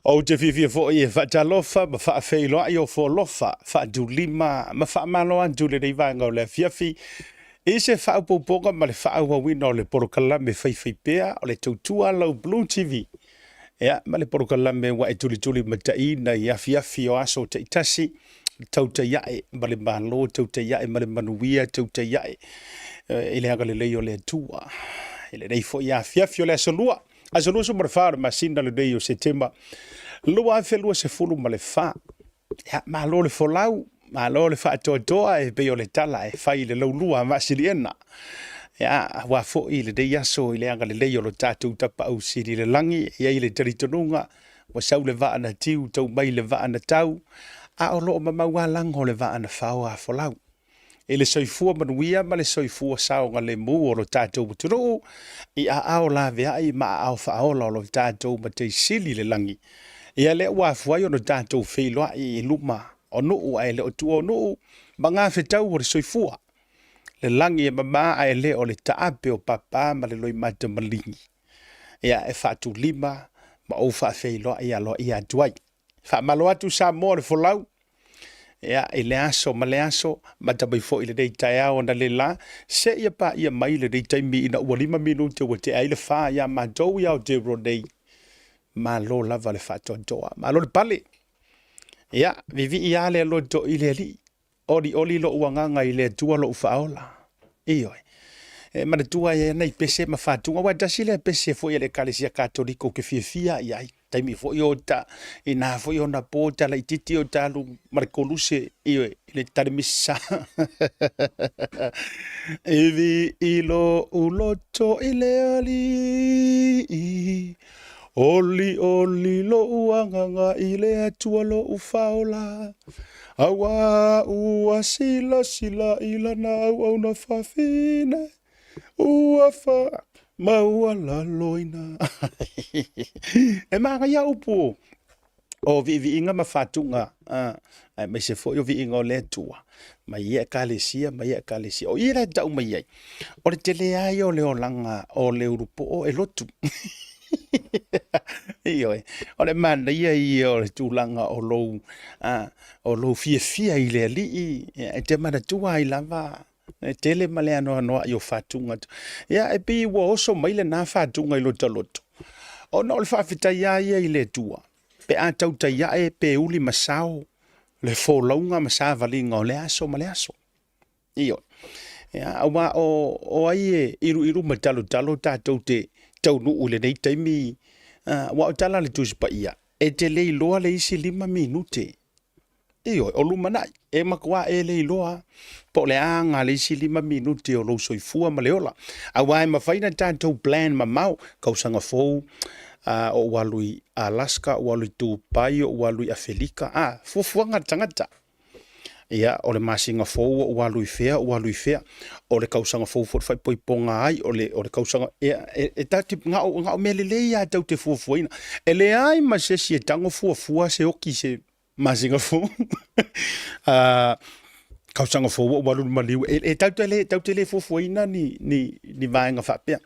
O te whiwhia fo i e whaatalofa, ma whaafeiloa i o fo lofa, whaadulima, ma whaamaloa dule rei vanga o le fiafi. I se whaapoponga ma le whaauawina o le porokalame whaiwhaipea o le tautua lau Blue TV. Ea, ma le porokalame wa e tuli matai na i afiafi o aso te itasi, tauta iae, ma le malo, tauta iae, ma le manuia, tauta iae. I le aga le lei o le atua. I le rei fo i afiafi o le asolua. Asolua so marafara ma sina le rei o September. Lua fe lua se fulu ma le fa. Ya ma lo le folau, ma lo le fa toa e pe o le tala e fai le lau lua ma siliena. Ya wa fo i le dei aso i le anga le lei o lo tatu tapa au siri le langi ia i le teritonunga wa sau le va ana tiu tau mai le va ana tau a o lo ma wa lango le va ana fao a folau. E le soifua manuia ma le soifua sao nga le mu o lo tātou maturo i a ao la vea i ma ao whaola o lo tātou ma te sili le langi. Ia le ua fuai o no tātou wheiloa i luma o nuu a le o tu o nuu ma ngā whetau o le soifua. Le langi e mama a le o le taape o papa ma le loi mata malingi. Ia e whatu lima ma o wha wheiloa i alo i a duai. Wha malo atu sa mo le folau. Ia i le aso ma le aso ma tabai fo i le dei tai ao na le la se ia pa ia mai le dei tai mi ina ua 5 minuti o te ai le wha ia ma dou ia o te ronei ma lo lava le wha toa ma lo le pale ia vivi ia le lo do i le li oli lo uanganga i le tua lo ufaola ioi ma le tua ia nei pese ma whatunga wa dasi le pese fo ia le kalesia katoliko ke fia ia taimi fo i o ta ina fo i ona pota la ititi o talu markoluse i le tarimisa evi ilo uloto i le ali oli lo uanganga i le atua lo ufaola awa ua sila ilana au na fafine ua fa maua la loina. E manga ia upu. O vi inga mafatunga. Me se fo yo vi inga o le tua. Ma ia kalesia. O ira tau mai ai. O le tele ai o le olanga o le urupo o e lotu. Ioi. O le mana ia i o le tūlanga o lou. O lou fia i le ali. E te mana tua i lava. E tele male ano i o whatunga. Ia e pi ua oso maile nā whatunga i loto. O na o le whawhita ia i le tua. Pe a tauta ia e pe uli masao. Le fōlaunga masāvalinga o le aso ma le aso. Iyo. Ia awa o ai e iru matalo tātou te taunu ule nei taimi. Wa o tala le tusipa ia. E te lei loa le isi 5 minute. Iyo, o lumanai, e makua e le iloa, po le anga le isi 5 minuti o lo soifua ma leola. A wai mawhaina tātou plan ma mau, kausanga fōu, o walui Alaska, o walui Tupai, o walui Afelika, fuafuanga tangata. Ia, o le masinga fōu, o walui fea, o le kausanga fōu fōu poi ponga ai, o le kausanga, e tati ngao mele le ia tau te fuafuaina. E le ai ma sesi e tango fuafua se oki se masinga fo kausanga fo walu maliu e tautele fo ina ni vaenga fapea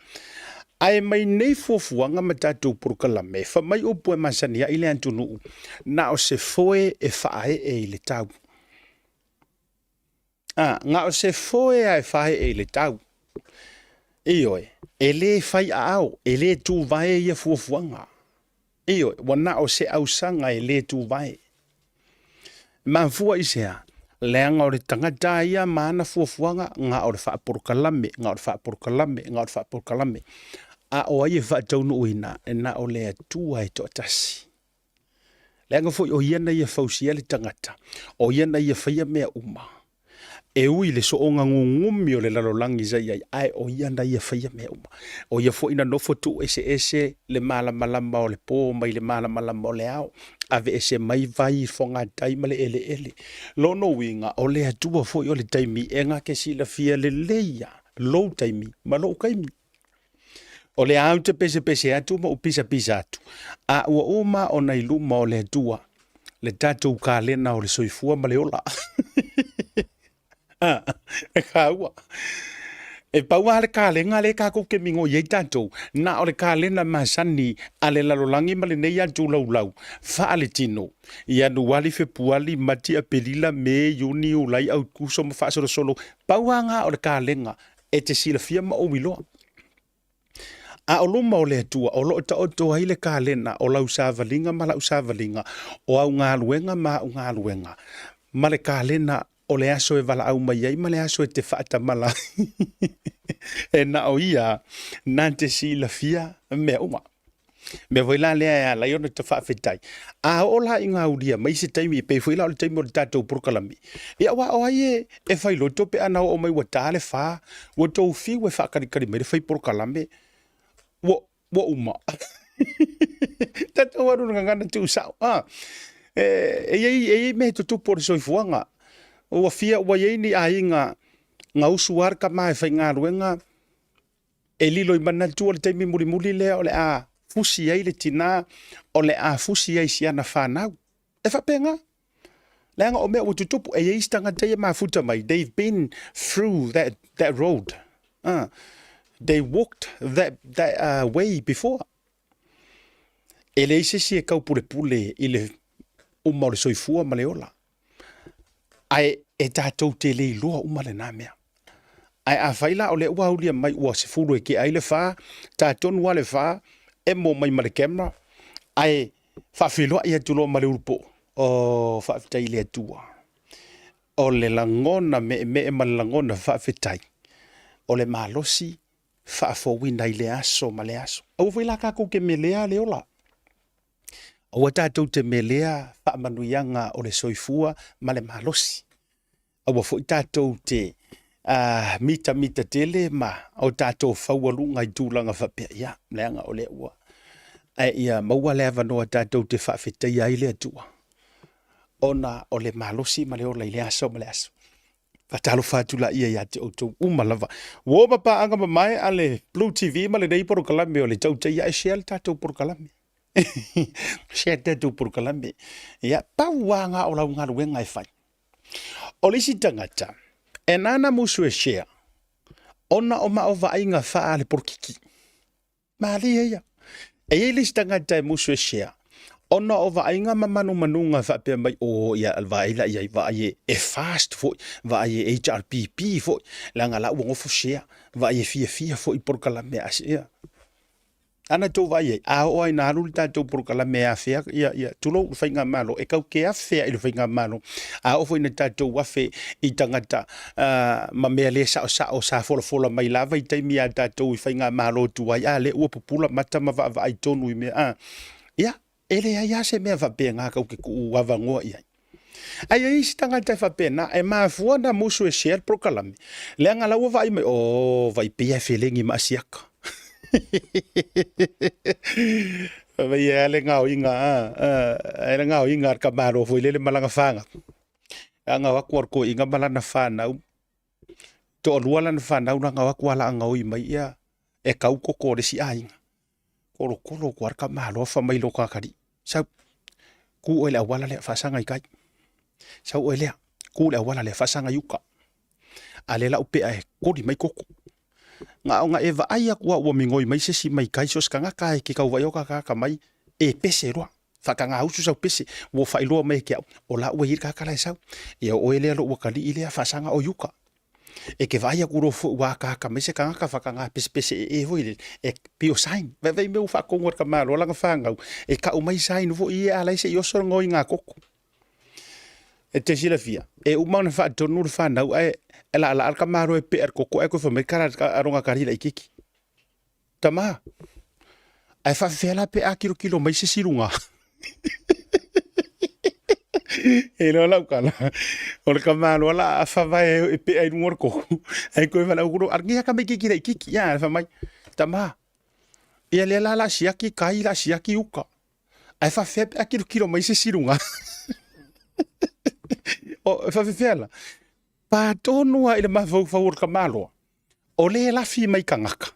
ai mai nei fo nga matatu porkalame fa mai o poe masania ile antunu na o se foe e fae e ile tau nga o se foe ai fae e ile tau ioi ele fai ao ele tu vai ia fo nga ioi wana o se ausanga ele tu vai Mafua isea, leanga o le tangata ia maana fuafuanga nga o le whaaporukalame. A o ai e whaataunu uina, e na o le atua e totasi. Leanga fui o iana ia fausia le tangata, o iana ia whaia mea uma. E ui le so o ngangungumi o le lalolangi zai ai o iana ia whaia mea uma. O ia fo ina nofo tu ese le malama o le pō mai le malama o le ao. Ave ese mai vai fonga taima le ele. Lono winga o le atua fo o le taimi e ngā ke sila fia le leia. Lo taimi, ma lo kaimi. O le au te pese atu ma upisa atu. A ua uma o na iluma o le atua. Le tatou ka lena o le soifua ma le ola. E kaua. E paua le kālenga le kākou ke mingo iei tātou. Na o le kālena masani a le lalolangi ma le nei atu lau. Wha le tino. Ia nuali fe puali mati a pelila me yuni ulai au kuso ma wha solo. Paua ngā o le kālenga e te sila fia ma o wiloa. A o loma o le atua, o lo o toa i le kālena o lau sāvalinga ma lau sāvalinga. O au ngā luenga ma au ngā luenga. Ma le kālena o le aso e wala au mai ai, ma le aso e te whaata mala. E na o ia, nā te sila fia, mea uma. Mea waila lea la iona te whaafetai. A o la i ngā uria, mai se taimi, pe whaila o le taimi o le tātou purkalami. Ia wa o ai e whailo tope ana o mai wa tāle wha, wa tau whiu e whaakarikari mai le whai purkalami. Wa uma. Tātou aru ngana tū sao. E me to tupo le soifuanga. O fia wa ye ni ai nga usuar ka mai fa nga ruenga e lilo i mana tu o le taimi muri le o le a fusi ai le tina o le a fusi ai siana whanau. E whapenga. Le anga o mea o tutupu e istanga te ma futa mai. They've been through that road. They walked that way before. E le ise si e kau pule i le uma o le soifua ma le ola. Ai e tātou te le iloa uma le nā mea. Ai a whaila o le ua ulia mai ua se furu e ke ai le wha, tātonu a le wha, e mo mai ma le camera. Ai whawhiloa i atu loa ma le urupo. O whawhitai le atua. O le langona me e ma le langona whawhitai. O le malosi, whaafowina i le aso ma le aso. Au whaila kako ke me lea le ola. O tātou te me lea whaamanuianga o le soifua ma le malosi. Au fo tātou te mita tele ma o tātou whaualunga i tūlanga whapea ia. Leanga o le ua. Ia maua le avanoa tātou te whaafetai ai le atua. Ona o le malosi ma le ola i le aso ma le aso. Patalo fatula ia ia te auto umalava. Wo papa anga mai ale Blue TV ma le dei por kalame o le tau te ia shell tato por kalame. Share tato por kalame. Ia pauanga o la unga wenga e fai. O le si tangata. E nana musu e share. Ona o ma o vainga fa ale por kiki. Ma le ia. E le si tangata e musu e share. Ona o vainga manunga whapea mai o ia alvaila ia vai e fast foi vai e HRPP foi langa la uongo fo share vai e fia foi por kala me asia ana to vai a o ai na rulta to por kala me afia ia tulo fainga malo e kau ke afia i fainga malo a o foi na tato wafe i tangata ma me le sa fola mai lava i taimi a tato i fainga malo tu ai ale o popula mata ma vai tonu me ia ele ia se me va penga ka ke ku avangoa ia. Ai si tanga te fa pena e ma fua na musu e share proclame. Le nga la vai me o vai pe feeling ma siaka. Vai ele nga o inga ele nga o inga ka maro foi le malanga fanga. Anga wa ko inga malana fana. To luala na fana una nga wa kwala nga o mai ia e kau ko le si ai. Kolo kwar ka malo fa mai lo ka kari. Sau ku ele wala le fasanga i kai. Sau ele ku le wala le fasanga yuka. Ale la upe ai ko di mai koko. Nga eva ai aku wa mingoi mai se si mai kai sos kanga kai ki ka wa yoka ka mai e pese roa. Fa kanga usu sau pese wo fa ilo mai ke o la we ka kala sau. E o ele lo wakali ile fasanga o yuka. E ke vai aku ro wa ka mai se kanga ka fa kanga pese e voi e pio sign vai meu fa ko ngor ka malo la fanga e ka o mai sign vo ia ala se yo so ngoi nga koko e te sila fia e o mana fa tonu fa na e la ka maro e per koko e ko fa me kara aronga karila ikiki tama ai fa fela pe a kilo mai se sirunga e lo la kala o le kamalo la fa vai e pe ai ngor ko ai ko va la uro argia ka me kiki ya fa mai tama ia le la siaki kai la siaki uka ai fa fe a kilo mai se sirunga o fa fela pa tonu ile ma fa ur kamalo o le la fi mai kangaka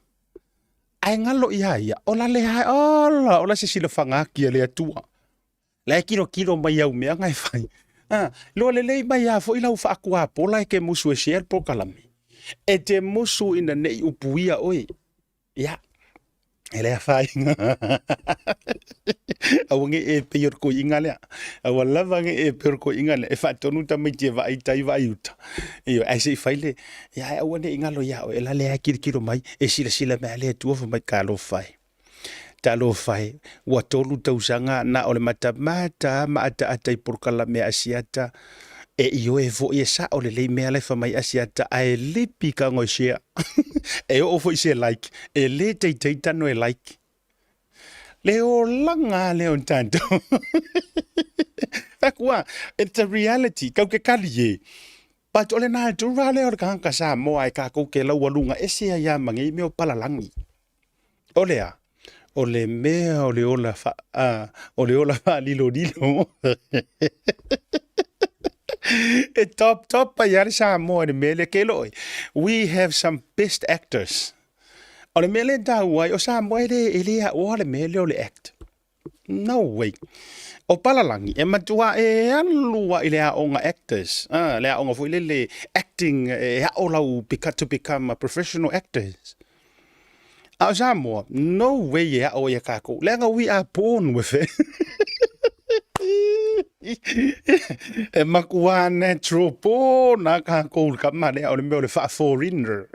ai ngalo ia o la le hai o la se silo fanga ki le tua la kilo mai au me ngai fai lo le mai ya fo ila fa akua pola ke musu e share po kalami e te musu ina nei upuia oi. Ia. Ele a fai. Awange e peor ko inga lea. Awala vange e peor ko inga lea. E whaatonu ta mai te vai tai vai uta. Iyo, ai se faile. Ia, awane inga lo ia. E la lea kirikiro mai. E sila mea lea tuofa mai ka lo fai. Ta lo fai. Wa tolu tausanga na ole mata ata i porkala mea asiata. E io e vo e sa o le lei mea le fa mai asiata a e lipi ka ngoi share. E o fo i se like. E le te tano e like. Le o langa le on tanto. Takua, it's a reality. Kau ke kali e. But ole na tu rale o ka sa mo ai ka ko ke la walunga e se ya mangi me o palalangi. Ole a. Ole mea ole ola fa lilo. E top pa yari sa mo e mele ke loi. We have some best actors. O le mele da wai o sa mo ele a o le mele o le act. No way. O palalangi e matua e alua ile a onga actors. Le a onga fu ile acting e a o lau to become a professional actors. A sa mo, no way e a o e kako. Lenga we are born with it. E makua natural po na ka ko ka mane o le me o le fa foreigner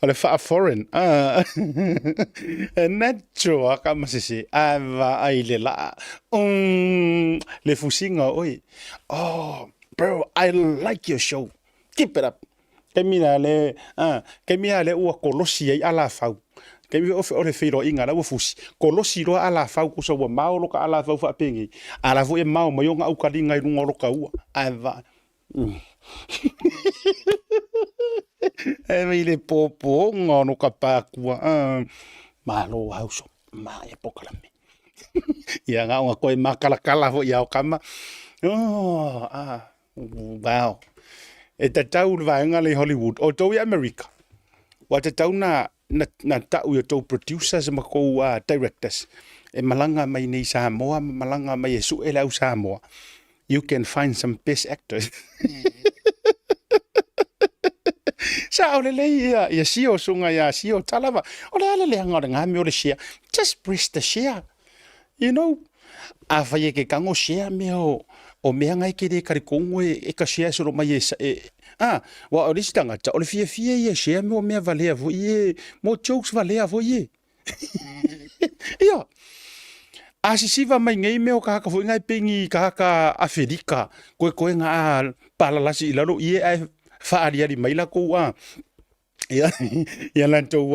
o le fa foreign natural ka masisi ava ai le la le fusinga oi. Oh bro, I like your show, keep it up. Kemina le ua kolosi ai ala fau. Ke mi ofe ole feiro inga la fusi ko lo siro ala fa ku so ma o ka ala fa pengi ala vo e ma mo yonga u ka dinga i runga ro ka ua ava e mi le popo ngono ka pa ku ma lo hauso ma e pokala me ia nga nga ko e makala vo ia o kama wow e tau va nga le Hollywood o to America wa tau na tau yo to producers ma ko directors e malanga mai nei Samoa malanga mai e su e lau Samoa you can find some best actors sa ole le ya si o sunga ya si o talava ole le hanga nga me ole share just press the share you know a vai ke kango share me o me ngai ke de kari kongo e ka share so mai wa o listanga ta o fie ye share mo me vale avo ye mo jokes vale avo ye ia asisiva mai ngai me o ka fo ngai pingi ka Afrika ko nga palalasi lalo ye ai fa ari mai la ko ia lan to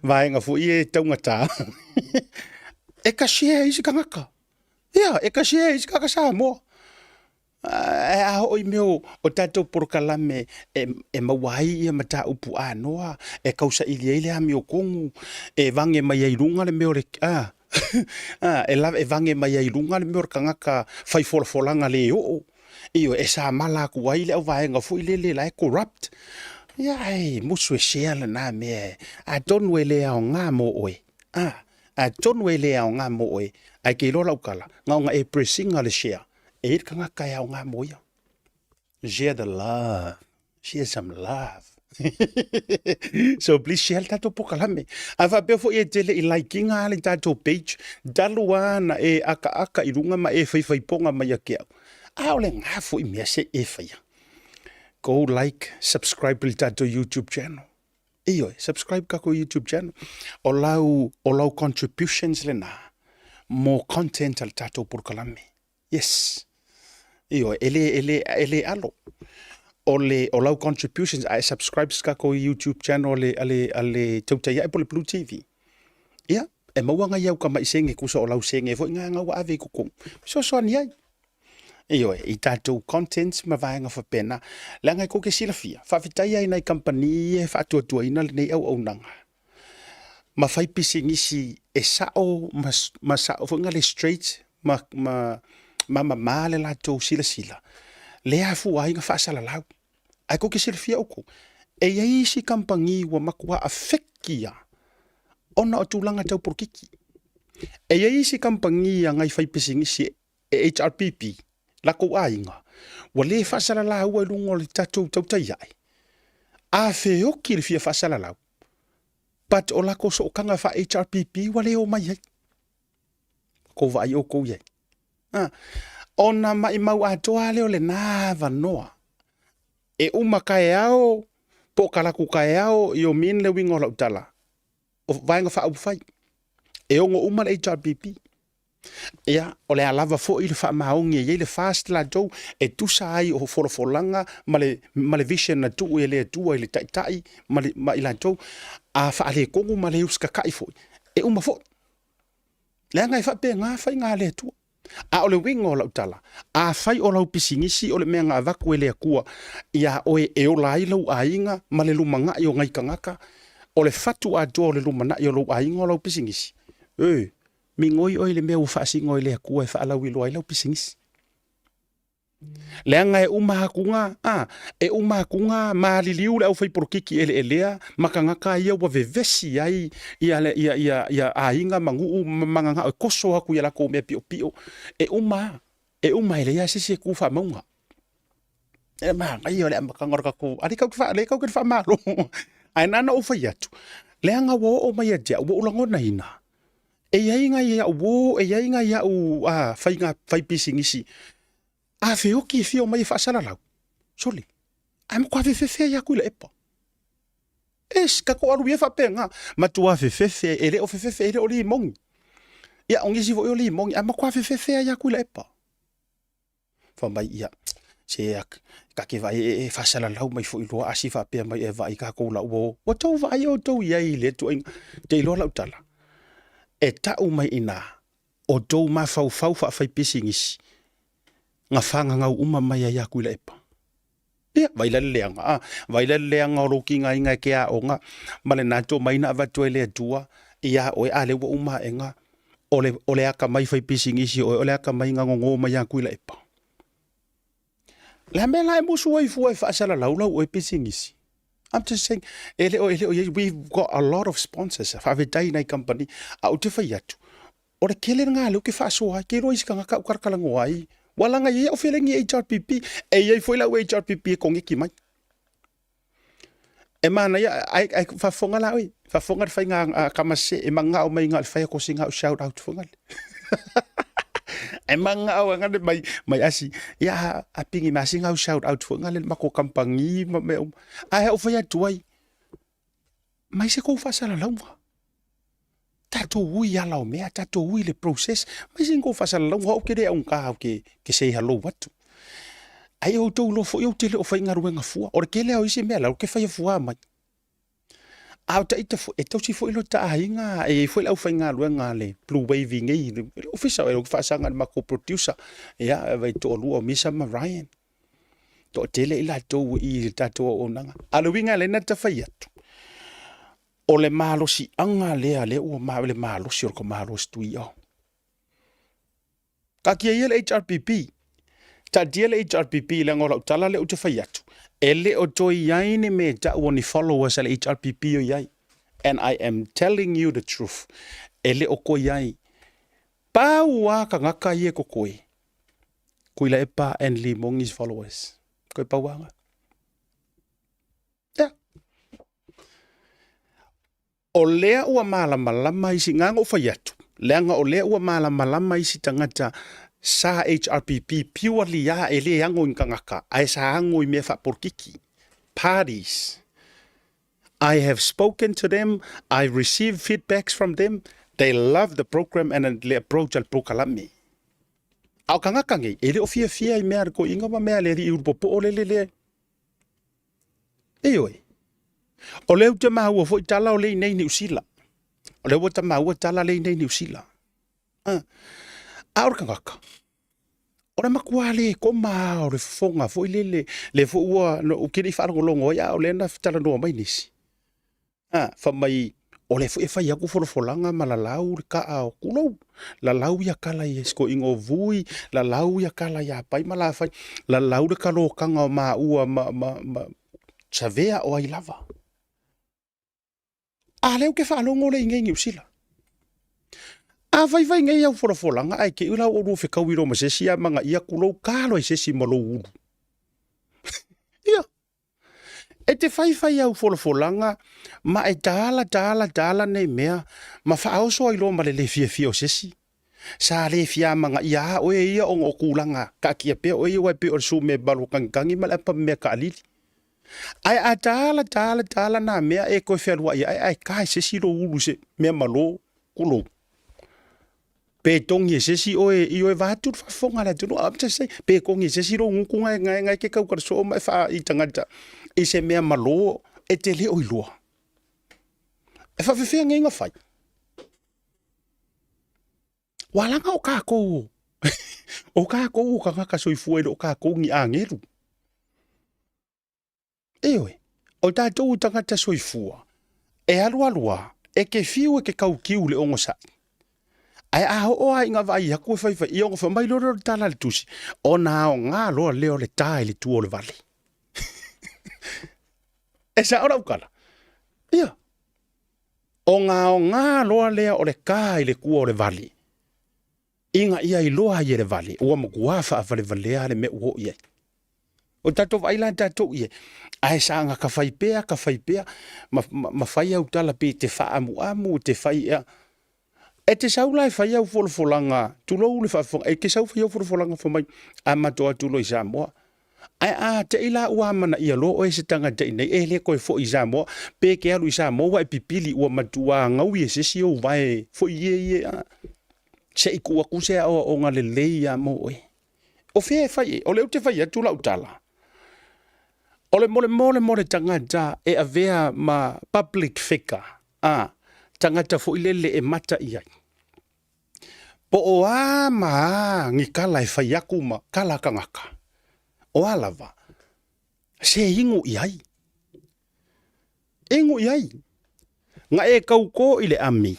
vai nga fo ye tonga ta e ka share isi kanga ia e ka share isi ka sa mo a oi meu o tato por kalame e mawai e mata upu anoa e kausa ile a meu kongu e vange mai ai runga le meu e la e vange mai ai runga le meu kangaka fai folanga le o io e sa mala ku ai le vai nga fu ile la corrupt ya ai musu e share na me a don wele a nga mo oi a don wele a nga mo oi ai ke lo laukala nga e pressing ale share e kanga kaya nga moya. Share the love. Share some love. So please share tato pokalame. Ava befo e tele i liking ale tato page. Daluana e aka irunga ma e fai ponga mai akea. Aole nga fo i mea se e fai. Go like, subscribe li tato YouTube channel. Iyo, subscribe kako YouTube channel. O lau contributions le na. More content al tato pokalame. Yes. Iyo, ele alo. O lau contributions, I subscribe kako YouTube channel ale tautai ai pole Blue TV. Ia, e mawanga iau ka mai senge kusa o lau senge vo nga wa ave kukum. So ni ai. Iyo, i tatou contents ma vaenga fa pena. Langa ko ke silafia. Fa fitai ai nei company e fa tua ina nei au nanga. Ma fai pisingisi e sao ma sao vo nga le straight ma le la to sila le afu ai nga fa sala lau ai ko ke silfia oko e ai si kampangi wa makua afekia ona o tulanga tau porkiki e ai si kampangi ngai fai pisingi si HRPP la ko ai nga wa le fa sala lau e lungo le tatu tau tai ai A feoki le fia fasala lau. But o lako so kanga fa HRPP wale o mai ai. Ko vai o ko ye. Ona mai mau atoa leo le na vanoa. E uma kai ao po kalaku kai ao i o min le wingo lau tala. O vainga fa au fai. E ongo uma le HRPP. Ia, o le alava fo i le wha maongi e le fast la tau e tusa ai o folofolanga ma le vision na tu e le tua i le taitai ma i la tau a wha ale kongu ma le uska kai fo e uma fo le anga i wha pe ngā whai ngā le tua a o le wingo lau tala a whai o lau pisingisi o le mea ngā vaku e le akua ia oe e o lai lau ainga ma le lumanga i o ngai kangaka o le fatu a tua o le lumana i o lau ainga o lau pisingisi mi ngoi oi le mea ufasi ngoi le akua e whaalau i loa i lau pisingisi. Leanga e umakunga maaliliu le au whai porokiki ele elea makangaka ia ua vevesi ai ia ainga mangu manganga o koso haku ia lako mea pio pio e uma ele ia sisi e kufa maunga. E maanga ia le amakangoraka ku arikau ke wha malo ai nana o whai atu. Leanga wo o mai adia wo ulangona ina. E yainga ia wo e yainga ia u fai pisingisi. A feoki fio mai fasala lau. Soli. Ai mo kwa fefe ya kuila epa. Ka ko aru ia fa penga. Matua fefe ele o fefe ele o li mongi. Ia ongi si vo li mongi. Ai mo kwa fefe ya kuila epa. Fa mai ia. Se ka ke vai fasala lau mai fo ilo asi fa pe mai e vai ka ko la wo. O tau vai o tau ia ile tu te ilo lau tala. E tau mai ina. O tau ma fau fa fai pisingisi. Nga whanga ngau uma mai a yaku ila epa. Ia, vaila leanga o roki nga inga ke a o nga, male nato mai na avatu ele atua, ia oe ale wa uma e nga, ole aka mai fai pisingisi, ole aka mai nga ngongo mai yaku ila epa. La me la musu wai fuai whaasala laulau o e pisingisi. I'm just saying, we've got a lot of sponsors, whawetai nei company, a uti whai atu. Ore kele ngā leo ke whaasoa, ke roi sika ngaka ukarakalango ai, walanga ye o feeling HRPP e ye foi la HRPP kongi ki mai e mana ya ai fa fonga la oi fa fonga fa nga kamase e manga o mai nga fa ko singa shout out fonga e manga o nga mai asi ya a pingi ma singa shout out fonga le mako kampangi me ai o fa ya tuai mai se ko fa sala launga tato ui ala o mea, tato ui le process, mai singo fasala lau hau ke rea un ka ke sei halo watu. Ai au tau lo fo iau tele o fai ngaruenga fua, ore ke lea o isi mea lau ke fai fua mai. Au ta ita fo, e tau si fo ilo ta ahinga, e fo ilau fai ngaruenga le blue waving ei, ofisa o ke fasanga ma ko producer, ya vai to lua misa ma Ryan. To tele ila tau i tato o nanga. Alu winga le na ta fai atu. O le malosi anga lea le ua le malosi o ko malosi tui au. Ka kia ia le HRPP. Ta dia le HRPP le ngora utala le uta whai atu. E le o toi iai ne me ta uoni followers le HRPP o iai. And I am telling you the truth. E le o ko iai. Pau a ka ngaka ie ko koe. Kui la epa and li mongis followers. Koe pau anga. O lea ua malama isi nganga o whai atu. Leanga o lea ua malama isi tangata sa HRPP piua lia e lea ango in kangaka. Ai sa ango i mea whaporkiki. Parties. I have spoken to them. I received feedbacks from them. They love the program and the approach al prokalami. Au kangaka ngai. E le o fia i mea ko inga ma mea le ri urupopo o le. Eoi. O leo te maua fo i tala o lei nei New Zealand. O leo te maua tala lei nei New Zealand. Aor kangaka. O le makua le ko maa o le fonga fo i le fo ua o kiri whaarangolongo ia o le na tala noa mai nisi. Fa mai o le fo e whai aku wholofolanga ma la lau le ka ao kulou. La lau ia kala i esko ingo vui, la lau ia kala ia pai ma la whai, la lau le kalo kanga o maa ua savea o ai lava. A leo ke whaalongo le ingai New Zealand. A vai ngai au wholofolanga ai ke ula o rufe kauiro ma sesi a manga ia kulou kalo i sesi malo uru. Ia. E te whai au wholofolanga, ma e tāla nei mea, ma whaoso ai lo ma le fia o sesi. Sa le fia manga ia o ia o ngōkulanga, ka kia pe o ia wai pe o su me balo kangi ma le pa mea ka alili. Ai a tāla na mea e koe wherua ia, ai kai sesi lo ulu se mea malo kulo. Pe tongi e sesi o e vātur whafonga la tunu, apta sei, pe kongi e sesi lo ngukunga e ngai ke kau karaso mai wha i tangata. I se mea malo e te leo i loa. E whawhiwhia ngenga whai. Walanga o kākou. O kākou o ka ngaka soifua o kākou ngi āngeru. Ewe, o tātou tangata soifua. E alua, e ke fiu e ke kau kiu le ongo sai. Ai aho o ai ngā vai haku e whaiwhai i ongo whamai loro tala le tusi. O nā o ngā loa leo le tāi le tuo le vale. E sa ora ukala. Ia. O ngā loa lea o le kāi le kua o le vale. Inga ia i loa i le vale. Ua makuafa a vale valea le me uho ia. O tato vaila tato ia. Ai sa nga ka whaipea. Ma whai au tala pe te whaamu te whai ia. E te saula e whai au wholofolanga. Tulou le whaafonga. E ke sau whai au wholofolanga whamai. A matoa tulo i Samoa. Ai te ila ua mana ia lo o e se tanga te nei e le koe fo i Samoa pe ke alu i Samoa e pipili ua matua ngau i e sesi o vai fo i se i kua kuse o ngā le lei a mo e o fea e whai o leo te whai atu lau tala o le mole tangata e avea ma public figure tangata fo i lele e mata i ai po o ngi kala e whai aku ma kala kangaka o alava, se ingo i ai. Ingo i ai. Nga e kauko i le ami,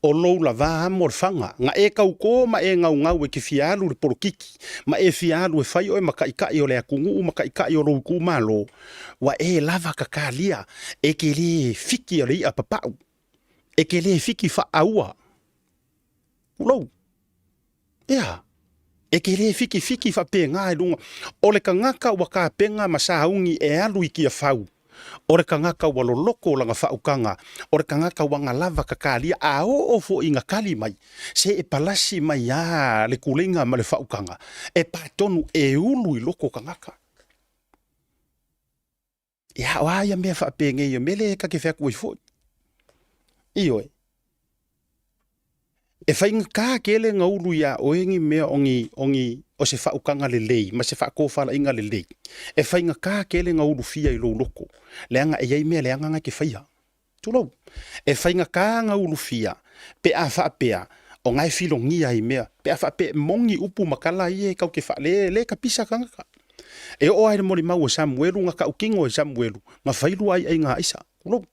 o lou lava amor fanga. Nga e kauko ma e ngau e ki fialu le porokiki. Ma e fialu e whai o e makaikai o le akungu, makaikai o rouku malo. Wa e lava kakalia, e ke le fiki o le ia papau. E ke le fiki wha aua. Ulou. Yeah. E ke le fiki fa penga e lunga. O le kangaka ua ka penga masaungi e alu i kia fau. O le kangaka ua loloko langa faukanga. O le kangaka ua ngalava kakalia a o fo inga kali mai. Se e palasi mai a le kulinga ma le faukanga. E patonu e ulu i loko kangaka. Ia o aia mea fa penga i o mele ka ke feku i fo. Iyo e. E whainga kā kele ngā ulu ia o engi mea ongi o se whaukanga le lei, ma se whakofala inga le lei. E whainga kā kele ngā ulu fia i lo loko. Leanga e iei mea leanga ngai ke whaiha. Tūlau. E whainga kā ngā ulu fia, pe a whaapea, o ngai filongia i mea, pe a whaapea mongi upu makala i e kau ke wha le ka pisa kangaka. E o aere mori mau o Samuelu, ngā ka ukingo e Samuelu, ngā whailu ai ngā isa. Tūlau.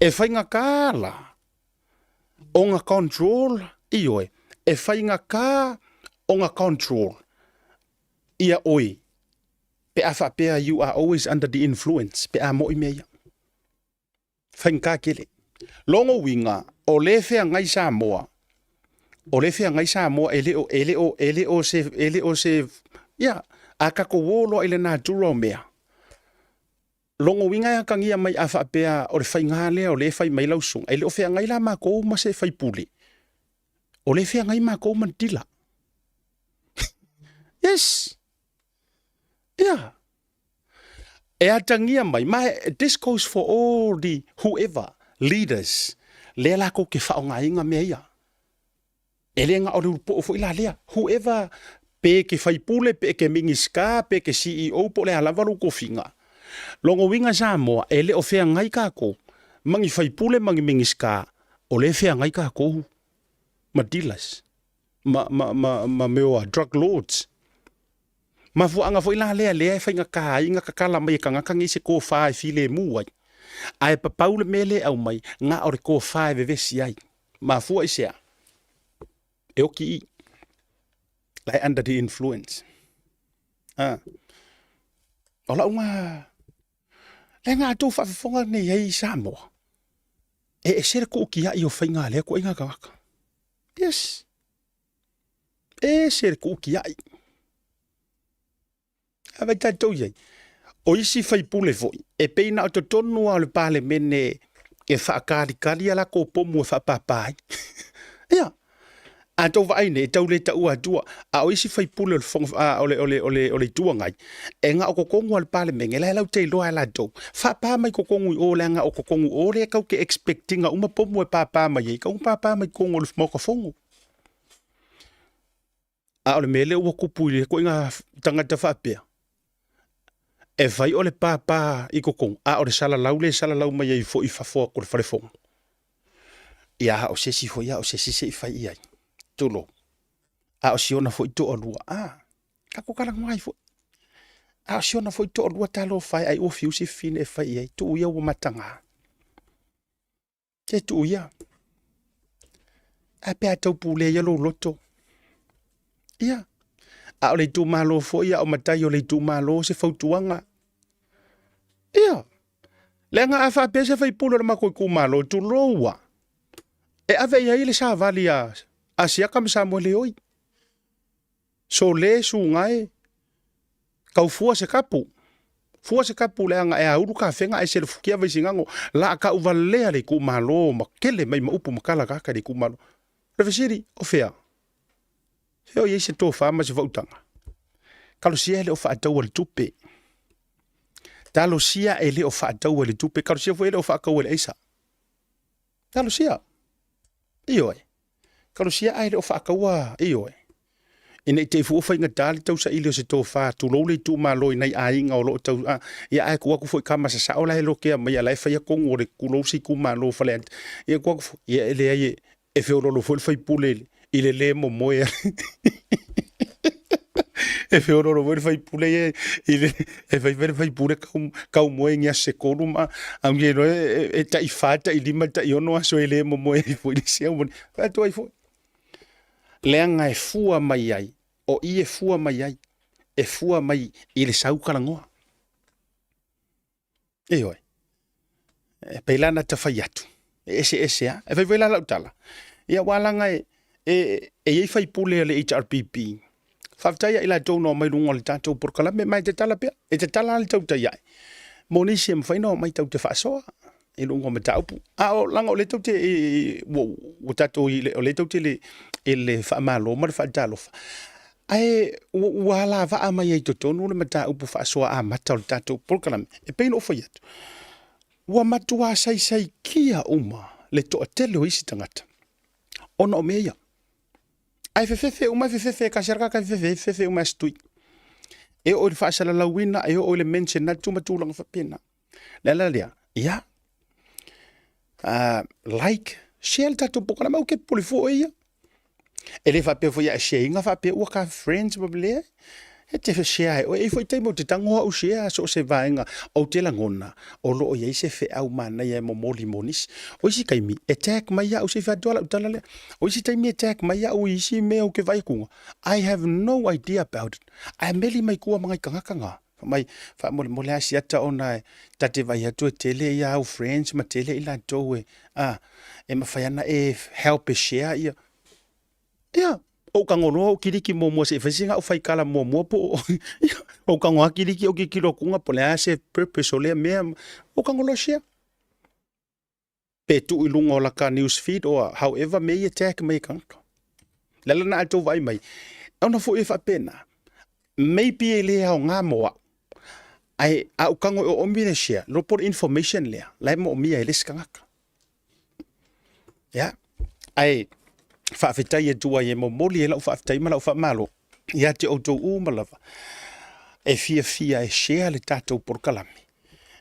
E whainga kā la, o ngā control, ioe, e whainga kā o ngā control, ia oi, pe a whapea you are always under the influence, pe a moi mea. Whainga kā kele. Longo winga, o le whea ngai Samoa, ele o se, ia, a kako wolo ele nā turo mea. Longo winga ya kangia mai a whapea o le whainga lea o le whai mai lausung. E le o whea ngai la mako ma se whai pule. O le whea ngai mako man tila. Yes. Yeah. E atangia mai. This goes for all the whoever, leaders. Lea lako ke whaonga inga mea ia. E le nga o le upo o fo ila lea. Whoever pe ke whai pule, pe ke mingiska, pe ke CEO, po le halavaru ko finga. Longo winga Samoa, e le o whea ngai kako, mangi whaipule mangi mingiska, o le whea ngai kako, ma dealers, ma meoa, drug lords. Ma fuanga fo ila lea e whainga ka inga kakala mai ka ngaka ngi se ko whae file muai. Ai papaule mele au mai, nga ore ko whae vevesi ai. Ma fua isea. E oki i. Lai under the influence. Ola unga... Le ngā tō whawhonga nei hei Samoa. E sere ko ki ai o whainga lea ko inga kawaka. Yes. E sere ko ki ai. Awai tātou iei. o isi faipule foi e peina o tonu o le pale mene e whaakari ala ko pomu e whapapai ia a tau vai ne tau le tau atua a o isi faipule ole tua ngai e nga o kokongu al pale menge la lau te loa la tau whapa mai kokongu o le nga o kokongu o le kau ke expectinga uma pomu e papa mai e kau papa mai kongo le moka fongu a ole mele ua kupu le ko inga tangata whapea e vai ole papa i kokongu a ole sala lau mai e fo i fafo ko le wharefongu ia o sesi fo ia o sesi se i fai iai tulo a o siona fo i to olua ka ko kala mai fo a o siona fo i to olua talo fai ai o fiusi fine e fai iai tu ia o matanga te tu ia a pe a tau pule ia lo loto ia a o le tu malo fo ia o matai o le tu malo se fautuanga ia lenga a fa pese fai pulo ma ko ku malo tu loa e ave ia ile sa valia asia kam sa mo le oi so le su ngai kau fua se kapu le anga e auru ka fenga e se le fukia vai singango la ka uvalea le ku malo ma kele mai ma upu makala ka le ku malo refesiri o fea heo ye se to fa ma se vautanga kalo sia le o fa tau le tupe talo sia ele o fa tau le tupe kalo sia foi ele o fa ka le isa talo sia ioi kalo sia ai le o fa ka wa ioi ina te fu fa inga dali tau sa ile se to fa tu lo le tu malo nei ai nga o lo tau ia ai ku ku foi kama sa o la lo ke mai la fa ya ko ngore ku lo si ku malo fa le ia ku ia ele ai e fe lo foi fa pule ile le mo moe e fe oro ro fai pule ile e fai pule kau moe ngia se koluma a ngi no e tai fata i lima ta iono aso ele mo moe foi se o fa to ai foi lenga e fua mai ai o i e fua mai ai e fua mai ile sau kala ngoa e oi e pelana ta fai atu ese a e fai la utala ia walanga e fai pule le HRPP Faftaia ila tau no mai runga le tātou por kala me mai te tala pia. E te tala le tau tai ai. Monisi e mwhaino mai tau te whaasoa. E runga me taupu. O langa o le tau te o tātou o le tau te le whaamalo ma le whaatalofa. Ai wala waa mai ei totonu le mata upu whaasoa a mata o le tātou por kala me. E peino o whai atu. Ua matua sai kia uma le toa tele o isi tangata. Ona o mea. Ai fefe uma fefe ka serka ka fefe uma stui e o le fasala la wina e o le mention na tuma tulang fa pena la ya like share ta to pokala ma o ke polifo ia ele fa pe fo ya share nga fa pe o ka friends probably e te share o e foi te mo te tango o share so se vaenga o te langona o lo o ye se fe au mana ye mo moli monis o si kai mi attack mai ya o se fa dola utala o si tai mi attack mai ya o isi me o ke vai kunga I have no idea about it I meli mai kua mga kanga mai fa mo mo la siata ona tate vai atu tele ya o friends ma tele ila to e ma fa yana e help share ya o kangono kiriki mo se fasinga o fai kala mo po o kangoa kiriki o ki kilo kunga po le ase purpose o le me o kangono share pe tu ilunga o la ka news feed or however may attack me kanto lala na ato vai mai ona fo e fa pena maybe ele o nga moa ai au kango o mi share lo por information le la mo mi ele skangaka ya ai whaafetai e tua e mo moli e lau whaafetai ma lau whaamalo. Ia te o tau umalawa. E fia e share le tātou porkalami.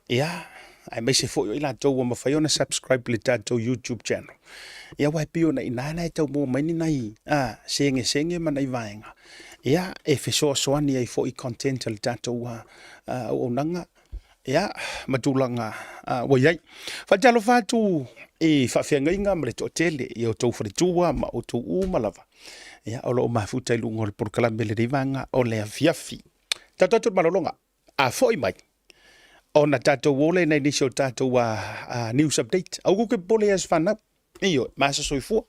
Ia, ai mai se fo i la tau wa mawhaiona subscribe le tātou YouTube channel. Ia wai pio na inana e tau mō maini nai. Senge mana i vaenga. Ia, e fesoa soani ai fo i content le tātou o nanga. Ia, matulanga waiai. Whatalo whātu e whawhiangainga ma le to tele i o tau wharetua ma o tau umalawa. Ia, o lo o mafuta i lungo le porkalame le rivanga o le afiafi. Tātou malolonga, a foi mai. O na tātou wole na inisio tātou news update. Au kuke pole as whanau. Iyo, masa soifua.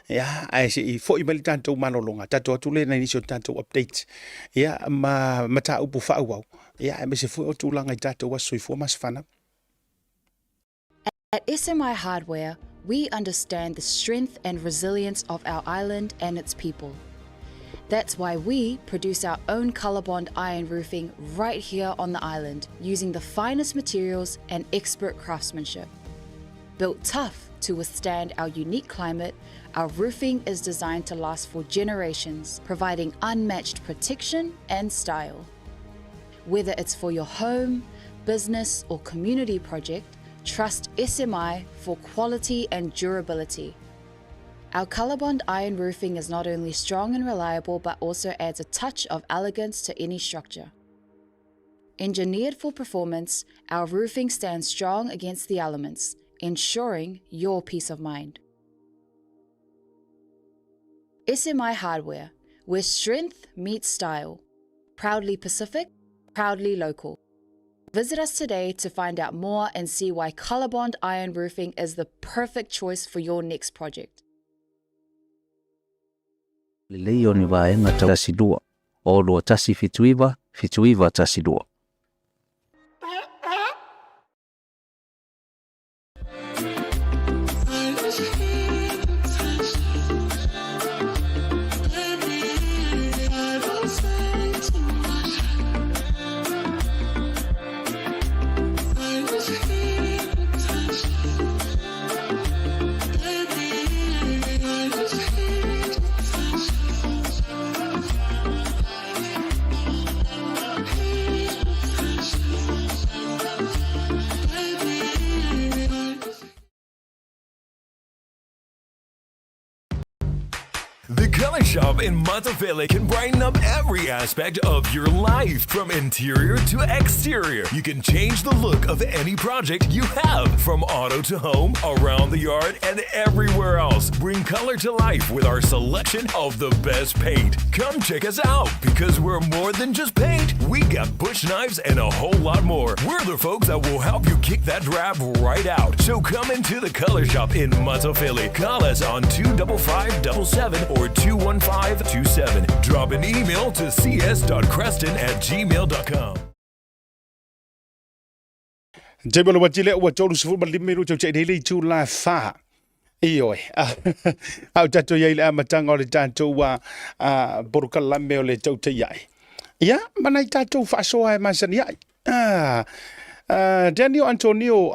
Ia, ai se i foi mai tātou malolonga. Tātou atule na inisio tātou update. Ia, ma ta upu whaau au. Ia, me se fo o tūlanga I tātou wa soifua maswhana. At SMI Hardware, we understand the strength and resilience of our island and its people. That's why we produce our own ColourBond iron roofing right here on the island, using the finest materials and expert craftsmanship. Built tough to withstand our unique climate, our roofing is designed to last for generations, providing unmatched protection and style. Whether it's for your home, business, or community project, trust SMI for quality and durability. Our ColourBond iron roofing is not only strong and reliable, but also adds a touch of elegance to any structure. Engineered for performance, our roofing stands strong against the elements, ensuring your peace of mind. SMI Hardware, where strength meets style. Proudly Pacific, proudly local. Visit us today to find out more and see why ColourBond iron roofing is the perfect choice for your next project. Leo ni vaenga tasidua. Olo tasi fituiva tasidua. The Color Shop in Matavele can brighten up every aspect of your life, from interior to exterior. You can change the look of any project you have, from auto to home, around the yard, and everywhere else. Bring color to life with our selection of the best paint. Come check us out, because we're more than just paint. We got bush knives and a whole lot more. We're the folks that will help you kick that drab right out. So come into the Color Shop in Matavele. Call us on 25577 or 21527. Drop an email to cs.creston@gmail.com. Jebelo wajile wa tolu sifu malimiru chau chai dele tu la fa. Iyo au tato yai le amatanga o le tato wa borukalame o le tau te yai. Ia, mana I tato fa soa e masani yai. Daniel Antonio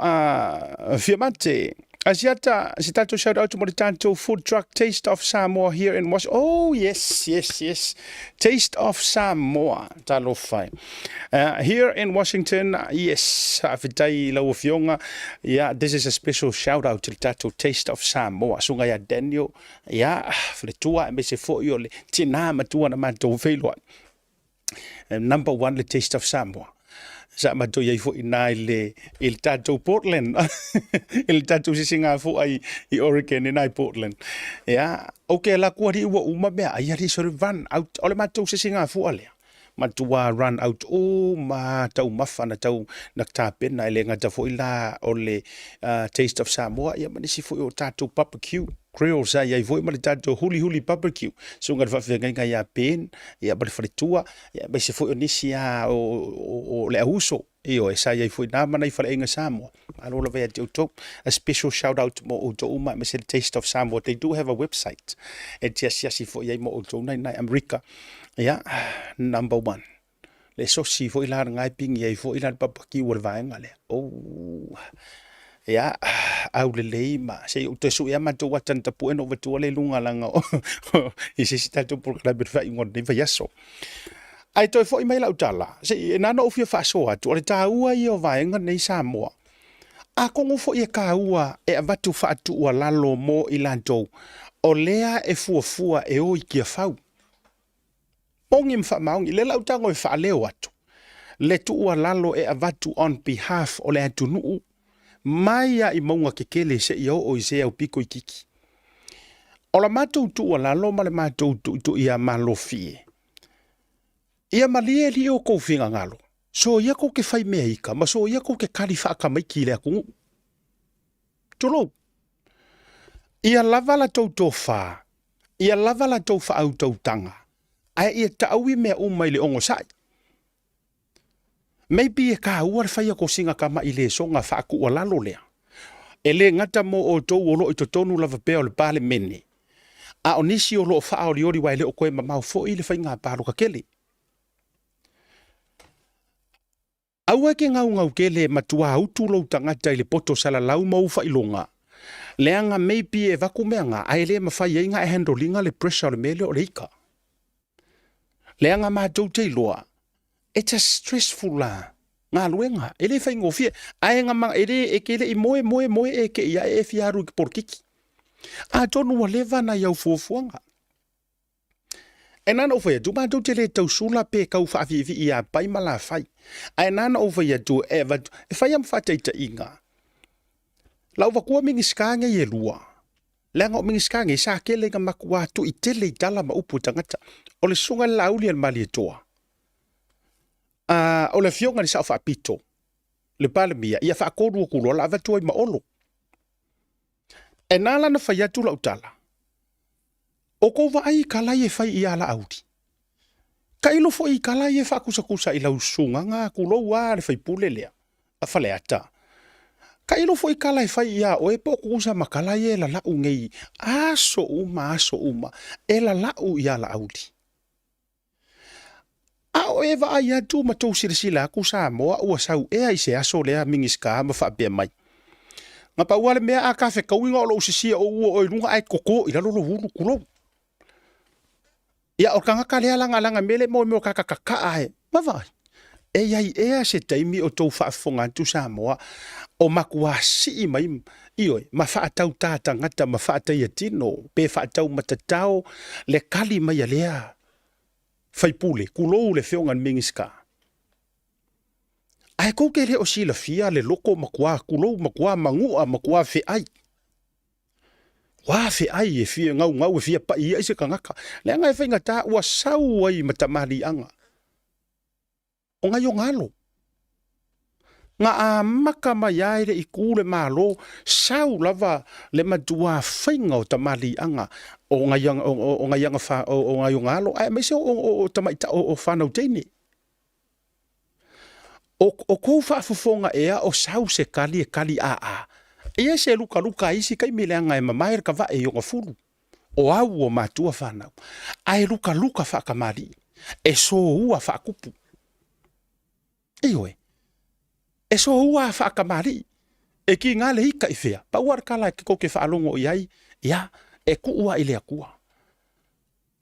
Fiamante. Asiata, si tato shout out to mo le tato food truck Taste of Samoa here in Washington. Oh, yes. Taste of Samoa. Talo fai. Here in Washington, yes. Afitai lau fionga. Yeah, this is a special shout out to the tato Taste of Samoa. Sunga ya Daniel. Yeah, fletua me se fo yo le tina matua na mato feilwa. Number 1 le Taste of Samoa. Sa mato yai fo ina il tato Portland. Il tato sisinga fo ai I Oregon ina Portland. Ya, okay la kwa ri wa uma be ai ri sort of run out. Ole mato sisinga fo ale. Matua run out ma tau mafana tau naktape na ile ngata fo ila ole Taste of Samoa ya manisi fo o tato barbecue. Creole sa ia voi mali tato huli barbecue. So ngar fa venga ya pen ya bal fritua ya ba se fo nisi ya o le uso io e sa ia foi na mana I fa inga Samoa. Alo la ve to a special shout out mo o to uma me se Taste of Samoa. They do have a website. Et si fo ia mo o to na America. Ya number 1. Le so si fo ila ngai ping ia fo ila barbecue o vaenga le. Oh. Ya au le leima se o te su ya mato watan tapu eno vetu le lunga langa I se tato por la berfa ingon de vayaso ai to fo email utala se na no fio fa so atu le taua I o vaenga nei Samoa a kongo fo ia kaua e avatu fa atu o lalo mo I lanto o lea e fuafua e o I kia fau pongi mfa maungi le lautango e fa leo atu le tu o lalo e avatu on behalf o le atu nuu mai ia I maunga kekele se I o se au piko I kiki. O la matou tu o lalo ma le matou tu ia malofie. Ia malie li o kou finga ngalo. So ia kou ke fai mea ika, ma so ia kou ke kari whaaka mai ki lea kungu. Tolo. Ia lava la tau tō wha. Ia lava la tau wha au tau tanga. Ai ia tauwi mea umai le ongo sai. maybe e ka ua le whaia ko singa ka mai le songa whaaku o lalo lea. E le ngata mo o tau o lo i to tonu lava pea o le pale mene. A o nisi o lo wha o liori wai le o koe mamau fo i le whai ngā pāro ka kele. Aua ke ngau kele matua autu lo tangata i le poto sala lau mau wha ilonga. Leanga maybe e vaku meanga ai le mawhai inga e handlinga le pressure le mele o le ika. Leanga ma tau te loa. It's a stressful la. Ngā luenga. Ele whai ngofia. Ai nga mang ele e kele i moe e ke ia e fiaru ki porkiki. A tonu wa leva na iau fuafuanga. E nana ufaya tu ma tau te le tau sula pe kau whaafiwi i a pai mala whai. Ai nana ufaya tu e whai am whataita inga. Lau wakua mingi skange ye lua. Lenga o mingi skange sa kele nga makua tu i tele i tala ma upu tangata. O le sunga lauli al mali e toa. O le fionga ni sa o whaapito. Le pale mia, ia whaakoru o kuloa la avatua i maolo. E nala na whai atu lau tala. O kou wa ai kalai e whai i ala audi. Ka ilo fo i kalai e whaakusa i lau sunga ngā kulou a le whai pule lea. A whale ata. Ka ilo fo i kalai whai i a o e po kusa makalai e la lau ngei. Aso uma. E la lau i ala audi. A o e wa ai atu matou sirisila kusa moa ua sau ea i se aso lea mingiska ma whaapea mai. Nga pa wale mea a kafe kauinga o lo usisia o ua o ilunga ai koko i lalo lo wunu kulou. Ia o kangaka lea langa mele mo kakaka ae. Mawai. E iai ea se taimi o tau whaafonga tu sa moa o makua si mai ioi. Ma whaatau tāta ngata ma whaatai atino. Pe whaatau matatao le kali mai a lea. Whaipule, kulou le whiongan mingiska. Ai kou ke le o sila fia le loko makua kulou makua mangua makua fe ai. Wa fe ai e fia ngau e fia pa ia ise kangaka. Le ngai whainga tā ua sau ai matamari anga. O ngai o ngalo. Nga a maka mai ai le i kule malo sau lava le madua whainga o tamari anga. O ngai anga wha o ngai o ngalo. Ai meise o tamaita o whanau teine. O kou whaafofonga ea o sau se kali a. Ia se luka isi kai mele anga e mamair ka wa e o ngafuru. O au o matua whanau. Ai luka whaakamari. E so ua whaakupu. Eoe. E so ua whaakamari. E ki ngā le hika i whea. Pauar kala ke koke whaalongo i ai. Ia, e ku ua i lea kua.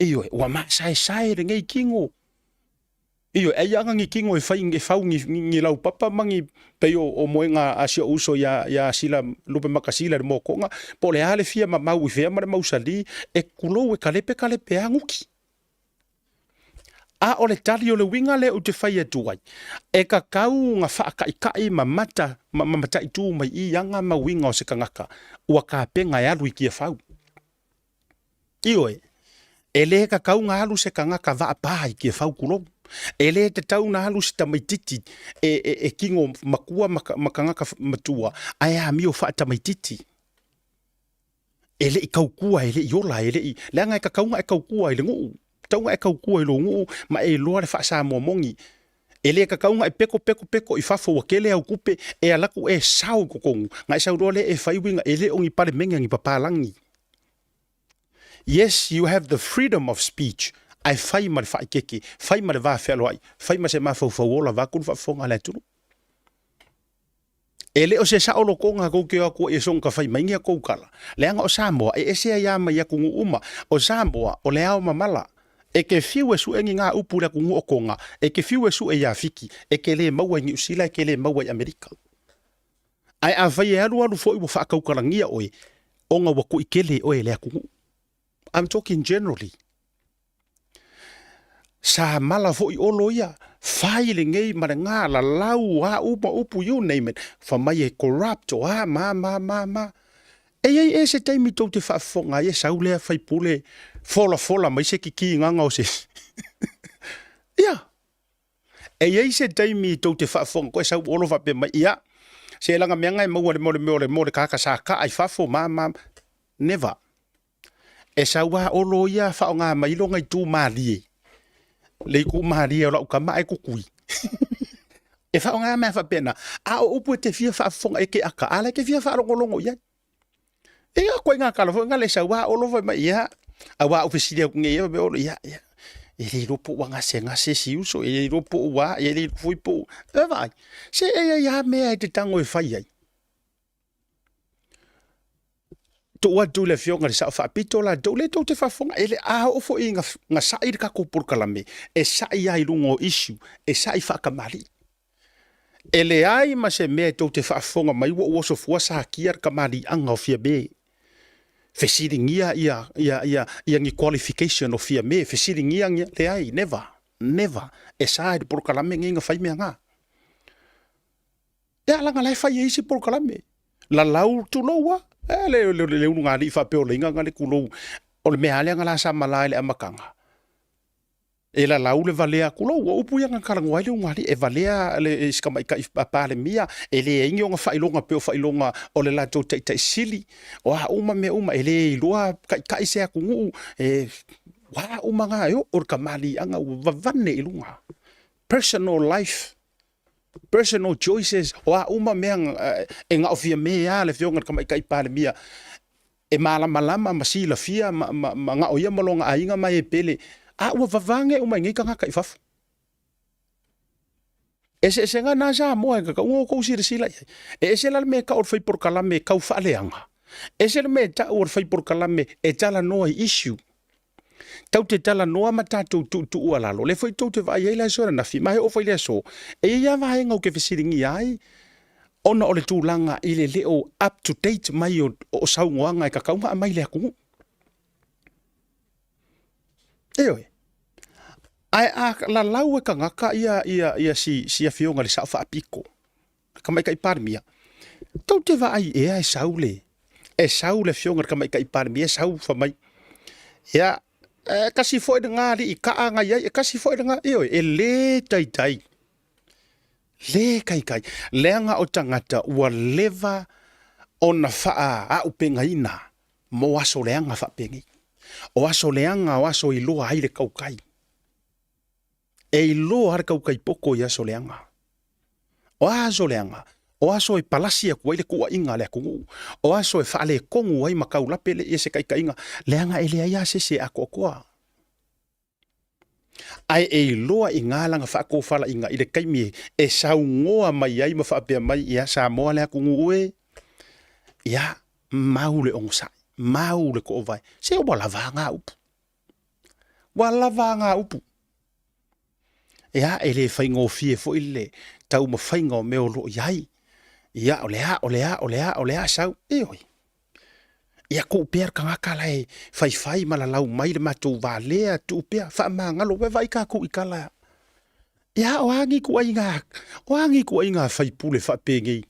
Eoe, ua maa sae re ngei kingo. Iyo, e anga ngi kingo e whau ngi lau papa mangi peo o moenga asio uso ya sila lupe makasila de mokonga. Po le ale fia mau i fea mare mausali e kulou e kalepe anguki. A o le tali o le winga le o te whai atuai. E ka kau nga whaakaikai mamata i tū mai i anga ma winga o se kangaka. Ua ka penga e alu i kia whau. Iyo e le ka kau nga alu se kangaka va pa i kia whau kulou. E le te tau na halu si tamaititi e kingo makua makangaka matua ai a mio wha tamaititi. E le i kaukua, e le i ola, e le i leanga e ka kaunga e kaukua i le nguu. Taunga e kaukua i lo nguu ma e loa le wha sa mongi. E le ka kaunga e peko i fafo wa kele au kupe e alaku e sao kokongu. Nga e sao roa le e whaiwinga e le ongi pare menga ngi papalangi. Yes, you have the freedom of speech. Ai fai ma le fai keke, fai ma le va felo ai, fai ma se ma fau ola va kun fa fonga le tunu. Ele o se sa o lokonga ko ke ko e son ka fai maingia ko kala. Le anga o Samoa e se ya ma ya kungu uma, o Samoa o le ao mamala. E ke fiu e su engi nga upu le kungu o konga, e ke fiu e su e ya fiki, e ke le maua New Zealand, e ke le maua Amerika. Ai a fai e alu fo i wo fa kau kalangia oe, onga wa ko ikele oe le kungu. I'm talking generally. Sa mala fo i olo ia, fai le ngei ma ngā la lau a upu you name it, fa mai e corrupt o a ma. E se taimi tau te whaafonga e saulea fai pule, fola mai se ki nganga o se. Ia. E se taimi tau te whaafonga koe sau olo whape mai ia. Se langa meanga e maua le mole kaka sa ka ai whafo ma. Never. E saua olo ia whaonga mai longa i tū maalie. Le ku maria o ka mai ku kui. E fa nga me fa pena. A o upu te fia fa fonga e ke aka. Ala ke fia fa longo ia. E a koe ngā kalafo ngā le sa wā o lofa mai ia. A wā ofisiria ku nge ia be o ia. E le ropo wa ngā se si uso. E le ropo wa. E le fui po. E vai. Se e ia mea e te tango e fai ai. To wa tu le fionga le sa fa pito la do le to te fa fonga. E le a o fo i ngā sa i ka ko por kalame. E sa i ai lungo issue. E sa i fa kamali. E le ai ma se mea to te fa fonga mai wo so fua sa kia kamali anga o fia be. Fesiringia ia ngi qualification o fia me. Fesiringia le ai, never. E sa i por kalame ngi fai mea ngā. E alanga lai fai eisi por kalame. La lau tu loa. E le unga li fa peo le inga ngale kulou. O le mea le ngala sa malai le amakanga. E la lau le valea kulou. O upu ia ngakarango ai le unga li. E valea le iskamaika pa le mia. E le ingi o nga failonga peo failonga o le la tau tai sili. O a uma me uma. E le ilua kai se akungu. E wa uma ngā yo. O kamali anga vavane ilunga. Personal life. Personal choices. O a uma mea e nga ofia mea le fionga kamaikai pa le mia. E malama masila fia ma nga oia malonga ainga mai e pele. A ua vavange uma ngi ka ngaka ifafu. Ese nga nasa moa ka ungo ko sila. Ese la me ka or fai por kalame ka ufaleanga. Ese me ta or fai por kalame e tala no issue. Tau te tala noa matatu tu ualalo. Le foi tau te vai eila sora na fi mai o foi le so. E ia vai ngau ke fesiringi ai. Ona o le tūlanga i le leo up to date mai o saungoanga e kakaunga a mai le akungu. Eoi. Ai a la lau e ka ngaka ia si a fionga le sao wha apiko. Kamai kai parmia. Tau te vai ea e saule. E saule fionga kamai kai parmia e sau wha mai. Ia kasi foi de ngari i kaanga ia kasi foi de ngari e le tai le kai leanga o tangata ua leva ona faa a upenga ina mo aso leanga fa pengi o aso leanga o aso iloa ai le kaukai e iloa har kaukai poko ia aso leanga o aso leanga o aso e palasia ku ile ku inga le ku o aso e fale kongu ai makau la pele ese kai inga leanga ele ia se akokoa ai e loa inga langa fa ko fala inga ile kai mi e saungoa mai ai ma fa pe mai ia sa mo le ku ue ia maule onsa maule ko vai se o bola vanga upu ia ele faingo fie fo ile tau ma faingo me o lo yai ia olea sau e oi ia ko per ka kala e fai malalau mai le matu valea tu pe fa mangalo we vai ka ku ikala ia o angi ku inga fai pule fa pengi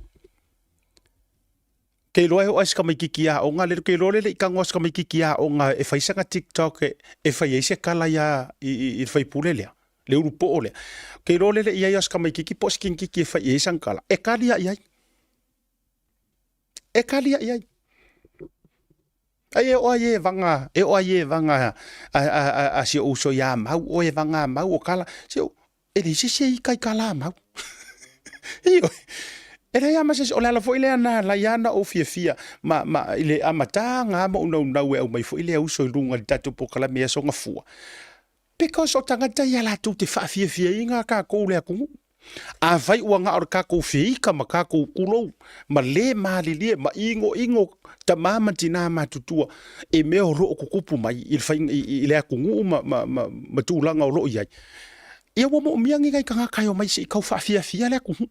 ke loe o aska mai kikia o nga le ke lole le ka ngos ka mai kikia o nga e fai sanga TikTok e fai ese kala ia i fai pule le urupo ole ke lole le ia aska mai kiki poskin kiki fai ese kala e kalia ia ai o ye vanga a si o so ya mau o e vanga mau o kala si e di si kai kala mau io era ya mas o la foi le na la ya na o fia ma ile amata nga mo no e o mai foi le o so lunga tatu po kala me so nga fu because o tangata ya la tu te fa fia inga ka ko le ku a vai ua nga or kako feika ma kako kulo ma le malilie ma ingo ta mama tina matutua e me o ro kukupu mai il fai i le akungu ma tulanga o ro ia ia mo miangi kai kanga kai o mai si kau fa fia le akungu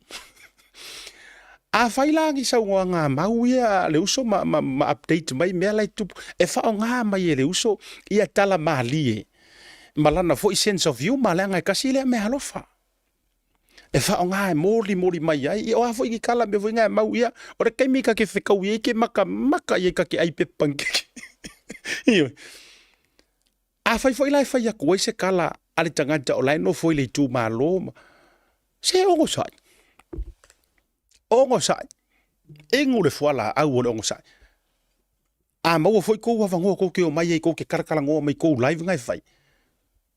a vai langi sa nga mau ia le uso ma update mai me lai tu e fa nga mai le uso ia tala malie malana foi sense of view malanga kasi le me halofa e fa nga moli mai ai o afo i kala me vinga mau ia o re kaimika ke fekau ie ke maka ie ka ke ai pe panke io a fai foi lai fai ko se kala ale tangata o lai no foi le tu malo se ongo sai engu le foala au o ongo sai a mau foi ko wa vango ko ke o mai ko ke karakala ngo mai ko live ngai fai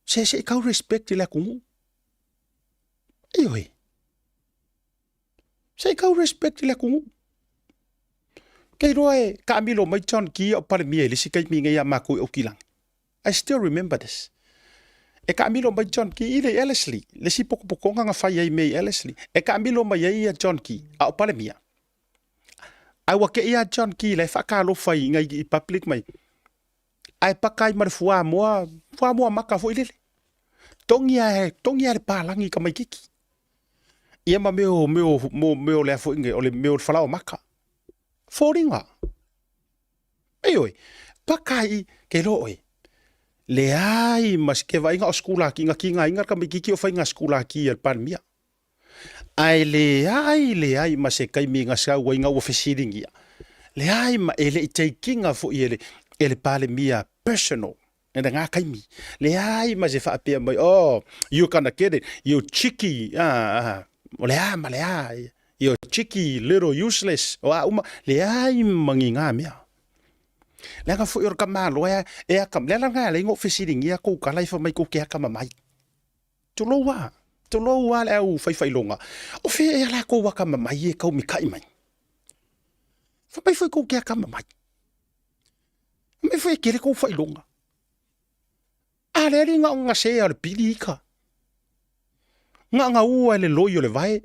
se ka respect le ku Ioi. Sei kau respect le kungu. Kei roa e ka amilo mai John Key o pale mia le sikai mi ngai amaku o kilang. I still remember this. E ka amilo mai John Key ile Ellerslie. Le si poko nga fai ai mei Ellerslie. E ka amilo mai ai John Key a o pale mia. Ai wa ke ia John Key le fa ka lo fai ngai i public mai. Ai pakai mar fua moa maka fo ile. Tongia le palangi ka mai kiki. Ia ma meo le fo inge o le meo falao maka. Fōringa. Ei oi, pakai ke roi. Le ai mas ke vai nga o skula ki nga inga ka mikiki o fai nga skula ki el pan mia. Ai le ai mas e kai mi nga sa wa inga o fesiringia. Le ai ma ele i takinga fo ele pale mia personal. Nenda nga kai mi. Le ai mas e fa apia mai, oh, you kinda get it. You cheeky. Le ai ma le ai. You're cheeky, little useless. Le ai manginga mea. Le nga fu yor kamalo e akam le nga le ngo fesiringi a ko kala fa mai ko ke akama mai. Tulowa le au fai longa. O fe e la ko wakama mai e kau mi kai mai. Fa mai foi ko ke akama mai. Me foi ke ko fai longa. A le ringa nga se al pilika. Nga ua le loyo le vai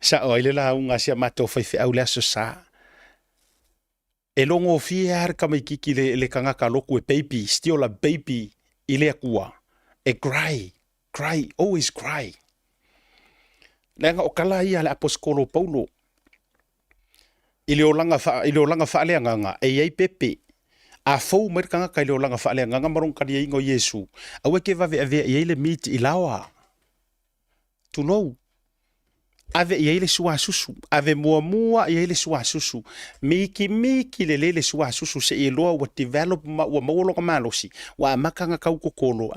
Sa oile la unga sia mato fai fe au le aso sa. E longo fia har kama ikiki le kangaka loku e baby, still a baby ile akua. E cry, always cry. Lenga o kala ia le aposkolo Paulo. Ile o langa fa le nganga e ai pepe. A fou mer kangaka ile o langa fa le nganga marong kali ingo Yesu. Awe ke va ve ia le meet ilawa. To know. Ave ia ile sua susu, ave mua ia ile sua susu. Miki le sua susu se e loa wa develop wa molo kamalosi. Wa makanga kau kokolo.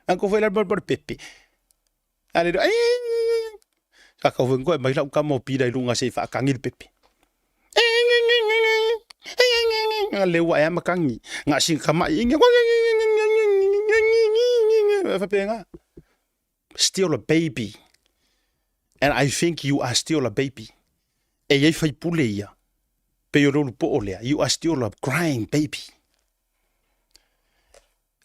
Anko foi la bor pepe. Ale do ai. Ka vengo mai la ka mo pida ilunga se fa kangil pepe. Le wa ya makangi. Nga sing kama inga. Fa penga. Still a baby. And I think you are still a baby. E ei fai pule ia. Pe o rolu po olea. You are still a crying baby.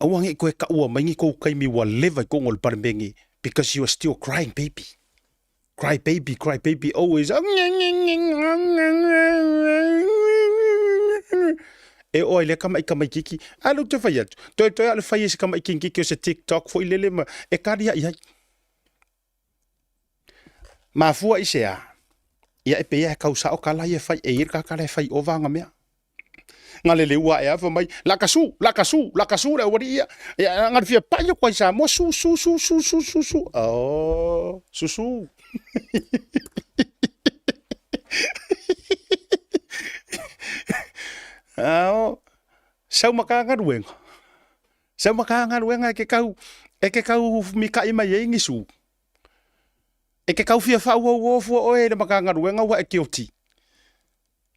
Awange koe ka ua maingi kou kaimi wa leva kongo le parmengi. Because you are still crying baby. Cry baby, always. E oi le kama kiki. Alu te fai atu. Toi ale fai ese kama kiki o se TikTok fo ilele ma. E karia ia. Ma fua i se a. Ia e pe ia kau sa o kala ia fai e ir ka kala fai o vanga mea. Nga le ua e afa mai. Lakasu le wari ia. Ia ngar fia paio kwa isa mo su. Oh, su. Sau makanga ruenga. E ke kau mika ima ye ngisu. E ke kau fia fa wo oe le makanga ruenga wa e guilty.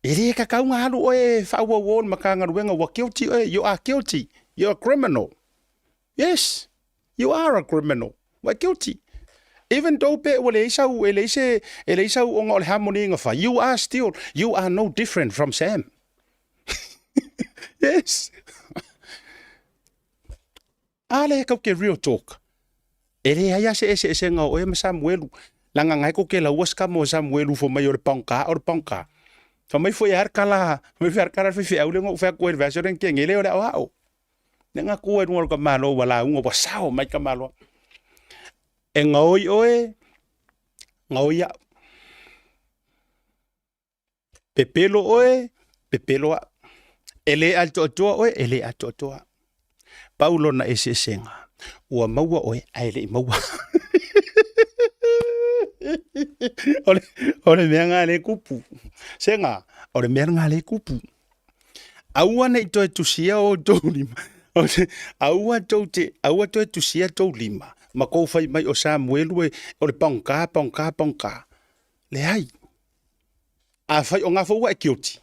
E le ka kau ngalu oe fa wo le makanga ruenga wa guilty oe. You are guilty. You're a criminal. Yes. You are a criminal. Wa guilty. Even though pe wale isau onga ole harmony nga fa. You are no different from Sam. Yes. Ale kau ke real talk. Ele haya se nga oe ma Samuelu. Langa ngai ko ke la waska mo Samuelu fo mai or panka. Fa mai foi har kala, mai fer kala fi au le ngo fa ko version ren ke ngele ora wa. Nga ko e ngol ka malo wala ngo ba sao mai ka malo. E ngoi oe. Ngoia. Pepelo oe, pepelo a. Ele alto oe, ele alto. Paulo na ese senga. Ua maua oe, aele maua. Ole mea ngā le kupu. Senga, ole mea ngā le kupu. Aua nei toi tusia o tau lima. Aua toi tusia tau lima. Ma kou fai mai o Samuelu e ole panka. Le hai. A fai o ngā fau e kioti.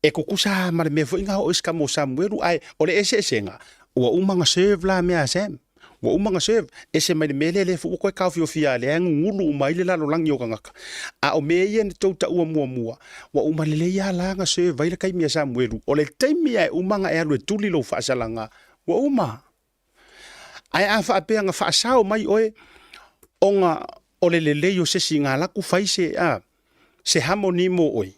E kukusa mare me fo inga o iska mo Samuelu ai ole ese senga. Ua umanga serve la mea Sam. Wa umanga save e se mai mele le fu ko ka fi ofia le ngulu mai le la lo lang yo ngaka. A o me ye ni tota ua mua. Wa umale le ya la nga save vai le kai mia Samuelu. O le taimi ai umanga e alu tuli lo fa salanga. Wa uma. Ai a fa pe nga fa sao mai oe onga o le yo se singa la ku fai se harmony mo oe.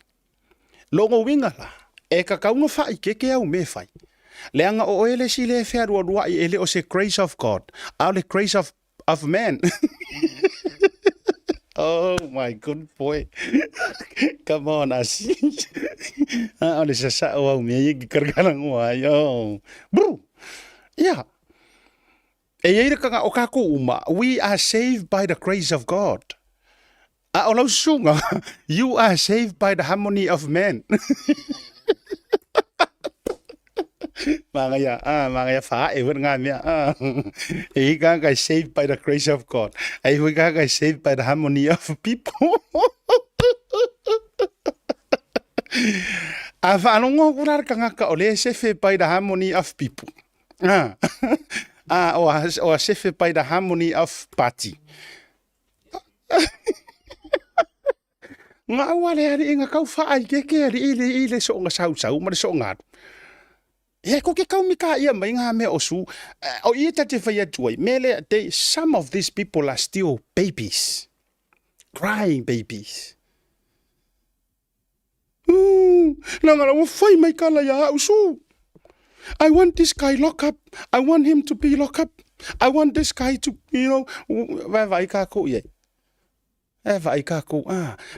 Longo winga la. E ka kaunga fa i keke au me fai. Leanga o ele si le fea rua i ele o se grace of God. Au le grace of man. Oh my good boy. Come on, Asi. Au le sasa o au mea i ki karakalang ua. Yo. Bru. Yeah. E eira kanga o kako uma. We are saved by the grace of God. A o lau sunga. You are saved by the harmony of man. Mga fa even nga mea. E ka saved by the grace of God. E ka saved by the harmony of people. A fa anongo kurar ka nga ka ole saved by the harmony of people. Or saved by the harmony of party. Nga wale ari inga kau fa ai keke ari ile so nga sau ma so nga. E ko ke kau mika ia mai nga me osu o ia tate fai atuai mele some of these people are still babies, crying babies. Nanga o fai mai kala ya usu. I want this guy lock up. I want him to be lock up. I want this guy to, vai ka ko ye. Vai ka ko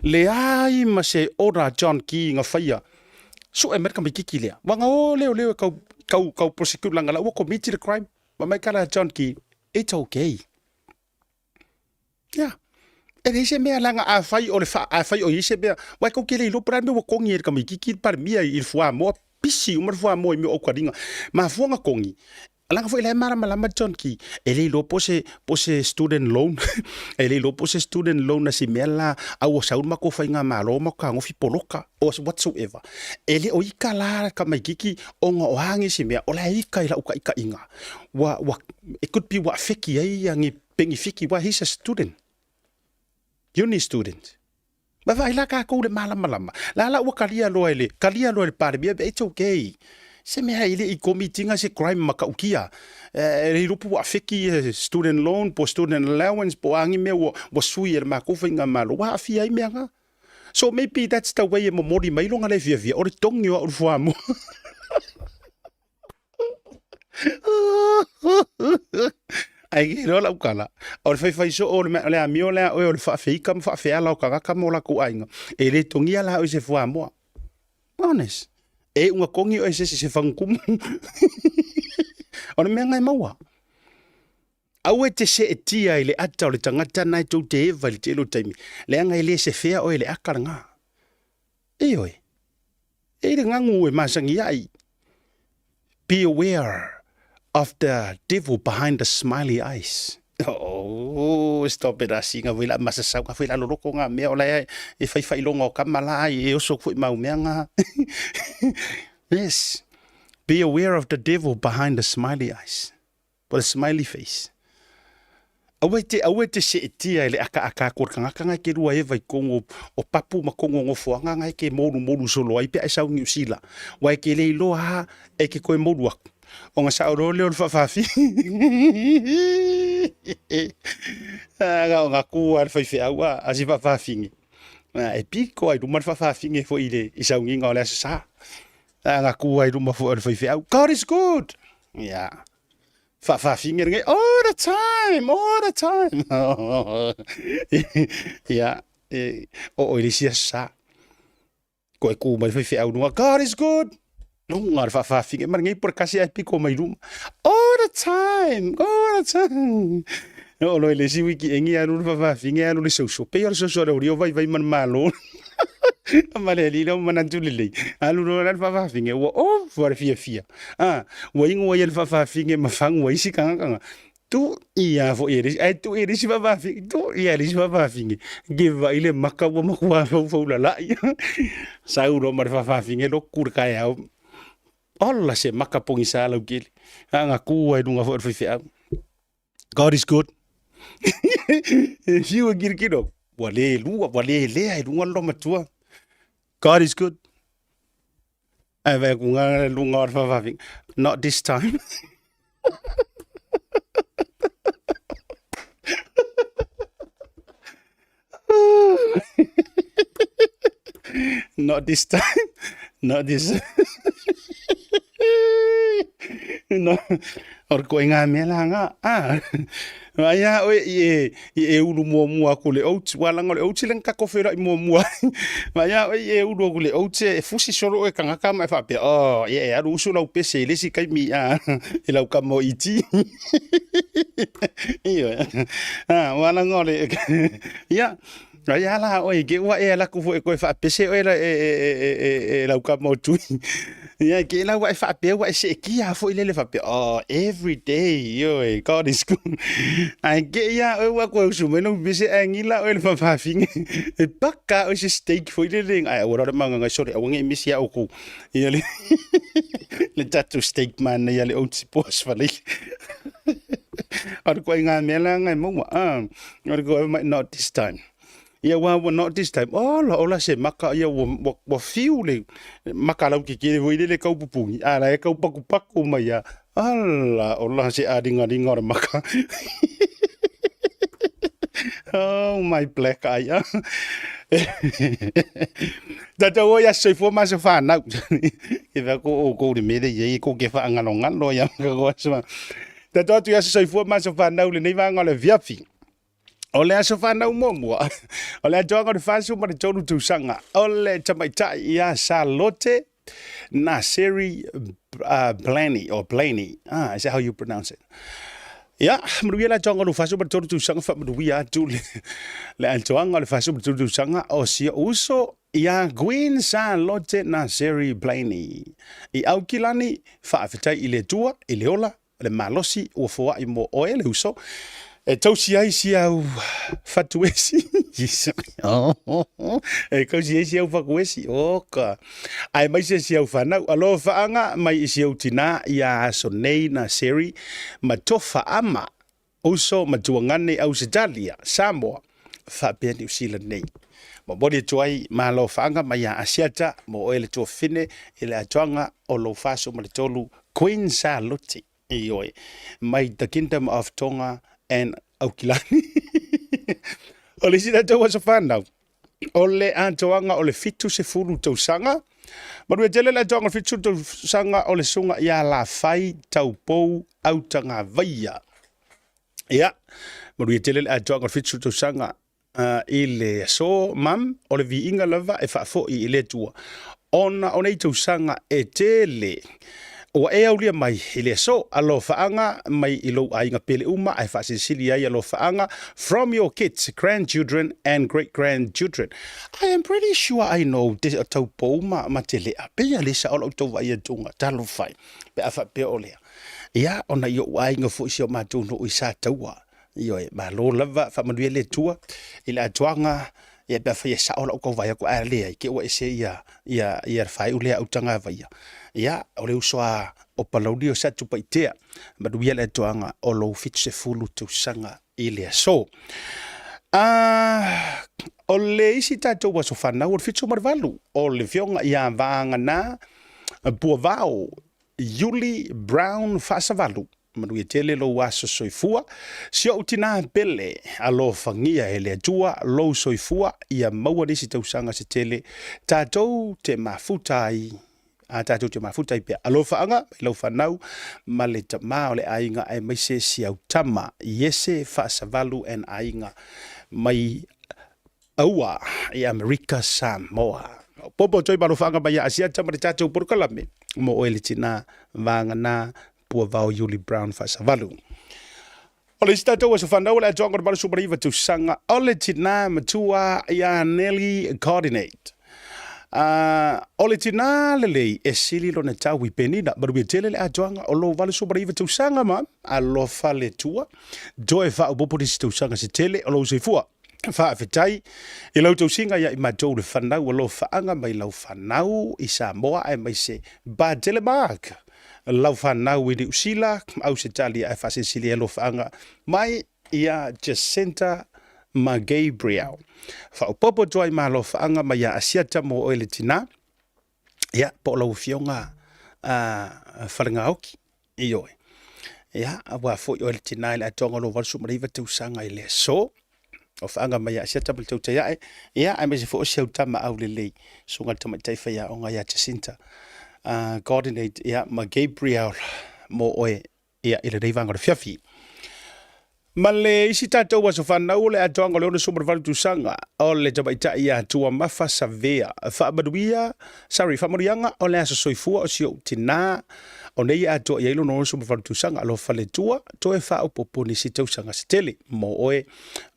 le ai ma se ora John Key nga faia. So e merka mai kiki lea. Wanga o leo kau prosecute langa la. Wa committed a crime. Ma mai kala John Key. It's okay. Yeah. E reise mea langa a fai o le a fai o ise mea. Wai kau kele ilo prame wa kongi e ka mai kiki par mia il fua mo pisi umar fua mo i me o kwaringa. Ma fuanga kongi. Langa foi le mara malama John Key. Ele lo pose student loan. Ele lo pose student loan na si mela au saun mako fai nga malo mako ngofi poloka or whatsoever. Ele o ikala ka mai kiki onga o hangi si mea ola ika ila uka ika inga. It could be wa feki ai yangi pengi fiki wa he's a student. Uni student. Ba vai la ka ko le malama. La wa kalia lo ele pare bia it's okay. Se mea ile I komitinga se crime maka ukia. Rupu wa feki student loan, po student allowance, po angi me wa sui e mako whainga malo. Wa awhi ai mea nga. So maybe that's the way e momori mai longa le via. Ore tongi o urfua mo. Ai ke rola ukala. Ore fai so o le amio le o le whaafeika ma whaafea lau kagaka mo la ku ainga. E le tongi ala o se fua moa. Honest. E unga kongi o se whangukumu. Ona mea ngai maua. Au e te se e tia i le ata o le tangata nai tau te ewa li te elo taimi. Le anga i le se whea o e le akaranga. E oi. E le ngangu e masangi ai. Be aware of the devil behind the smiley eyes. Oh, stop it asinga wila masasau ka wila loroko nga mea o lai e whai longa o kamala e oso fui mau mea nga. Yes. Be aware of the devil behind the smiley eyes. Or the smiley face. Awe te se e tia ele aka korkanga ngai ke rua e vai kongo o papu ma kongo ngofo ngai ke moru solo ai pe sau New Zealand. Wai ke le loha e ke koe moru aku. O nga sa oro leo whawhawhi. O nga kua ar whaiwhi aua, asi whawhawhingi. E piko ai rumar whawhawhingi fo i le isau nginga o le asa sa. Nga kua ai rumar fo ar whaiwhi au. God is good. Yeah. Whawhawhingi ringai, all the time. Yeah. O ili si asa sa. Koe kua mai whaiwhi au nunga, God is good. No ngar whawhawhingi, mar ngai por kasi ai piko mai ruma. All the time. No lo le si wiki engi anu whawhawhingi anu le sauso. Pe ar sauso reo vai man malo. Amale li lo manantu lili. Alu no ran whawhawhingi. O for fia. Wa ingo wa yel whawhawhingi mafang wa isi kanga. Tu ia fo eris. Ai tu eris whawhawhingi. Tu ia eris whawhawhingi. Give ile maka wa makua fo la la. Sauro mar whawhawhingi lo kurkai au. Ola se maka pongi sa lau kili. Nga kua e dunga fo whaiwhi au. God is good. Hiu girkiro. Wale lua, wale lea, lunga lo matua. God is good. Ave kunga lunga orfa vaving. Not this time. Not this time. Not this. No. Or ko nga mela nga. Aya o e ulu mua ko le out wala ngole out len ka ko fera mua. Aya o e ulu ko le out e fusi soro e kanga ka mai fa pe. Oh, ye aru usu lau pese le si kai mi e lau ka mo iti. Iyo. Wala ngole. Ya. Aya la o e ke wa e la ko ko fa pese o e lau ka mo tu. Ya ke la wa fa pe wa se ki ya fo ile le fa pe. Oh, every day yo God is good. Ai ke ya o wa ko su me no bise angila o le fa fa fing. E pakka o se steak fo ile ring ai o ro manga nga sorry o nge misi ya o ko. Ya le tatu steak man ya le o tsi pos fa le. Ar ko nga mela nga mo ar ko not this time. Yeah, well, not this time. Oh, la se maka ia wo fiu le maka lau ki wo ile le kau pupungi. Ala e kau paku mai ya. Ala ola se adinga ora maka. Oh, my black eye. Tata o ya se fo ma se fa na. Ke va ko de mede ye ko ke fa ngalo ya ko sa. Tata tu ya se fo ma se fa na le nei va ngale viafi. Ole aso whanau mua. Ole ajoanga de whansu ma de tonu tūsanga. Ole tamaitai ia Charlotte Naseri Blaney or Blaney. Is that how you pronounce it? Yeah, mruia la joanga de whansu ma de tonu tūsanga fa mruia atu le ajoanga de whansu ma de tonu tūsanga o sia uso ia Gwen Charlotte Naseri Blaney. I aukilani fa afetai i le tua, i le ola, le malosi o foa i mo oe le uso. E tau si ai si au fatuesi. E kau si ai si au fakuesi. Oka. Ai mai si au whanau. Alo whaanga mai si au tina ia sonei na seri. Ma tofa ama. Uso ma tuangane au Sedalia. Samoa. Whapea New Zealand nei. Ma bodi tuai ma lo whaanga mai a asiata. Mo oele tua fine. Ele atuanga o lo faso ma le tolu. Queen Charlotte. Ioi. Mai the Kingdom of Tonga. And aukilani. Ole sina tau asa whanau. Ole antoanga ole fitu se furu tau sanga. Marua tele la toanga fitu tau sanga ole sunga ia la fai tau pou autanga vaia. Ia. Marua tele la toanga fitu tau sanga ile so mam ole vi inga lava e whaafo i ile tua. Ona i tau sanga e tele. O e aulia mai ile so alo faanga mai ilo ainga pele uma ai fa sili ai alo faanga from your kids, grandchildren and great grandchildren. I am pretty sure I know this tau poma matele ape ale sa olo tau vai tunga talo fai pe afa pe ole. Ia ona yo ainga fo sio matu no isa taua. Yo e ma lo lava fa manu le tua ile atuanga ia pe fa sa olo ko vai ko ale ke o ese ia fai ule utanga vai. Ia, o leu soa o palaudi o sa tupa itea. Maduia le toanga o lo fitu se fulu tu sanga i lea so. O le isi tatou wa so whanau o fitu marvalu. O le fionga ia vanga na bua vao Yuli Brown Fasavalu. Maduia tele lo waso soifua. Sio utina bele a lo fangia e lea tua lo soifua ia maua nisi tau sanga se tele. Tatou te mafutai. Tātou te mafuta i pia alofa anga, lau whanau, ma le tama o le ainga ai mai se siau tama, yese whaasavalu en ainga mai aua i Amerika Samoa. Popo toi maro whanga mai a asia tama le tātou porukalame, mo oele tina vanga na pua vau Yuli Brown whaasavalu. O le tātou aso whanau le atonga maru supariva tu sanga, o le tina matua i a Nelly Coordinate. Ole tina lelei e sili lo na tau I penina maru tele le atoanga o lo vale sobariva tu sanga ma a lo fale tua do e fa o bopo di tu sanga se tele o lo se fua fa fetai e lo tu singa ya I matou le fanau o lo faanga mai lo fanau I Samoa e mai se ba telemark lau whanau i ni usila, au se tali ai whasesili e lo whaanga, mai ia Jacinta ma Gabriel. Whaupopo tuai ma lo whaanga mai a asiata mo oele tina, ia po lau fionga wharenga oki, i oe. Ia, awa fo i oele tina ile atonga lo walsu mariva te usanga i le so, o whaanga mai a asiata mo tau te iae, ia, ai me se fo o siau tama au le lei, so ngā tama taifa ia o ngā ia Jacinta. Coordinate ia ma Gabriel mo oe ia i le reivanga o fiafi. Ma le isi tātou wa so whanau le atoanga le ona sumara tusanga o le tamaita ia tua mafa savea. Whamarianga o le aso soifua o sio tina o nei atua ia ilo no sumara tusanga alo whale tua toe whao popo ni si tausanga stele mo oe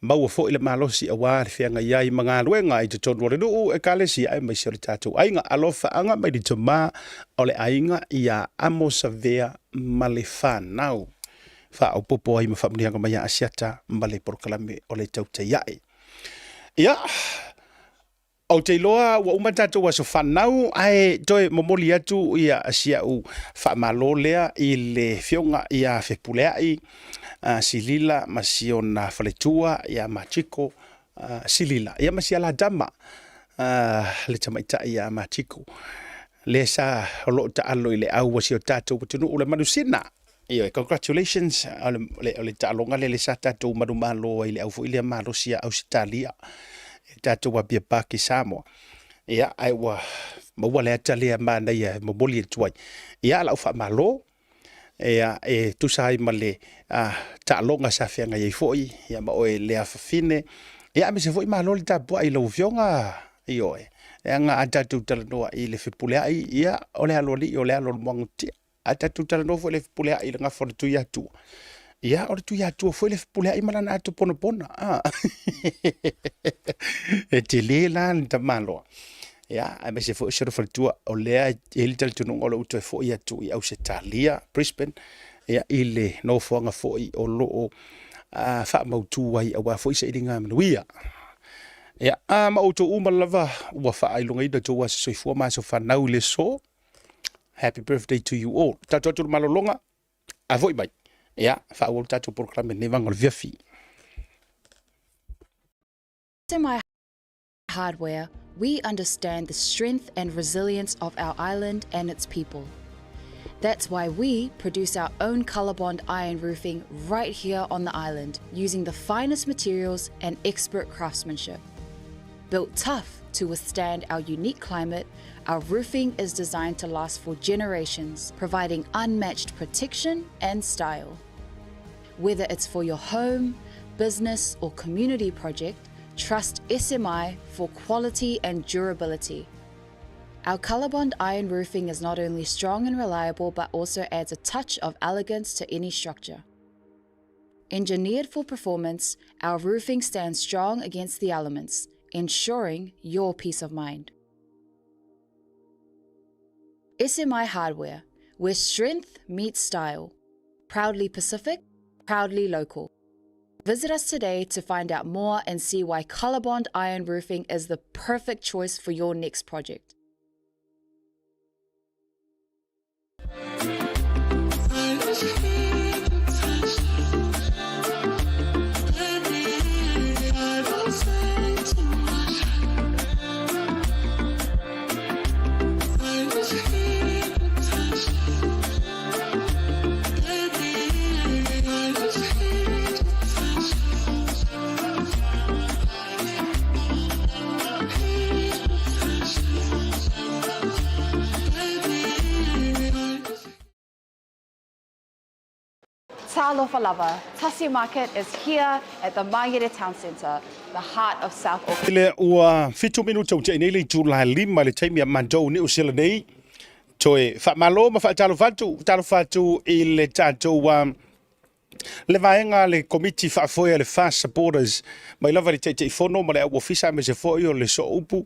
maua fo ile malosi a wā le whianga iai mga luenga i te tonu o le nuu e kalesi ai mai sio le tātou ainga alo whaanga mai di tama o le ainga ia amo savea ma le whanau. Wha popo ai ma whamurianga mai a asiata ma le porokalame o le tau te iae. Ia, au te loa wa umatatu wa so whanau ai toi momoli atu ia asia u whamalo lea i le fionga ia whepuleai silila ma siona whaletua ia machiko silila. Ia ma siala dama le tamaita ia machiko. Le sa holo ta alo i le au wa sio tatu watunu ule manusina. Iyo, congratulations le ta'alonga le sa tātou marumalo i le au fuilia malo sia au sitalia tātou wa bia paki Samoa. Ia, ai wa maua le atalea mana ia moboli e tuai. Ia, la ufa malo, ia, tusai ma le ta'alonga sa whianga iei foi, ia ma oe le afafine. Ia, me se foi malo le tāpua i lau fionga, iyo e. Ia nga tātou talanoa i le whipulea ia, ole aloli, ole aloli mwangutia. Ata tu tala no foi le pulea i nga for tu ya tu. Ia o tu ya tu foi le pulea i mana atu pona pona. E te le lan ta malo. Ia a me se foi se for tu o le il tel tu no o tu foi ya tu i au se talia Brisbane. Ia ile no fonga foi o lo fa mau tu ai a wa foi se idinga manuia. Ia a ma o tu uma lava wa fa ai longa i da tu wa se foi ma so fa nau le so. Happy birthday to you all. Tātou atu malolonga, a voi mai. Ia, whaawol tātou proklame ne wangol viafi. In my hardware, we understand the strength and resilience of our island and its people. That's why we produce our own ColourBond iron roofing right here on the island, using the finest materials and expert craftsmanship. Built tough to withstand our unique climate, our roofing is designed to last for generations, providing unmatched protection and style. Whether it's for your home, business, or community project, trust SMI for quality and durability. Our ColourBond iron roofing is not only strong and reliable, but also adds a touch of elegance to any structure. Engineered for performance, our roofing stands strong against the elements, ensuring your peace of mind. SMI Hardware, where strength meets style. Proudly Pacific, proudly local. Visit us today to find out more and see why ColourBond iron roofing is the perfect choice for your next project. Talofa Lava. Tasi Market is here at the Mangere Town Centre, the heart of South Auckland. Ile ua fitu minuta uche nei le July 5 le taimi a mandou ni usila nei. Toe fa malo ma fa talo fatu ile tatou le vaenga le committee fa foi le fast supporters mai lava le tete fono ma le ofisa me se foi o le so upu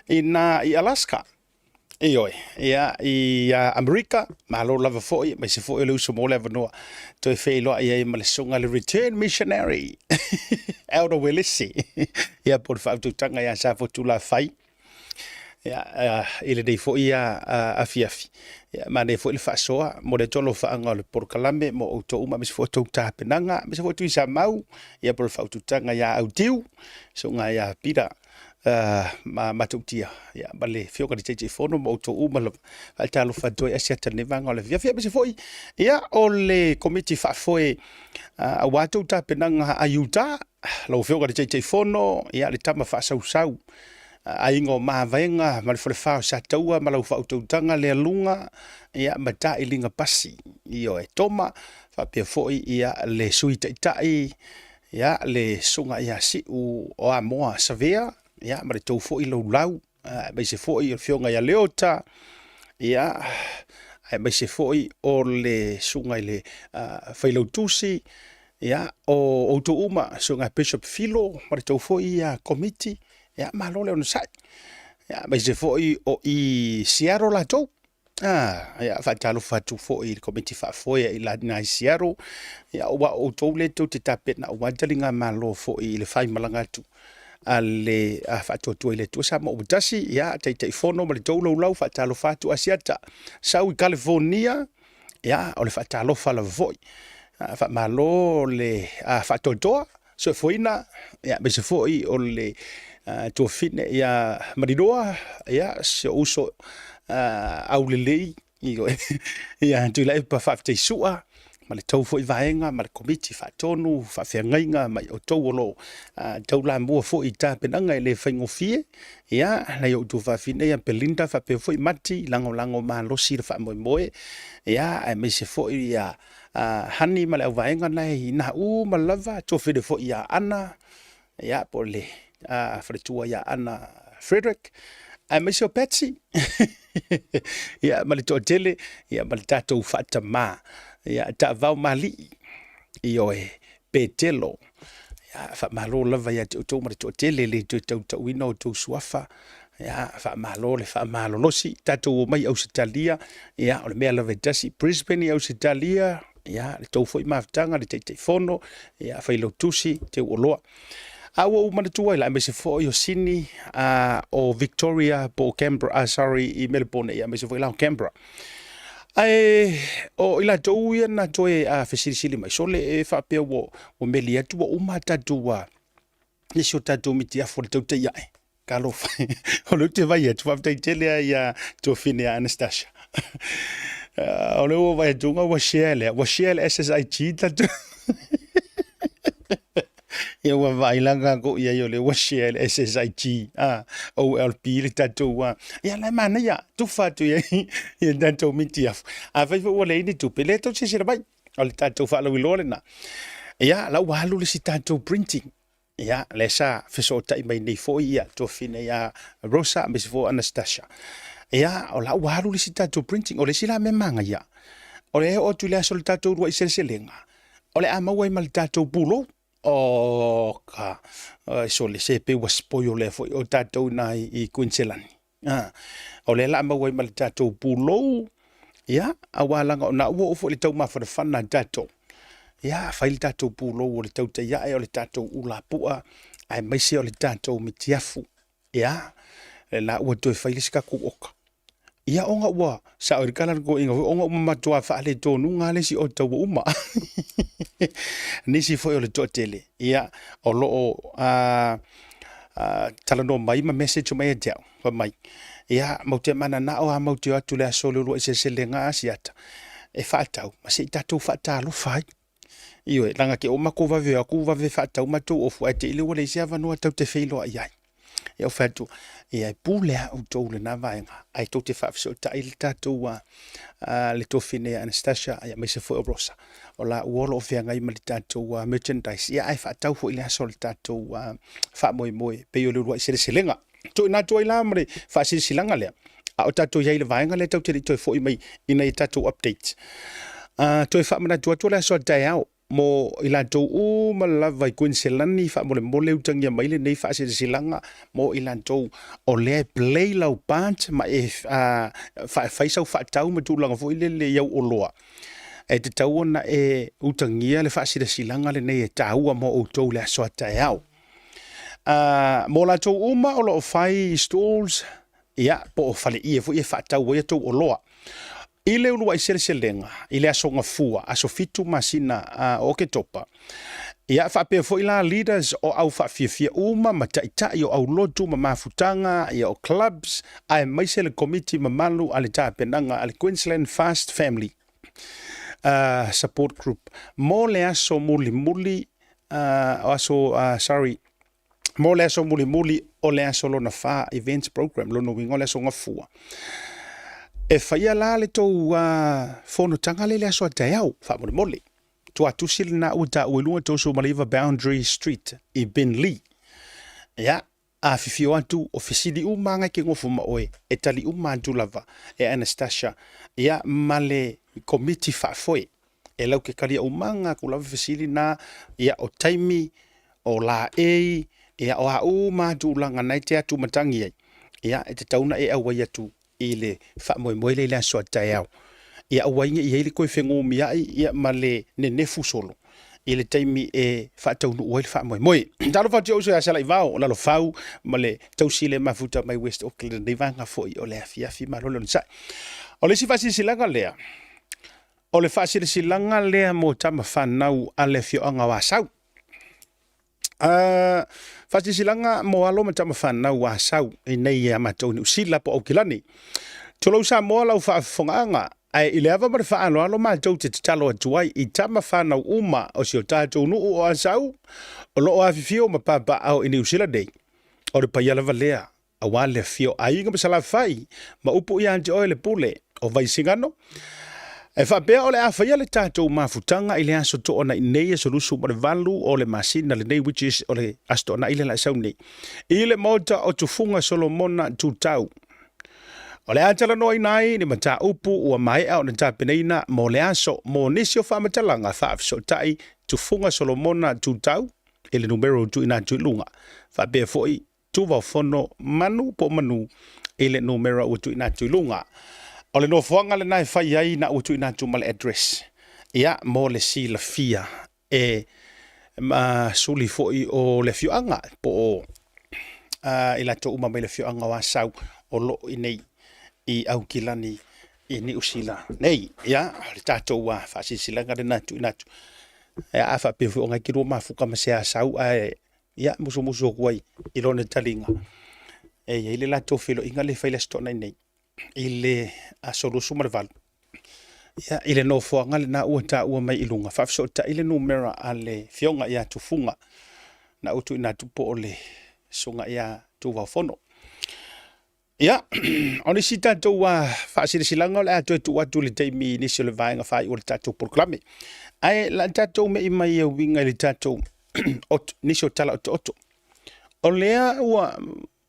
i Alaska. Ioi, ia i Amerika, malo lava foi, mai se foi le uso mo lava noa. Toi fei loa ia ma le songa le return missionary. Elder Willisi. Ia por fa tu tanga ia sa fotu la fai. ile dei fo ia afiafi ma ne fo il fasoa mo le tolo fa anga le porkalame mo o to uma mis fo to tapenanga mis fo tu sa mau ia por fa tu tanga ya autiu so nga ya pira ma tutia ya bale fio ka tete fono mo to uma lo alta lo fa do asia tane vanga le via mis fo ia o le committee fa fo a watu tapenanga ayuta lo fio ka tete fono ia le tama fa sau aingo mavenga ma le fa sa taua ma lo fa utanga le lunga ia mata ilinga pasi io e toma fa pe foi ia le suita tai ia le sunga ia si o amoa savea ia ma le tau foi lo lau ma se foi o fionga ia leota ia ma se foi o le sunga ile failo tusi ia o to uma sunga Bishop Philo ma le tau foi ia committee ya malo le on sai ya ma se foi o I siaro la to ya fa talo fa tu foi committee fa foi I la na siaro ya o to le to te tapet na wa jalinga malo foi le fai malanga tu ale fa to le to sa mo tasi ya te fono ma le to lo fa talo fa tu asiata sau California ya o le fa talo fa la voi fa malo le fa to so foina ya be se foi o le to fitne ia maridoa ia se uso au lelei ia tu lai pa fa te sua ma le tau foi vaenga ma le committee fa tonu fa fengainga mai o tau lo tau la mo foi ta penanga le faingo fie ia na yo tu fa fine ia Belinda fa pe foi mati lango ma lo sir fa moe ia ai me se foi ia hani ma le vaenga nei na ma lava to fide foi ia ana ia pole fretua ya ana Frederick Monsieur Patsy ya ma le tele ya ma le tatou fatama ya ta vau mali io e petelo ya fa malo lava ya to ma le tele le to wino to suafa ya fa malo losi tatou mai Australia ya o le mea lava dasi Brisbane Australia ya le tau foi maftanga le te fono ya fa ilo tusi te oloa awo manatua ila mese fo yo sini o Victoria po Canberra I Melbourne ya mese fo ila Canberra ai o ila to ya na to e fesili mai so le fa pe wo melia tu o mata tua ni so tatu mitia fo to te ya kalo fa o lo te vai tu fa te tele ya to fine Anastasia o lo vai tu wa shele SSIG tatu ia wa vailanga ko ia yo le washel SSIG OLP le tatu ia la mana ia tu fatu ia tatu mitiaf a vai vo le ni tu pele to se bai o le tatu fa lo le na ia la walu le si tatu printing ia le sa feso tai mai nei fo ia to fine ia Rosa mis fo Anastasia ia o la walu le si tatu printing o le sila me manga ia o le o tu le sol tatu ro iselselenga o le ama wai mal tatu pulo o ka so le se pe was spoil le fo o tatou na I Queensland o le la ma wai mal tatou pulo ya awala na wo fo le tau ma fo le fana tatou ya fail tatou pulo o le tau te ya o le tatou ula pua ai mai se o le tatou mitiafu ya le la wo to fail ska ku oka ia onga wa sa o kala ko inga onga matua fa le tonu ngale si o tau uma nisi foi o le tele ia o lo talano mai ma message mai dia fa mai ia mo te mana na o mo te atu le solo lo se lenga asiata e fa tau ma se tatu fa talo fai io langa ke o mako va ve fa tau ma tu o fu ate ile wole sia va no tau te feilo ai ia fatu ia pule o tole na vaenga ai to te fa so ta il tatu le to fine Anastasia ia me se foi o Rosa o la wall of yanga I tatu merchandise ia ai fa tau fo ile sol tatu fa moi pe yo le se lenga to na to ila mre fa silanga le a o tatu ia ile vaenga le tau te to fo mai ina tatu update to fa mana to la so ta mo ila to ma la vai Queensland ni fa mo le utangia mai le nei fa silanga mo ila to o le play lau pant ma e fa so fa tau ma tu langa fo ile le yau o loa e te tau na e utangia le fa silanga le nei e taua mo o to le so ta mo la to uma o lo fai stalls ia po o fale ia fo ia whaatau ia tau o loa. I le ulua i sele-selenga, i le asonga fua, aso fitu masina o ke topa. Ia whapea fo i la leaders o au whawhiawhia uma, ma taitai o au lotu, ma mafutanga, ia o clubs, ai maise le committee ma malu ale tāpenanga, ale Queensland Fast Family Support Group. Mo le aso muli, mo le aso muli o le aso lona wha events program, lona wingo le aso ngafua. E whaia la le tau whono tanga le aso a taiau, wha mole. Tua tusil na uta uelua toso maliva Boundary Street I Beenleigh. Ia, a fifio atu o fisidi umanga ke ngofu maoe, e tali umantu lava, e Anastasia. Ia, male committee whaafoe, e lau ke karia umanga ku lava fisidi na, ia o taimi, o la ei, ia o au mantu langa nai te atu matangi ai. Ia, e te tauna e awai atu, I le whaamoe le aso a taiau. Ia awainga I heile koe whengu miai, ia male ne nefu solo. I le taimi e whaataunu ua I le whaamoe. Talo whaatio uso asala I vao, lalo whau, male tausile mafuta mai West Auckland, nei vanga foi o le afiafi marolo ni sai. O le si whasisilanga lea. O le whasisilanga lea mo tama whanau a le fioanga wa sau. Whasisilanga mo alo ma tama whanau wa sau, I nei e amatau ni usila po au kilani. Tolo sa mo lau whaafonganga, ai I le ava mare whaano alo mātou te talo atuai I tama whanau uma o si o tātou nuu o asau, o loo awhiwhio ma papa au I New Zealand Day. O le paialawa lea, a wale fio a inga masala whai, ma upu I ante oe le pule, o vai singano. E whapea o le awhaia le tātou mafutanga I le aso to ona I nei e solusu ma le valu o le masina le nei, which is o le asto na ile la sau nei. I le mota o tufunga Solomona tutau. O le atala no inai ni mata upu ua mai au na tapeneina mo le aso mo nisi o whamatalanga whaafso tai tufunga Solomona tutau ele numero tu ina tuilunga. Whapea foi tu wfono manu po manu ele numero utu ina tuilunga. O le no fuanga le nai whai ai na utu ina tu male address. Ia mo le si la fia e suli foi o le fioanga po o ila to uma mai le fioanga wa sau o lo inei. I au kilani I ni usila. Nei, ia, le tātou wa whasisilanga le natu inatu. Ia, a whapefu o ngai kiro mafuka masea sau, ia, muso kuai, I lone talinga. Ia, ile lato filo, inga le whaile stona nei. Ile asolo sumarvalu. Ia, ile no fuanga le na ua ta ua mai ilunga. Whafso ta ile numera ale fionga ia tufunga. Na utu inatu po ole sunga ia tu wafono. Ia, oni si tātou whaasilasilanga le ato e tu atu le teimi nisi le vaenga whai o le tātou proklame. Ai, la tātou me imai e winga le tātou nisi o tala oto. O lea ua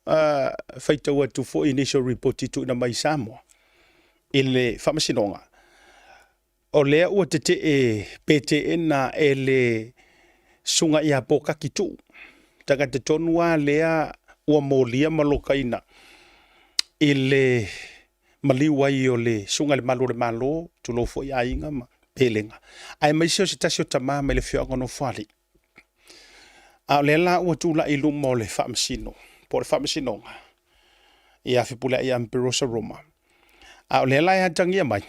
whaitau atu fo I nisi o reporti tu ina mai Samoa. I le whamasinonga. O lea ua te pete ena e le sunga ia pokaki tu. Taga te tonua lea ua molia malokaina. Ile maliwa I o le sunga le malo tu lo fo I ainga ma pelenga. Ai mai seo se tasio tama mai le fioanga no fali. A le la ua tu la ilu mo le whamasino. Po le whamasinonga. Ia whipula I Amperosa Roma. A le la ia tangia mai.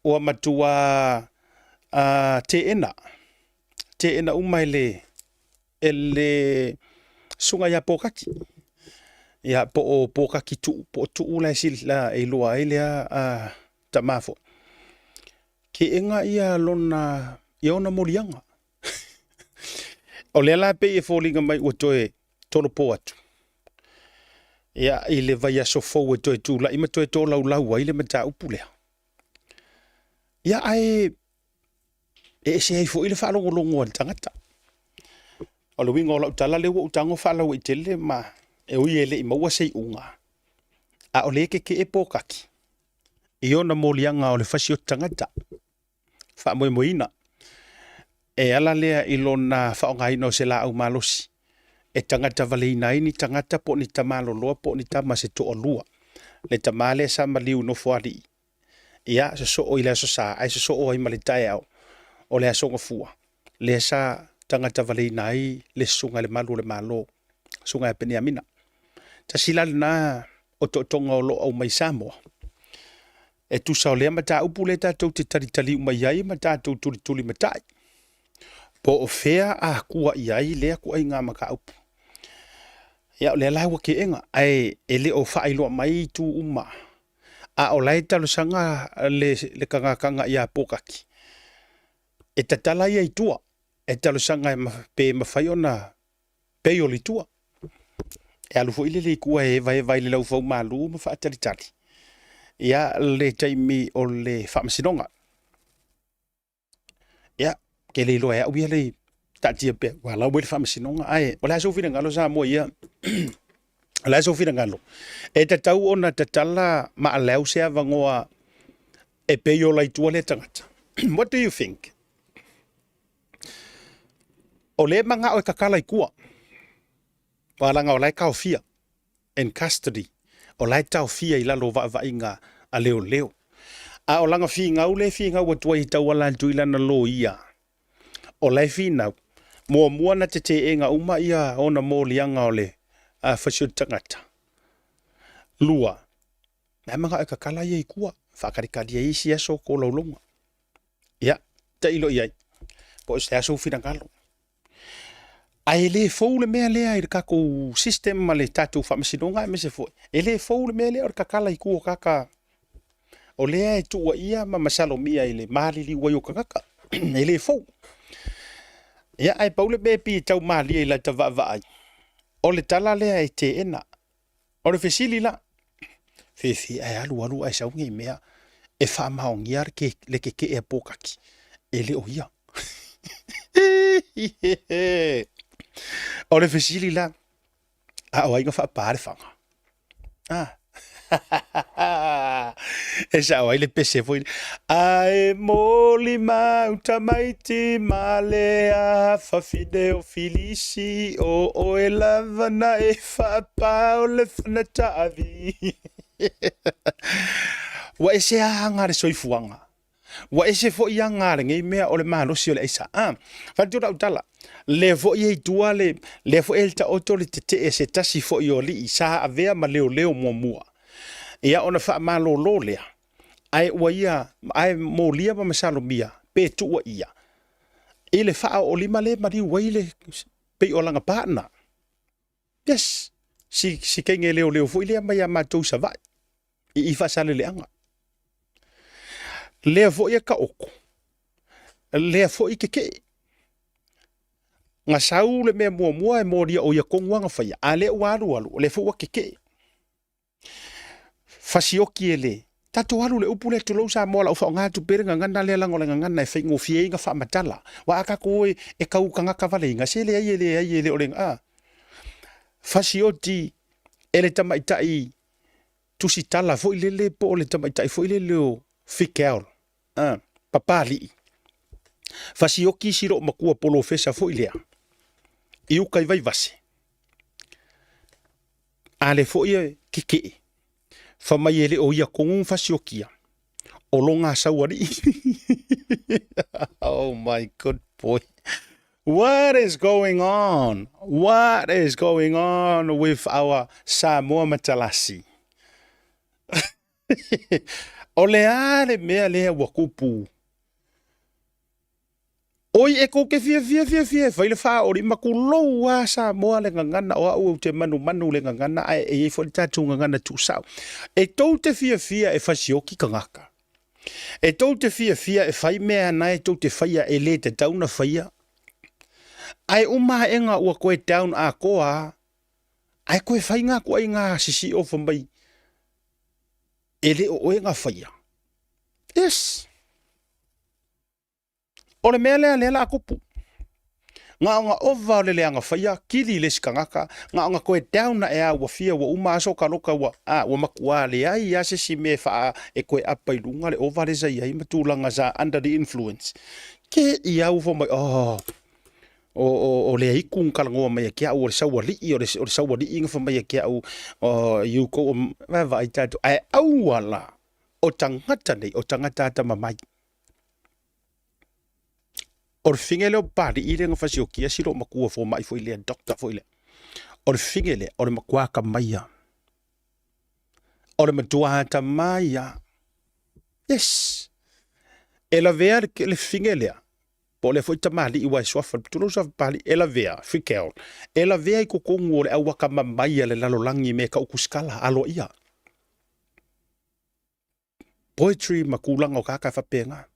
Ua matua te ena. Te ena umai le sunga ia pokaki. Ia po pokaki po tu la sil la e loa ele a tamafo. Ke enga ia lona iona molianga. O le la pe e folinga mai o toe tolo po atu. Ia ile vai aso fo o toe tu la ima toe to lau ile mata upulea. Ia ai e se ai fo ile fa longo tangata. O le wingo la utala le wo utango fa la tele ma e ui ele I maua sei unga. A o leke ke e pokaki. I ona molianga o le whasi o tangata. Wha moina. E ala lea I lona whaongaina o se la au malosi. E tangata valeina ini tangata po ni tamalo loa po ni tama se to o lua. Le tamale sa maliu no fuari. Ia se so o ila so sa. Ai se so o ai malitai au. O le asonga fua. Le sa tangata valeina I le sunga le malu le malo. Sunga e peni amina. ta silal na o to tonga o lo au mai Samoa e tu sa le mata upu le tatou te tali mai ai ma tatou tuli matai po o fea a kua iai le ku ai nga maka upu ya le la wa ke enga ai ele o fa ilo mai tu uma a o lai talo sanga le kanga ia pokaki e tatala ia itua e talo sanga pe mafai ona pe o litua e alu fo ile le kua e vai le lau fau malu ma fa tali ia le taimi o le whamasinonga. Ia, ke le loa ea le tatia pe, wala ue le whamasinonga. Ai, o le aso whina ngalo sa mo ia. O le aso whina ngalo. E tatau o na tatala ma alau sea vangoa e peio lai tua le tangata. What do you think? O le manga o e kakala i kua. Walanga o lai kao fia. In custody. O lai tau fia i lalo va inga a leo. A o langa fi ngau le fi ngau tua i tau ala tuila na lo ia. O lai fi nau. Mua na te enga uma ia ona mo lianga o le a fasio tangata. Lua. Na manga e kakala ia i kua. Whakarikaria isi aso ko laulonga. Ia, ta ilo iai. Po se aso fina ngalo. Ai le fou le mea lea i kako system ma le tatu whamasinonga me se fo. E le fou le mea lea o kakala i kua kaka. O lea e tua ia ma masalo mia i le maali li wai o kakaka. E le fou. Ia ai paule me pi tau maali i la ta vai. O le tala lea e te ena. O le fesili la. Fefi ai alu ai saungi mea. E wha maongia le ke e pokaki. E le o ia. O le fesili la. A o inga wha pare whanga. E sa o le pese foi. Ai moli mau tamaiti malea fa fideo filisi o e lava na e fa pao le fnata avi. Wa ese hanga le soifuanga. Wa ese fo ia ngare ngai mea o le malosi o le isa. Fa tura utala. Le fo ia tua le fo elta oto le te e se tasi fo i o li isa avea ma leo mua. Ia ona wha malo lo lea. Ai ua ia, ai mo lia ma masalo mia. Pe tua ia. E le wha o lima le mari waile pe o langa partner. Yes. Si kenge leo fo ilea mai a matou sa vai. I wha sale le anga. Lea fo ia ka oko. Lea fo i keke. Nga sau le mea mua e mo lia o ia konguanga whaia. A lea alu. Le fo ua keke. Fasioki ele. Tato alu le upule to lo sa mola o fa nga tu peringa ngana le lango le ngana e faingo fie nga fa matala. Wa aka ko e ka ukanga ka vale nga sele ai o lenga. Fasioti ele tamaitai tu sitala fo ile po le tamaitai fo ile leo fikel. Papali. Fasioki siro makua polo fesa fo ile. Iu kai vai vase. Ale fo ie kiki. Famayele o ia kongun fasiokia. O longa sawari. Oh my good boy. What is going on? What is going on with our Samoa Matalasi? O le mea lea wakupu. Oi e ko ke fia. Fai le wha ori makulou a Samoa le ngangana o au te manu le ngangana e fo le tatu ngangana tu sao. E tou te fia e fasioki kangaka. E tou te fia e fai mea na e tou te faia e le te tauna faia. Ai uma enga ua koe down a koa. Ai koe fai ngā koe ngā sisi o whambai. E le o enga faia. Yes. O le mea lea la kupu. Nga ova le leanga whaia, kiri le sikangaka, nga koe down na ea ua fia ua uma aso ka loka ua makua le ai ase si me faa e koe apa ilunga le ova le zai ai matulanga za under the influence. Ke i au fo mai, o le iku kalangoa mai kia o le sawali o le sawali inga fo mai kia o yuko o vai tatu. Ai au wala o tangata nei, o tangata ata mamai. Or fingele o pari i renga fasiokia siro makua fo mai fo ile doctor fo ile. Or fingele or makua ka maia. O le matua ta mai ya. Yes. E la vea le finge lea. Po le foi ta mali i wai sofa tulo sa pali e la vea fikel. E la vea I kokongu o le au waka mamai le lalolangi me ka ukuskala alo ia. Poetry makulang o kaka fapenga.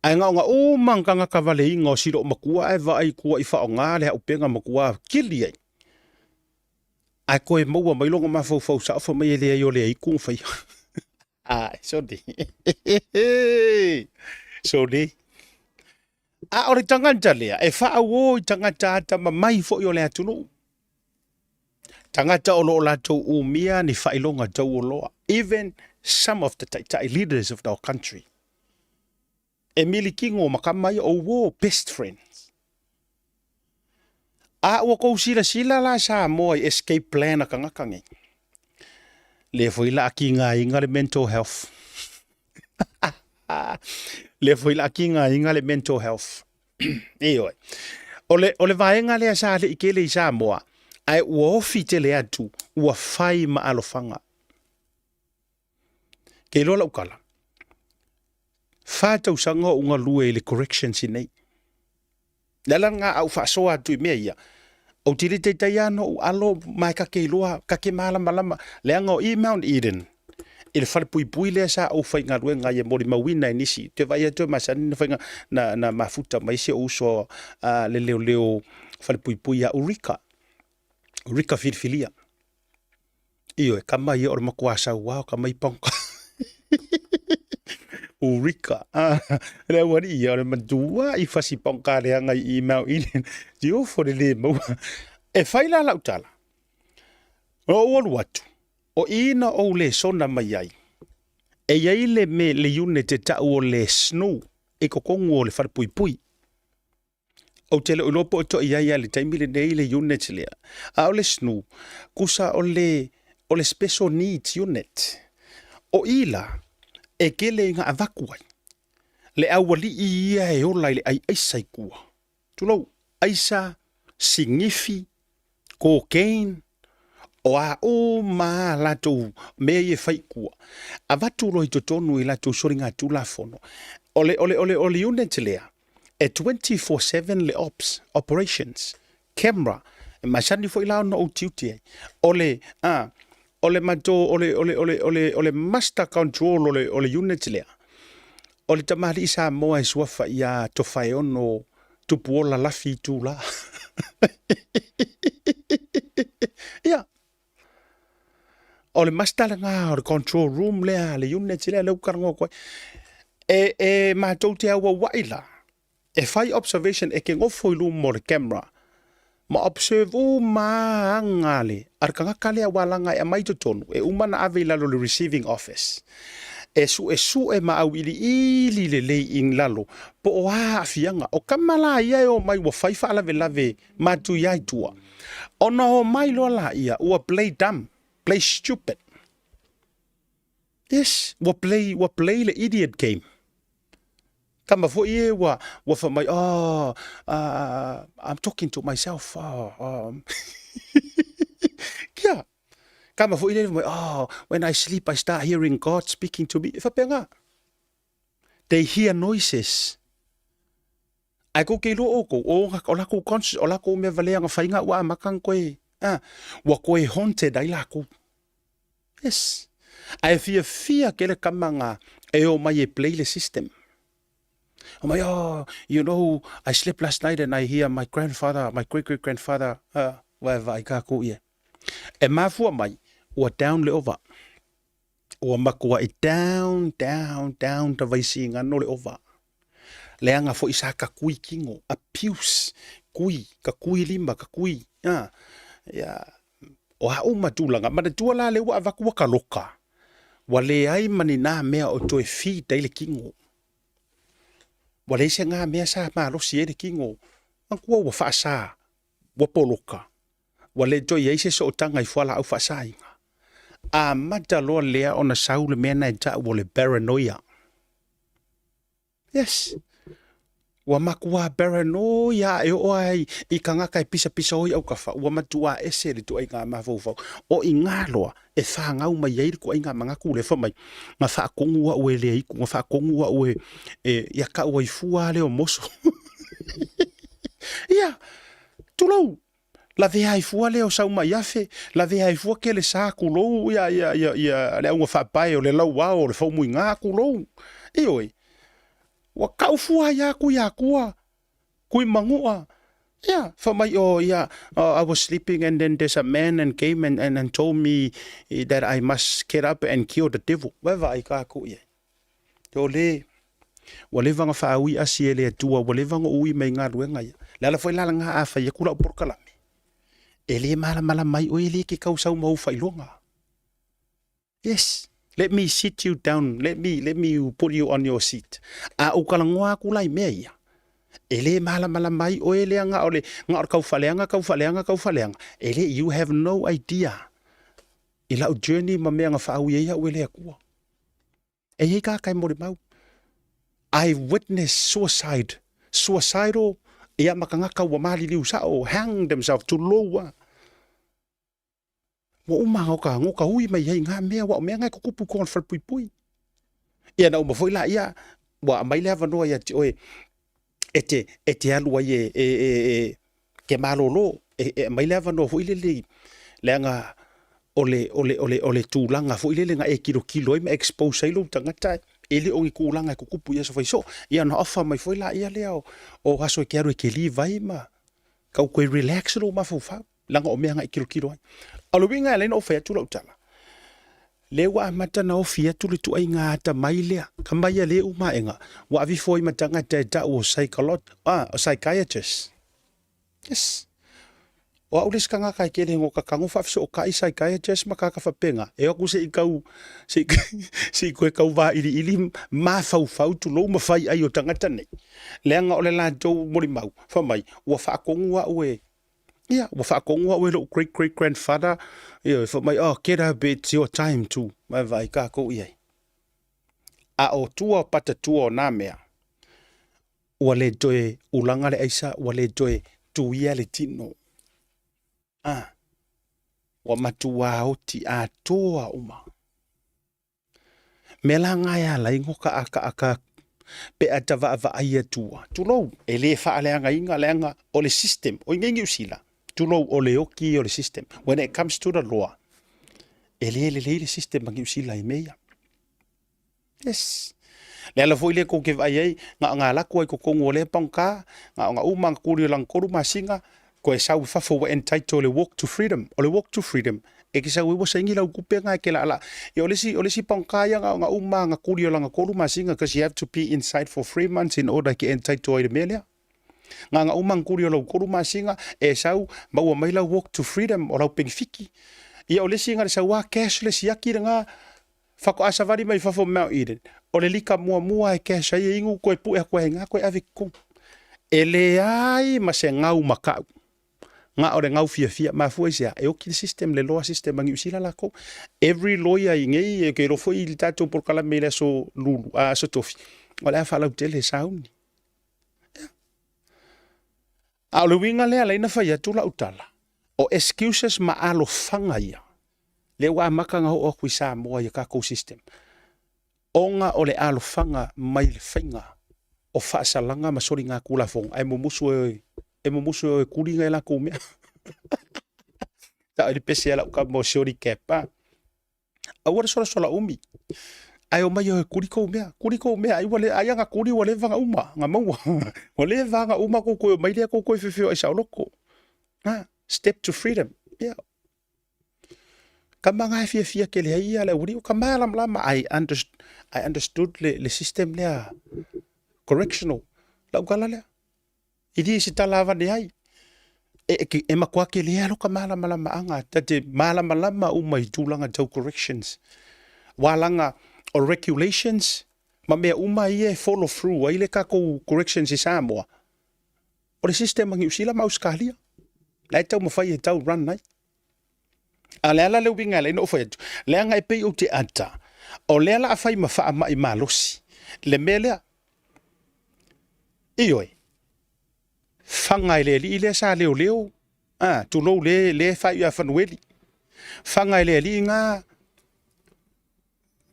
Ai nga o mangkanga kavale inga o siro makua e vai kua I fa o ngā le upenga makua kili ai. Ai koe maua mai longa mafau sa fa mai le yo le iku fai. Ah, so di. So di. A ore tangata lea e fa o tangata ata mai fo yo le atunu. Tangata o lo la to umia ni fa ilonga to loa. Even some of the leaders of our country. Emily Kingo makamai o wo best friends. A o ko sila la sa mo escape plan ka ngakangi. Le foi la kinga inga le mental health. Le foi la kinga inga le mental health. Eoi. Ole vaenga le sa le ikele sa mo. Ai o fite le atu o fai ma alofanga. Ke lola ukala. Fata usanga unga lue le corrections nei. Lala nga au fa so atu me ia. O tiri te taiano o alo mai ka ke loa ka ke malama le anga o Mount Eden. Il fal pui le sa o fai nga lue nga ye mori mawina inisi. Te vai atu masani fai nga na mafuta mai se uso le leo fal pui ya Urika. Urika filfilia. Iyo e kama ye or makuasa wow kama iponka. Urika. Le wari ia le madua I fasi ponka le anga I Mount Eden. Dio for le mo. E faila la utala. O watu. O ina o le sona mai ai. E iai le me le yune te ta o le snow. E kokongu o le farpui. O te le ulopo to iai le taimile nei le unit lea. A o le snow. Kusa o le special needs unit. O ila. E kele nga avakuai. Le awali ia e ola le ai aisa kua. Tulo, aisa, signifi, cocaine, o a o ma lato me e fai kua. Avatu lo I totonu I lato soringa tula fono. Ole unit lea. E 24/7 le ops, operations, camera. E masani fo ila no utiuti. Ole mato ole master control ole unit lea. Ole tamari isa moa e suafa ia to fai ono tupuola lafi tu la. Ia. Ole master nga ole control room lea le unit lea le ukarango koe. E mato te awa waila. E fai observation e ke ngofo ilu mo le camera. Ma observe o maangale. Arkanga kale awalanga e mai tonu. E umana ave lalo le receiving office. E su e maawili ili le lei ing lalo. Po o afianga. O kamala ia o mai wa faifa alave lave matu iai tua. Ona o mai lo la ia. Ua play dumb. Play stupid. Yes. Ua play le idiot game. Kama fo ie wa fa mai I'm talking to myself. Yeah. Kama fo ie mai when I sleep I start hearing God speaking to me. Fa penga. They hear noises. Ai ko ke lo o la ko conscious o la ko me vale nga fainga wa makang koe. Wa koe haunted ai la ko. Yes. Ai fia ke le kamanga e o mai e play le system. I'm like, you know, I slept last night and I hear my grandfather, my great-great-grandfather, whatever, I got cool, yeah. E mafua mai, ua down le ova. Ua makua e down, ta vaisi ngano le ova. Leanga fo isa ka kui kingo, abuse, ka kui lima, ka kui, o hau matulanga, manatua la le ua avakua ka loka. Wa le ai mani na mea o toe fi taile kingo. Wale se ngā mea sa malo si ere kingo. Angkua wa whaasa. Wa poloka. Wale toi eise so o tanga I whala au whaasa inga. A mata loa lea ona saule mea na ta wale paranoia. Yes. Ua makua berano ya e o ai I kangaka e pisa hoi au kafa. Ua matua ese le tu ai ngā mawhau. O I ngā loa e whangau mai eiri ko ai ngā mangaku le whamai. Ngā whaakongu wa ue le iku. Ngā whaakongu wa ue ia ka ua I fua leo moso. Ia, tulau. La vea I fua leo sau mai afe. La vea I fua ke le sa kulou. Ia, le au ngā whaapai o le lau wao o le whaumui ngā kulou. Ioi. Wa kau fua ya kua. Kui mangua. Yeah, for my I was sleeping and then there's a man and came and told me that I must get up and kill the devil. Weva I ka ku ye. Yo le wale vanga fa ui asi ele tua wale vanga ui mai ngā ruenga ia. La foi la nga afa ye kula por kalame. Ele mala mai o ele ke kau sau mau fa ilonga. Yes. Let me sit you down. Let me put you on your seat. A o kalangoa kulai mea. Ele mala mai o ele nga ole nga kau faleanga. Ele you have no idea. Ila o journey ma mea nga whaau ia o ele akua. E hei ka kai mori mau. I witnessed suicide. Suicidal ia makangaka wa mali liu sao hang themselves to lower. Wa umanga ka ngoka hui mai hei ngā mea wa mea ngai kukupu kon pui. Ia na uma foi la ia wa mai leva no ia ti oe ete alua ye ke malolo mai leva no foi le nga ole tūlanga foi le nga kilo ima expose ilo tangata ele o kulanga kukupu ia so foi so ia na ofa mai foi la ia leo o haso ke aru ke li vai ma kau koe relax lo ma fofa langa o mea nga kilo ai aluinga le no fa tu lo tala le wa mata na ofia tu le tu ai nga ta mai le ka mai le u ma enga wa vi foi matanga te ta o psychiatrist yes o ulis kanga kai ke le ngo ka kangu fa so ka psychiatrist ma ka fa penga e o ku se ikau se ko kau va ili ma fau tu lo ma fai ai o tangata nei le nga o le la jo mori mau fa mai wa fa kongu wa we yeah, wa fa kongu wa lo great grandfather for my get a bit your time too my vai ka ko ia a o tua pata tua na mea wa le joe ulanga le aisa wa le joe tu ia le tino wa matua o ti a toa uma melanga ya la ingoka aka pe atava va ia tua tulo ele fa aleanga inga lenga o le system o ngengi usila tulo o le oki o le system when it comes to the law ele system mangi usila I meia yes le la foi le ko ke vai nga la ko kongo le panka nga uma kuri lang koru masinga ko sa fa for entitled le walk to freedom o le walk to freedom e ki sa wo sengi la ku penga ke la e o le si panka ya nga uma nga kuri lang koru masinga because you have to be inside for 3 months in order to entitled the melia nga umang kuri lo koru masinga e sau ba wa mai la walk to freedom o la pengfiki ia o le singa sa wa cashless ya ki nga fa ko asavari mai fa fo Mount Eden o le lika mua e cash ai ingu ko pu e ko nga ko ave ku ele ai ma se ngau makau nga o le ngau fia ma fu sia e o ki system le law system ngi usila la ko every lawyer ngi e ke ro fo il tato por kala mele so lulu a so tofi wala fa la tele sauni a le winga le ala ina fa ya tula utala o excuses ma alo fanga ia le wa makanga o kuisa mo ya ka ko system onga o le alo fanga mai le finga o fa salanga ma sori nga kula fong ai mo musu e kulinga la ko me ta le pese ala ka mo sori kepa a wora sola umi ai o mai o kuri ko mea ai wale ai nga kuri wale vanga uma nga mau wale vanga uma ko mai le ko fefeo ai sa loko step to freedom yeah kama nga fia ke le ia la uri ka mala I understood le system le correctional la gala le idi si talava de ai e makwa ke le lo ka mala anga tate mala uma I tulanga tau corrections walanga or regulations ma mea uma ia follow through ai le ka ko corrections I Samoa o le system ngi usila ma uskalia lai tau mafai tau run nai ale ala le winga le no foi le nga e pe o te ata o le ala afai mafa mai malosi le mele Ioi. Whangai le li le sa leo leo. Tu lo le whai a whanueli. Whangai le li ngā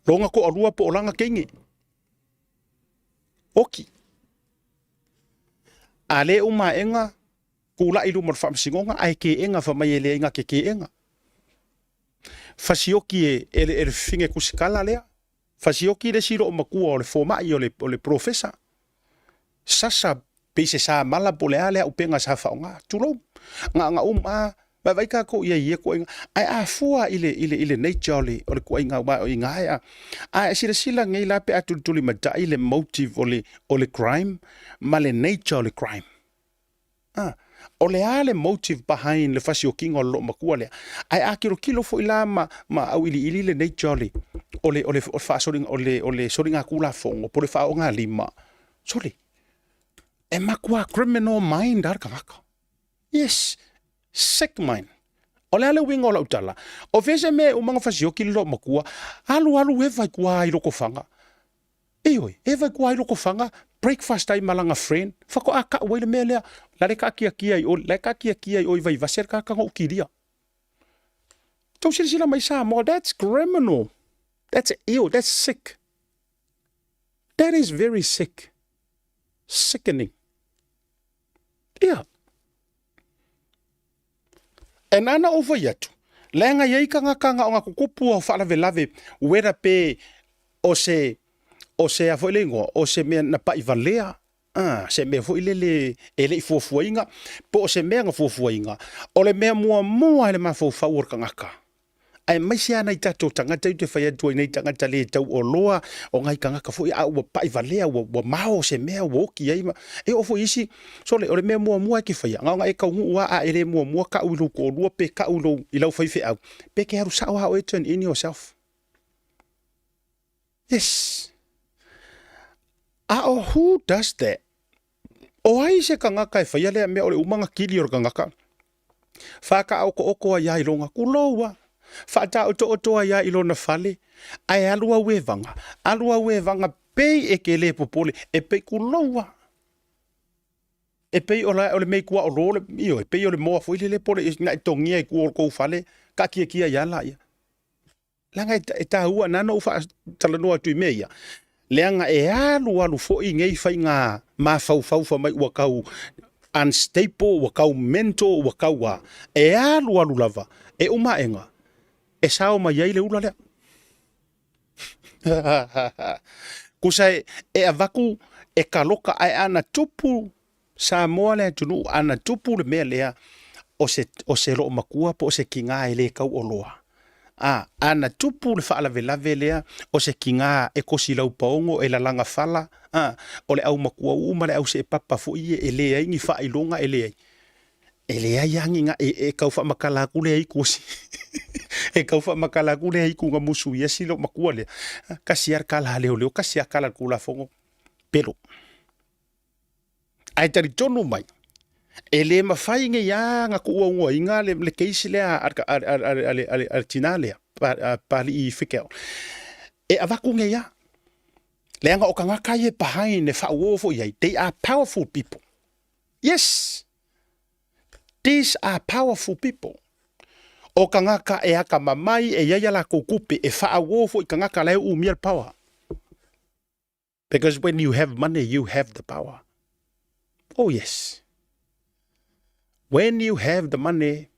longa ko alua po olanga keingi. Oki. A le uma enga kula ilu mar whamsingonga ai ke enga whamai ele inga ke enga. Fasioki ele finge kusikala lea. Fasioki le siro o makua o le fomai o le profesa. Sasa pese sa mala po le ale upenga sa whaonga. Tulo. Nga vai ka ko ia ko inga. Ai a fua ile nature o le ko inga wa inga ai. Ai sila ngai la pe atu tuli matai le motive o le crime. Ma le nature o le crime. O le ale motive behind le fasioki o lo makua le. Ai a kilo fo ila ma au ili le nature o le fa soring o le soringa kula fongo po le fa onga lima. Soli. E makua criminal mind ar kangaka. Yes. Sick mind. O le ale winga o la utala. O vese me umanga fasioki lo makua. Alu e vai kua i loko fanga. Ioi, e vai kua i loko fanga. Breakfast ai malanga friend. Fako aka wele me lea. La ka kia i o vai vaser ka kanga o kiria. Tau sila mai sa mo, that's criminal. That's ill, that's sick. That is very sick. Sickening. Yeah. E nana o vai atu. Lenga iei kanga o nga kukupu o whaala lave wera pe o se a whaelengo, o se mea na pai valea. Se mea whaelele ele i fuafuainga, po o se mea nga fuafuainga. O le mea mua ele maa fuafau or kangaka. Ai mai se ana i tatou tangata i te whai atua i nei tangata le tau o loa o ngai kangaka fo i a ua pai valea ua mao se mea ua oki ai ma e o fo isi so le o le mea mua ke whai nga e kaungu ua a ele mua ka uilo ko lua pe ka uilo i lau whaife au pe ke haru sao hao e turn in yourself. Yes. Who does that? O ai se kangaka e whai alea mea o le umanga kili o kangaka. Whaka oko a iai longa kuloua. Fata oto ia ilona fale ai alua wevanga pei e ke le popole e pei kuloua e pei o le mei kua o role io e pei o le moa foi le pole na tongia e kua ko fale ka kia ia la ia langa e tahua nana o fa talanoa tu meia leanga e alu fo i ngei fai nga ma fau fa mai ua kau unstable ua kau mental ua kau e alu lava e uma enga e sao mai ai le ula lea. Kusai e avaku e kaloka ai ana tupu sa moa le tunu ana tupu le mea lea o se lo makua po se kinga e le kau o loa. Ana tupu le faala velave lea o se kinga e kosi lau paongo e la langa fala o le au makua uma le au se papa fo ie e le ai ngi fa ilonga e le ai. E le ai angi nga e kau fa makala kule ai kosi. E kau fa makala kule ai kunga musu ia silo makua le. Kasiar kala leo kasiar kala kula fongo. Pero. Ai tari tonu mai. E le mawhai nge ia nga kuua inga le keisi lea ar tina lea. Pali i whikeo. E avaku nge ia. Leanga o kangaka ie pahai ne whaauofo iai. They are powerful people. Yes. These are powerful people. O kangaka e aka mamai e iaia la kukupe e whaawofo I kangaka leo umia power. Because when you have money, you have the power. Oh yes. When you have the money,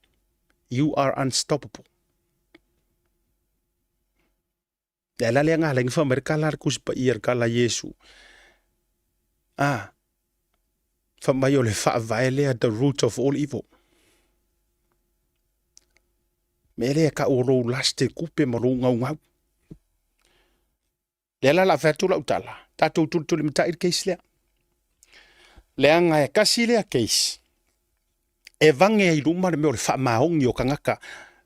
you are unstoppable. E la leanga lengi wha merkala kuspa I kala Yesu. Wha mai o le wha vaelea the root of all evil. Me lea ka oro laste kupe maro ngau. Lea la whetula utala. Tatou tutuli mta ir keis lea. Lea ngai kasi lea keis. E vange I ruma le meo le wha maongi o kangaka.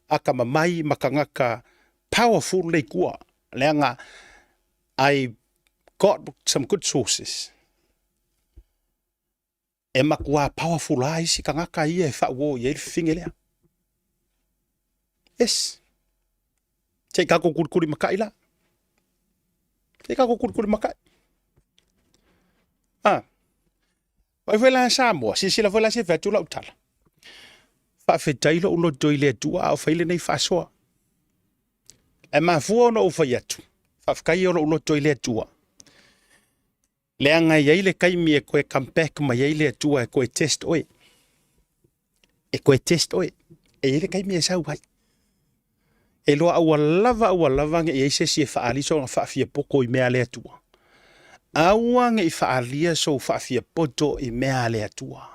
Aka mamai makangaka powerful le kua. Lea nga I got some good sources. E makua powerful ai si kangaka ia e wha uo ia finge lea. Yes. Te kako kurikuri makai la. Te kako kurikuri makai. Oi vela Samoa, si la vola se vetu la utala. Fa fetai lo ulo toile tua o faile nei fasoa. E ma fuo no fa yatu. Fa kai lo ulo toile tua. Le anga ye le kai mi e koe comeback ma ye le tua e koe test oi. E koe test oi. E ye le kai mi e sau vai. E loa ua lava nge e se si fa ali so fa fia poko I mea le tua. Aua nge I fa alia so fa fia poto I mea le tua.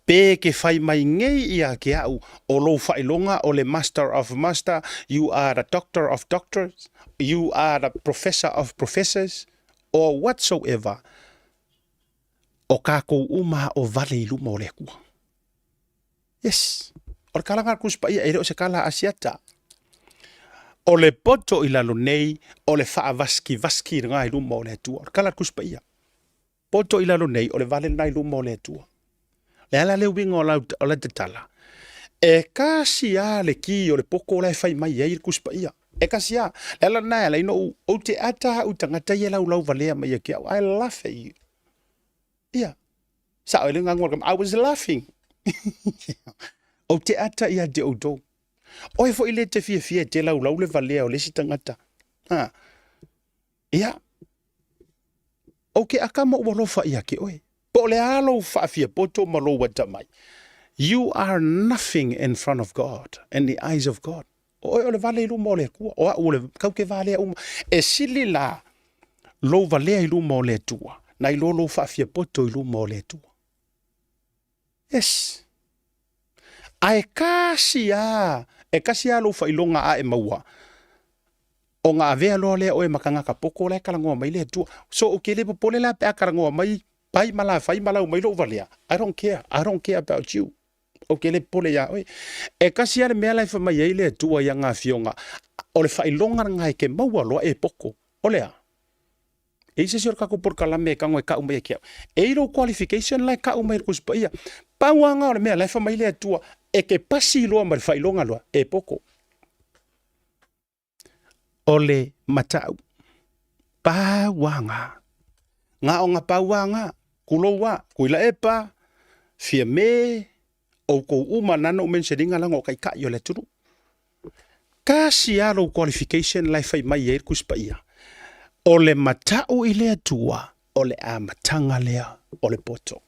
Pe ke fai mai ngei ia ke au o lo fai longa o le master of master, you are the doctor of doctors, you are the professor of professors, or whatsoever. O kako uma o vale iluma o le kua. Yes. O le kalanga kuspa ia ere o se kala asiata. O le poto I lalo nei, o le faa vaski nga iluma o le tua. O le kala kuspa ia. Poto I lalo nei, o le vale na iluma o le tua. Le ala le winga o la te tala. E kasi a le ki o le poko o le fai mai e kuspa ia. E kasi a, le ala na ala ino o te ata u tangata ia lau valea mai e kia. I laugh at you. Ia. Sa o le ngangor kam, I was laughing. O te ata ia de o do. O e fo ile te fia te lau le valea o le si tangata. Ha. Ia. O ke akama ua lofa ia ke oe. Po le alo fa'afia poto malo wata mai. You are nothing in front of God, in the eyes of God. O le vale ilu mo le kua. O le kau ke vale uma. E sili la lo vale ilu mo le tua. Na ilo lo fa'afia poto ilu mo le tua. Yes. A e kasi a lo failonga a e maua. O ngā avea loa lea o e makanga ka poko le kalangoa mai le tua. So o ke le popole la pe a kalangoa mai pai mala fai mala mai lo valea. I don't care. I don't care about you. O ke le pole ya oi. E kasi ale mea lai fa mai le tua ya ngā fionga. O le failonga ngai ke maua loa e poko. O lea. E se sior kako por kalame kango e ka umai kia. E iro qualification lai ka umai kuspa ia. Pauanga o le mea lai fa mai le tua. E ke pasi loa mai failonga loa e poko. O le matau. Pauanga. Ngā o ngā pauanga. Kuloa, kuila epa, fia me, o kou uma nana o menseninga lango kai ka yo le turu. Kasi alo qualification lai fai mai e kuspa ia. O le matau I lea tua, o le a matanga lea, o le poto.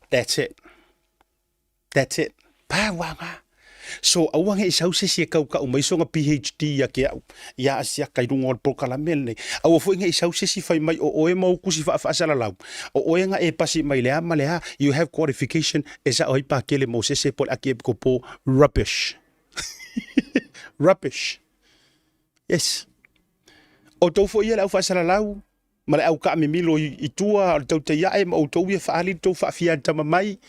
That's it. That's it. Pawanga. So awange isau se se kau ka umai songa PhD ya ke au. Ya asia kai rungo o prokalamel nei. Au fo nge isau se fai mai o e mau kusi fa sala lau. O nga e pasi mai lea malea you have qualification esa oi pa kele mo se pol aki ko po rubbish. Rubbish. Yes. O to fo ia lau fa sala lau. Male au ka me milo I tua tau te ia e mo to ia fa ali to fa fia tama mai.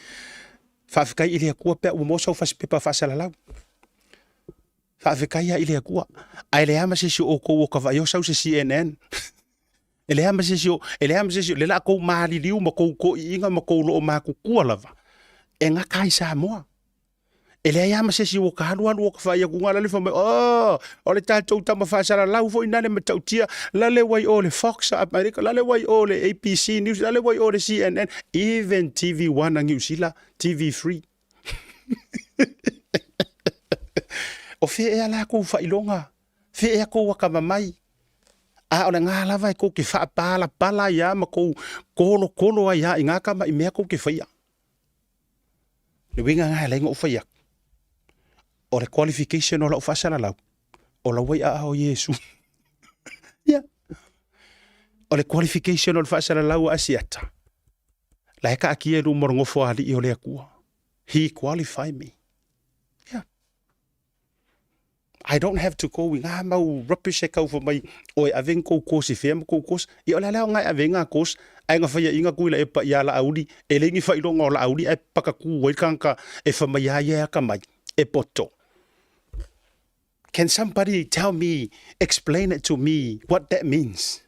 Fa'afekai I lea kua pea ua mo sau fasipepa fa'asalalau. Fa'afekai ia I lea kua. Ai lea ma sesi o kou o kawai o sau se CNN. E lea ma sesi o, le la kou mahaliliu ma kou ko I inga ma kou loo ma kukua lava. E nga kai sa moa. E lea ia ma sesi o kahalu o kawai a kungala le whamai. O le tātou tama fa'asalalau fo inane ma tautia. Lale wai o le Fox America, lale wai o le ABC News, lale wai o le CNN. Even TV1 ang Usila. TV3. O fe e ala ko failonga. Fe e ko wakamamai. A o nga lava ko ke fa pala ya ma ko kolo ya inga kama I mea ko ke faia. Le winga nga lengo o faia. O le qualification o la ufasala lau. O la wai a o Yesu. Ya. O le qualification o la ufasala lau asiata. La heka aki e lu morongofo ali I o lea kua. He qualified me. Yeah. I don't have to go with mau rubbish e kau for mai. Oi aveng kou kosi fem kou kos. I o la leo ngai avenga kos. Ai nga faya inga kuila e pa ia la audi. E lengi fa ilonga o la audi. E pakaku wai kanka e fa mai ia ka mai. E poto. Can somebody tell me, explain it to me, what that means?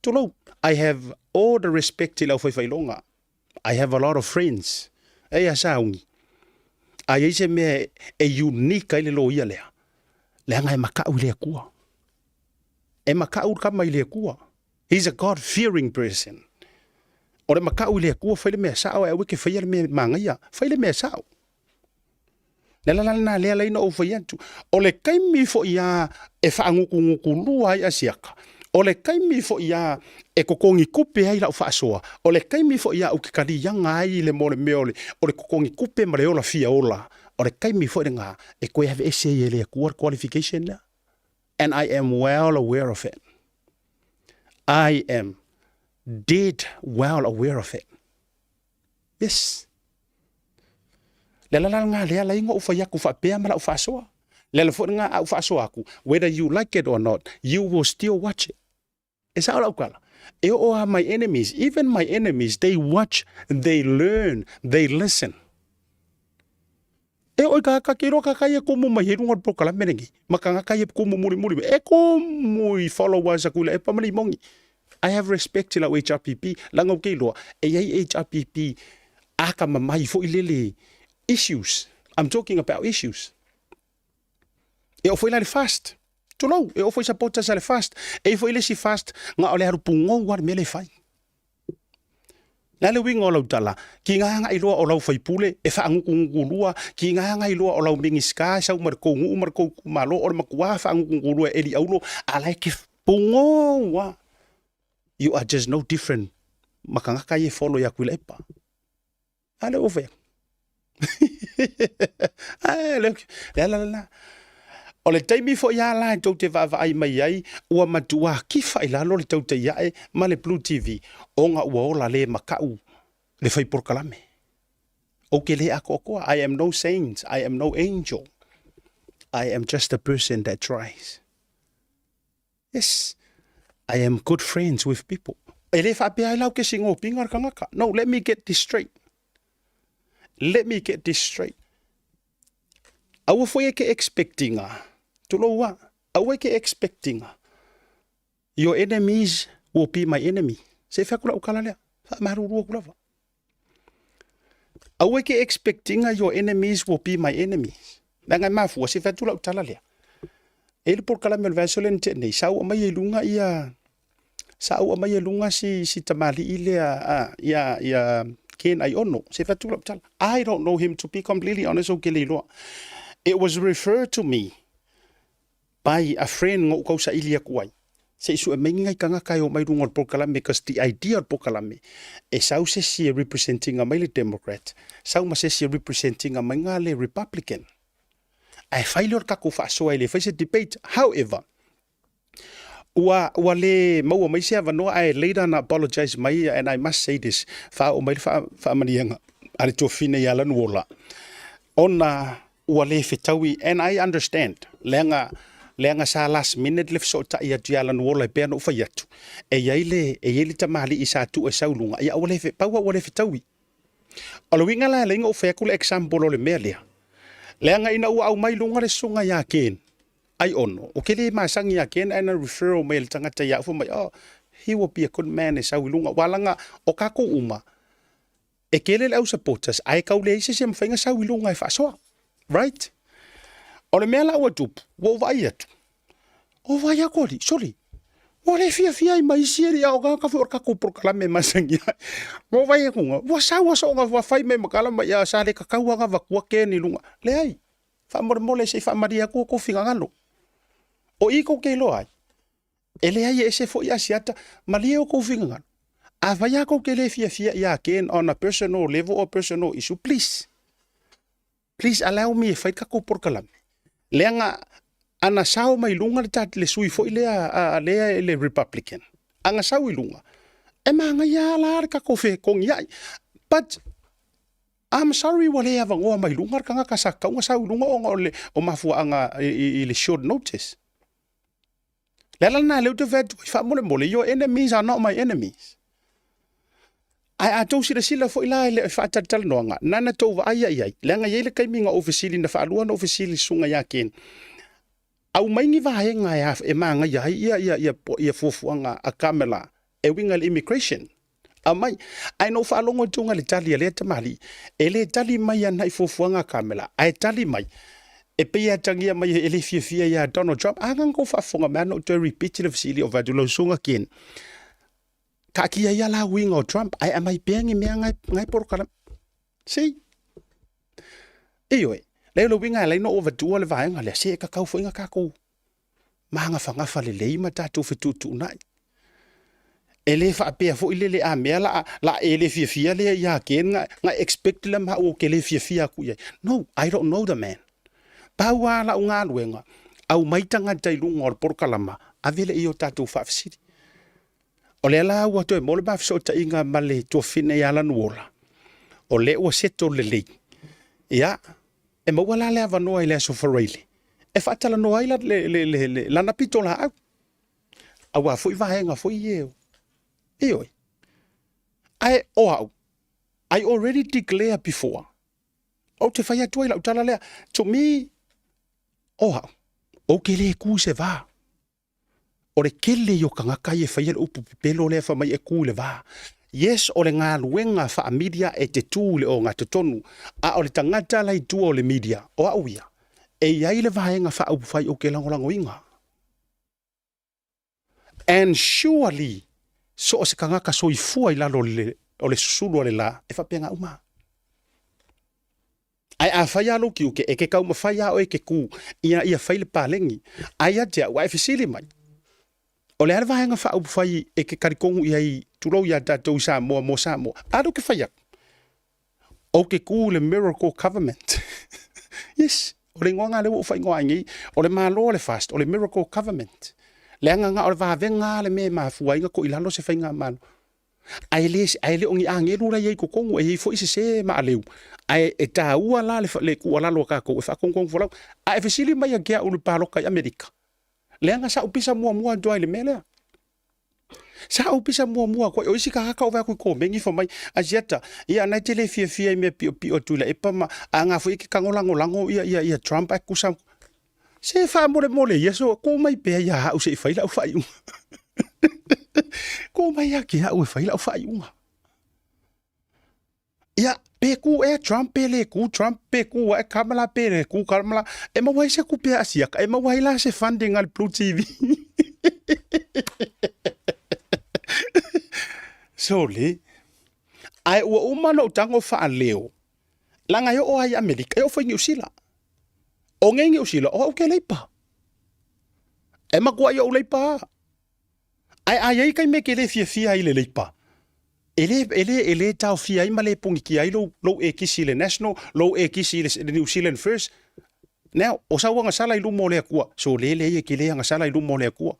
Tolo, I have all the respect I whaiwhailonga. I have a lot of friends. E asaungi. A eise me e unique ai le lo ia lea. Lea ngai makau lea kua. E makau kama I lea kua. He's a God-fearing person. O le makau le kua whaile mea sao e wike whaia le mea mangaia. Whaile mea sao. Le na lea leina o whai atu. O le kaimi fo ia e whaanguku lua ai asiaka. O le kaimi fo ia e kokongi kupe ai lau whaasoa. O le kaimi fo ia uke kari yanga ai le mo le meole. O le kokongi kupe ma le ola fia ola. O le kaimi fo ngā e koe have ese e le qualification na. And I am well aware of it. I am dead well aware of it. Yes. Le la nga le la ingo fa yaku fa pe ma la fa so. Le la fo nga au fa so aku. Whether you like it or not, you will still watch it. It's all kala. E o my enemies, even my enemies, they watch, they learn, they listen. E o ka kiro ka kai ko mo mai runga po kala menengi. Makanga kai ko mo muri. E ko mo followers aku le pa mali mongi. I have respect to la HRPP. Langa ke lo. E ai HRPP aka mai fo ilele issues. I'm talking about issues. E o foi la fast. Tu no, e o foi sapota sa le fast. E foi le si fast nga ole haru pungo war mele fai. La le wingo lo tala. Ki nga i loa o lau fai pule e fa ngu lua, ki nga i loa o lau mingi ska sa mar ko malo o makua fa ngu lua eli aulo ala ki pungo wa. You are just no different. Makanga kai follow ya kuilepa. Ale o fe. La. O le taimi fo ia la tau te vava ai mai ai, ua matua ki fai lalo le tau te iae ma le Blue TV, o nga ua ola le makau, le fai porkalame. O ke le ako koa, I am no saint, I am no angel. I am just a person that tries. Yes, I am good friends with people. E le fa pe ai lau ke singo pingar kangaka. No, let me get this straight. Let me get this straight. Awa foi ke expecting Tuloa, awe ke expecting. Your enemies will be my enemy. Se fa kula ukala lea. Fa maruru kula fa. Awe ke expecting your enemies will be my enemies. Nanga mafu se fa tula utala lea. Ele por kala mel vasolen te nei sau mai lunga ia. Sau mai lunga si tamali ile ya Ken ai ono. Se fa tula utala. I don't know him, to be completely honest o ke le lo. It was referred to me by a friend ngo ko sa ilia kuai. Se isu e mengi ngai kanga kai o mai runga Pokalame, because the idea of Pokalame e sau se si representing a maile Democrat, sau ma se si representing a mangale Republican. Ai failor ka ko fa so ile fa se debate. However, wa le mau mai se no I later and apologize mai, and I must say this fa o mai fa manianga ale to fine yala nuola. Ona wa le fitawi, and I understand lenga sa last minute le so ta ia diala no le pe no fa yatu e ile tamali isa tu e saulunga ia ole fe pa ole fitawi alo winga la lenga o fe ku example ole melia lenga ina u au mai lunga le sunga ya ken ai ono o kele ma sang ya ken and referral mail tanga ta ya fo mai he will be a good man e saulunga walanga o ka ko uma e kele le au supporters ai ka le se sem fenga saulunga e fa so right. O le mea la ua tupu, wa vai atu. O vai a kori, sorry. Wa le fia i mai sieri au ka fi orka ko Pokalame masangi. Wa vai a kunga, wa sa so nga wa fai me makala ma ya sa le kakau nga wa kua ke ni lunga. Le ai, fa mole se fa maria ko finga ngalo. O i ko ke lo ai. E le ai e se fo ia siata, malia ko finga ngalo. A vai a ko ke le fia ia ken on a personal level or personal issue, please. Please allow me fight ka ko Pokalame. Lenga ana sao mai lunga le sui fo le Republican. Anga sao lunga. E manga ya la ka ko fe kong ya. But I'm sorry wale ya vango mai lunga ka sa ka sao lunga o mafu anga le short notice. Lela na le to vet fa mole your enemies are not my enemies. I don't see the sila fo ila le fa tatal noanga nana to va ai lenga yele kai minga officially na fa alua officially sunga ya ken au maingi va henga ya e manga ya ia fofuanga a kamela e winga immigration amai I know fa longo tunga le tali le tamali e le tali mai ya nai fofuanga kamela ai tali mai e pe ya tangia mai ele fia ya Donald Trump anga ko fa fonga man to repeat le officially of adulo sunga ken ka kia ia la wing o Trump ai mai pengi mea ngai por kala si ioi le lo winga le no over tu le vai nga le se ka kau foinga ka ko manga fanga fa le le mata tu fitu tu nai ele fa pe fo ile le a me la ele fia le ya ken nga expect le ma o ke le fia ku ye no I don't know the man pa wa la unga luenga au mai tanga tai lu ngor por kalama avele io tatu fa fsiti o le la wa to mo le ba fso ta inga male to fine ya la nuola o le o seto le ya e mo wala le ava no ile so forele e fa tala no ile le la na pitola au a foi va nga foi eu Ioi. I already declared before. O te whaia tuaila utala lea. To me, o ke le ku se va. O le kele yo ka ngaka e whaia le upu pelo lea wha mai e ku le va. Yes, o le ngā luenga wha a media e te tū le o ngā te tonu. A o le tangata lai tu o le media. O a uia. E iai le vaenga wha upu whai o ke langolango inga. And surely, so se kanga ka so ifua ila o le susulu le la e fa penga uma ai a fa ya lo ki ke e ke ka uma fa ya o e ke ku ia fa le palengi ai a te wa fisili mai o le alva nga fa u fa e ke karikongu ia tu lo ya ta to sa mo a do ke fa ya o ke ku le miracle government yes o le ngonga le o fa ngoa ngi o le malo le fast o le miracle government le nga o va venga le me ma fuai nga ko ilalo se fainga malo ai le ongi ange rura ye ko kongu e fo se ma leu ai e ta ua la le ku ala lo ka ko fa kong fola ai fesili mai ga u palo ka America le nga sa upisa mua do le mele sa upisa mua ko o isi ka o va ko mengi fo mai ajiata ia na tele fia me pi o tu le e pa ma anga fo iki kangolango ia Trump a kusa se fa mole yeso ko mai pe ya o se fa ila fa yu ko mai ya ki ha o fa ila fa yu ya pe ku e Trump pe le ku Trump pe ku e Kamala pe le ku Kamala e ma wai se ku pe asia e ma wai la se funding al Blue TV soli ai o umano tango fa leo langa yo o ai America yo foi New Zealand o ngengi usila o ke leipa e ma kwa yo leipa ai kai me ke le fia ile leipa ele tau fia i male pungi ki ai lo e kisi le national lo e kisi le New Zealand first now o sa wanga sala i lu mo le kwa so le e ke le nga sala i lu mo le kwa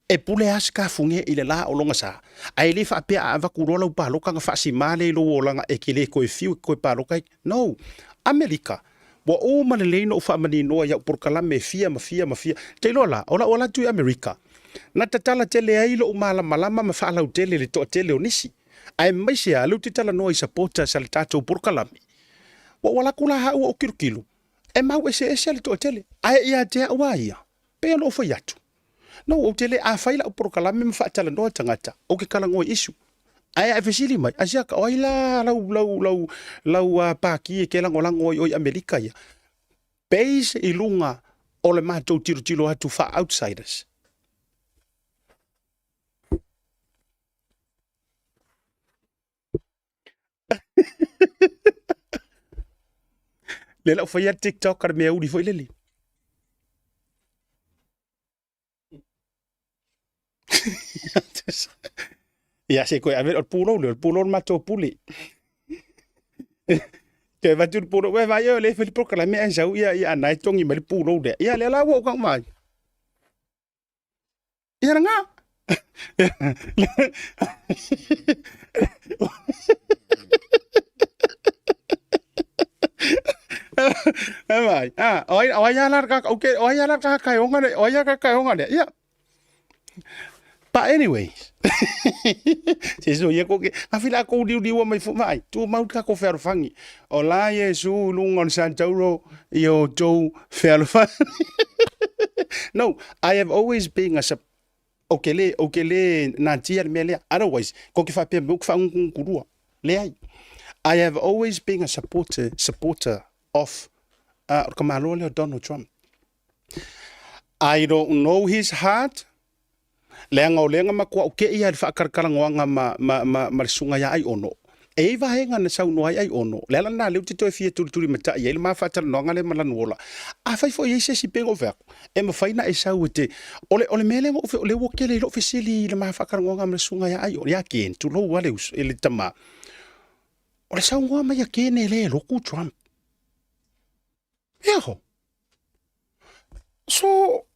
e pule aska funge ile la o longa sa ai le fa pe ava ku rola pa lo ka fa si male lo o langa e ke le ko fiu ko pa lo kai no America wa o malele no fa mani no ya por kala me fia te lola ola tu America na tatala tele ai lo malama ma fa la tele le to tele onisi ai mai se alu tala no i supporta sal tato por kala wa wala kula ha o kirkilo e ma we se le to tele ai ia te wa ia pe lo fa yatu no o tele a fa ila por kala me fa tala no tangata o ke kala ngo isu ai fesili mai asia ka oila lau pa ki ke lango o America ia base ilunga o le matou tiro atu fa outsiders le la fa ya TikTok kar me udi foi leli ya se ko a ver el pulo mato puli ke va tu pulo we va yo le fel por kala me an sau ia nai tongi me pulo de ia le la wo ka mai ia nga vai oi ya larga okay oi ya larga kai onga de ia but anyways se so ye ko ke afila ko di wa mai fu mai tu mau ka ko fer fangi o la Yesu lungon san tauro yo to fer no I have always been a okele na tia mele otherwise ko ke fa pe buk fa un kurua le ai I have always been a supporter of Kamala Donald Trump. I don't know his heart. lenga makua uke ia le whaakarakarangoanga ma sunga ia ai ono. E iwa henga na sau noai ai ono. Lela na leu te toi fia turi mata ia, le maa whaatara noanga le malanu ola. A whai fo iese si pengo veako. E ma whaina e sau te, ole mele mo le woke le lo fesili le maa whaakarangoanga ma sunga ia ai ono. Ia kien, tu lo wale ele tama. Ole sau ngoa mai a kene le loku Trump. Eho. So,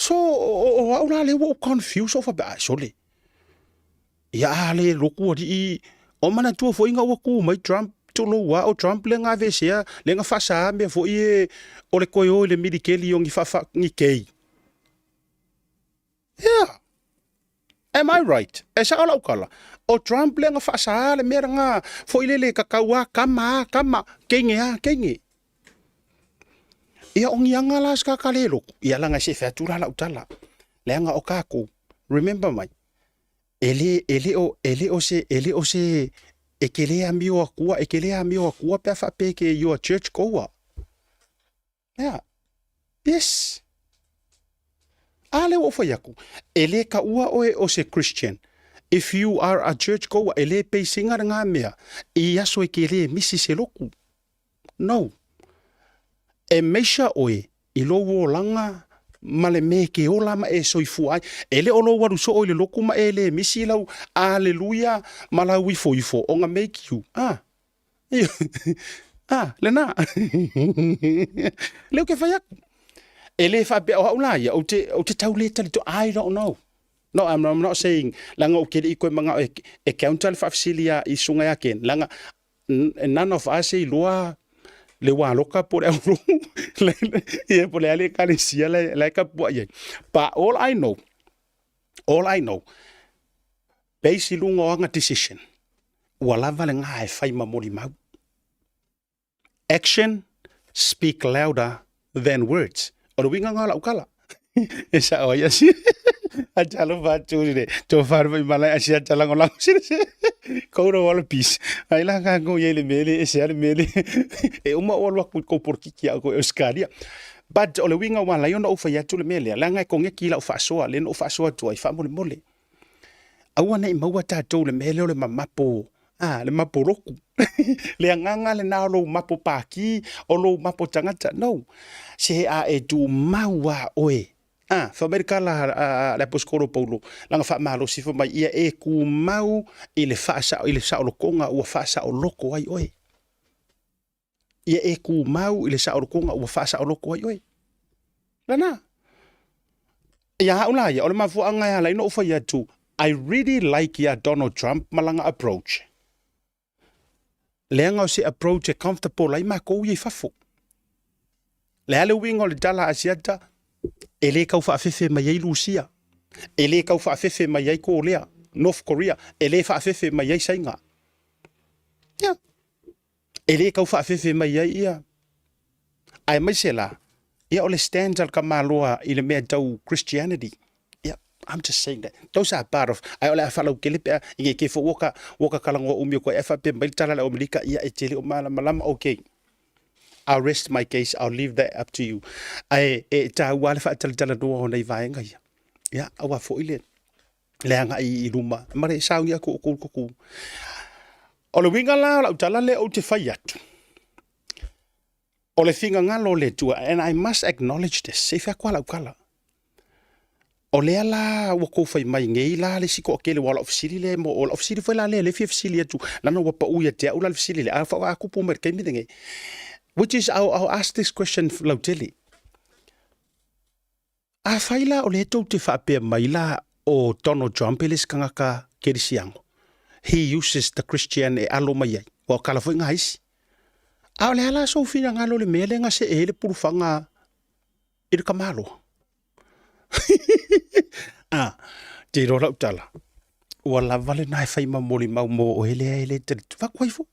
o aula le wo confuse of a sole. Ia le loku adi o mana tua fo inga waku mai Trump tolo wa o Trump le nga vesia le nga fasa me fo i o le koyo le midikeli yongi fa ni kei. Yeah. Am I right? E sa ala ukala. O Trump le nga fasa le mera nga fo i le kakawa kama kenge. Ia ongi anga las kakalelo. Ia langa se fatura la utala. Le nga o kako. Remember mai. Ele o se ekele amio akua pe fa pe ke your church goa. Yeah. Yes. Ale o fayaku. Ele ka ua o se Christian. If you are a church goer, ele pe singa nga mea. I aso ekele misi se loku. No. E meisha oe I lo wo langa male me ke ola ma e soifu ai ele olo waru so ile loku ma ele misi lau haleluya mala wifo onga make you lena leo ke faya ele fa be o ulaya o te tauleta to I don't know. No, I'm not saying langa o ke iko manga e counter facility I sunga ya ken langa none of us say loa le wa loka por euro ye por le kalesia le ka po ye but all I know basi lungo nga decision wala vale nga e fai mamoli mau action speak louder than words o winga nga la ukala esa o ya si a chalo va churi to far vai mala asia chalango lang si Kaura wala pis. Ai la ka go yele mele e se mele. E uma wala ko por ki ko euskaria. But ole winga wala yo no fa ya tu le mele. La ngai ko nge ki la fa so le no fa so tu ai fa mole. Aua nei maua ta tu le mele le mamapo. Le mapo roku. Le nganga le na lo mapo paki o lo mapo tangata. No. Se a e tu maua oe. Fa Amerika la poskoro paulo langa fa malo si fa mai ia e ku mau ile fa sa o konga o fa sa o loko ai oi ia e ku mau ile sa o konga o fa sa o loko ai oi lana ia una ia o le mafu anga ya la no fa ya tu I really like ya Donald Trump malanga approach lenga o se approach e comfortable lai ma ko ye fafo le ale wingo le dala asiata ele kau fa fefe mai ai Lucia ele kau fa fefe mai ai Korea North Korea ele fa fefe mai ai Sainga ya ele kau fa fefe mai ai ia ai mai sela ia ole stands al kamaloa ile me tau Christianity yeah I'm just saying that those are part of ai ole follow kelipe ia ke fo woka kalango umio ko FP mai tala la Amerika ia e tele o malama okay I'll rest my case. I'll leave that up to you. Ai ta wale fa tala do ho nei vaenga ia. Ya awa fo ile. Le anga I ruma. Mare saunia ko. O le winga la tala le o te fai atu. O le finga ngalo le tua and I must acknowledge this. Se fa kwala ukala. O le ala wa ko fai mai ngei la le siko ke le wala ofisili le mo o ofisili foi la le fi ofisili atu. Lana wa pa uia te ula ofisili le a fa ku po mer ke mi nge. Which is, I'll ask this question lauteli. A faila o le tau te whapea maila o Donald Trump eles kangaka kerisiango. He uses the Christian e alo mai ai. O kalafo inga haisi. A o le ala so fina ngalo le mele nga se ele purufanga i kamalo. Te rora utala. Ua lavale nai fai mamoli mau mo o hele te whakwaifu.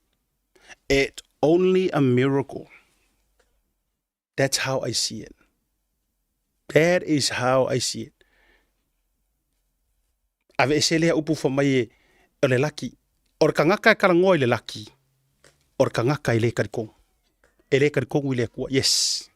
It only a miracle. That's how I see it. That is how I see it. Ave esele upu fa mai o le laki. Or kangaka karango le laki. Or kangaka ile karikong. Ele karikong ile kua. Yes.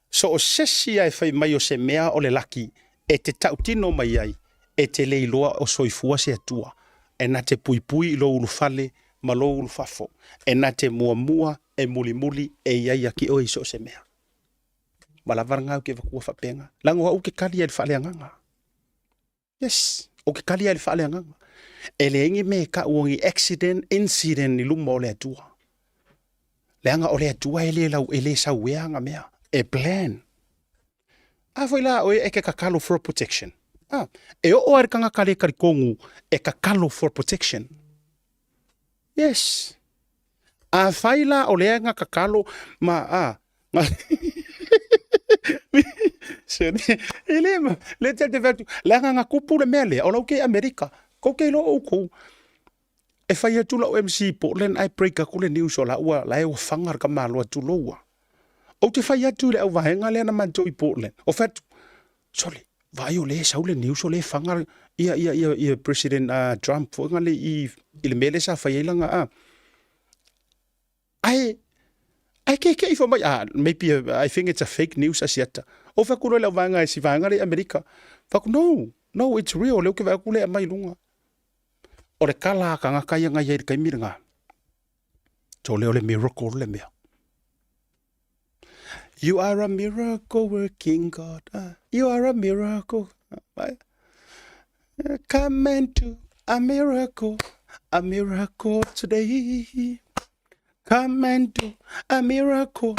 So o sesi ai fai mai o se mea o le laki. e te tautino mai ai, e te leiloa o soifua se atua, e na te puipui lo ulufale, ma lo ulufafo, e na te muamua, e muli e iai aki o iso se mea. Malavaranga ke vakua fapenga. Lango au ke kali al faleanga. Yes, o ke kali al faleanga. Ele ingi me ka uongi accident, incident ni lumo le atua. Leanga ole atua ele sa weanga mea. E plan. Foi lá o e ke kakalo for protection. E o ar kanga kale karikongu e kakalo for protection. Yes. Fai la o leanga kakalo ma ele ma le te vertu leanga nga kupu le mele o lo ke Amerika ko ke lo o ko e fai atu la MC Portland I break ka kule news o la ua la e o fangar ka malo atu loa o te fai atu le au vahenga le na manto I Portland o fatu sorry vai o le sa le news o le fangar ia President Trump fo ngale I le mele sa fai langa I can't for my maybe I think it's a fake news asiata. O fa kulo la vanga si vanga le Amerika. Fa no it's real le ke va kule mai lunga. O le kala ka nga kai nga ye kai miringa. To le miracle le mea. You are a miracle working God. You are a miracle. Come into a miracle today. Come and do a miracle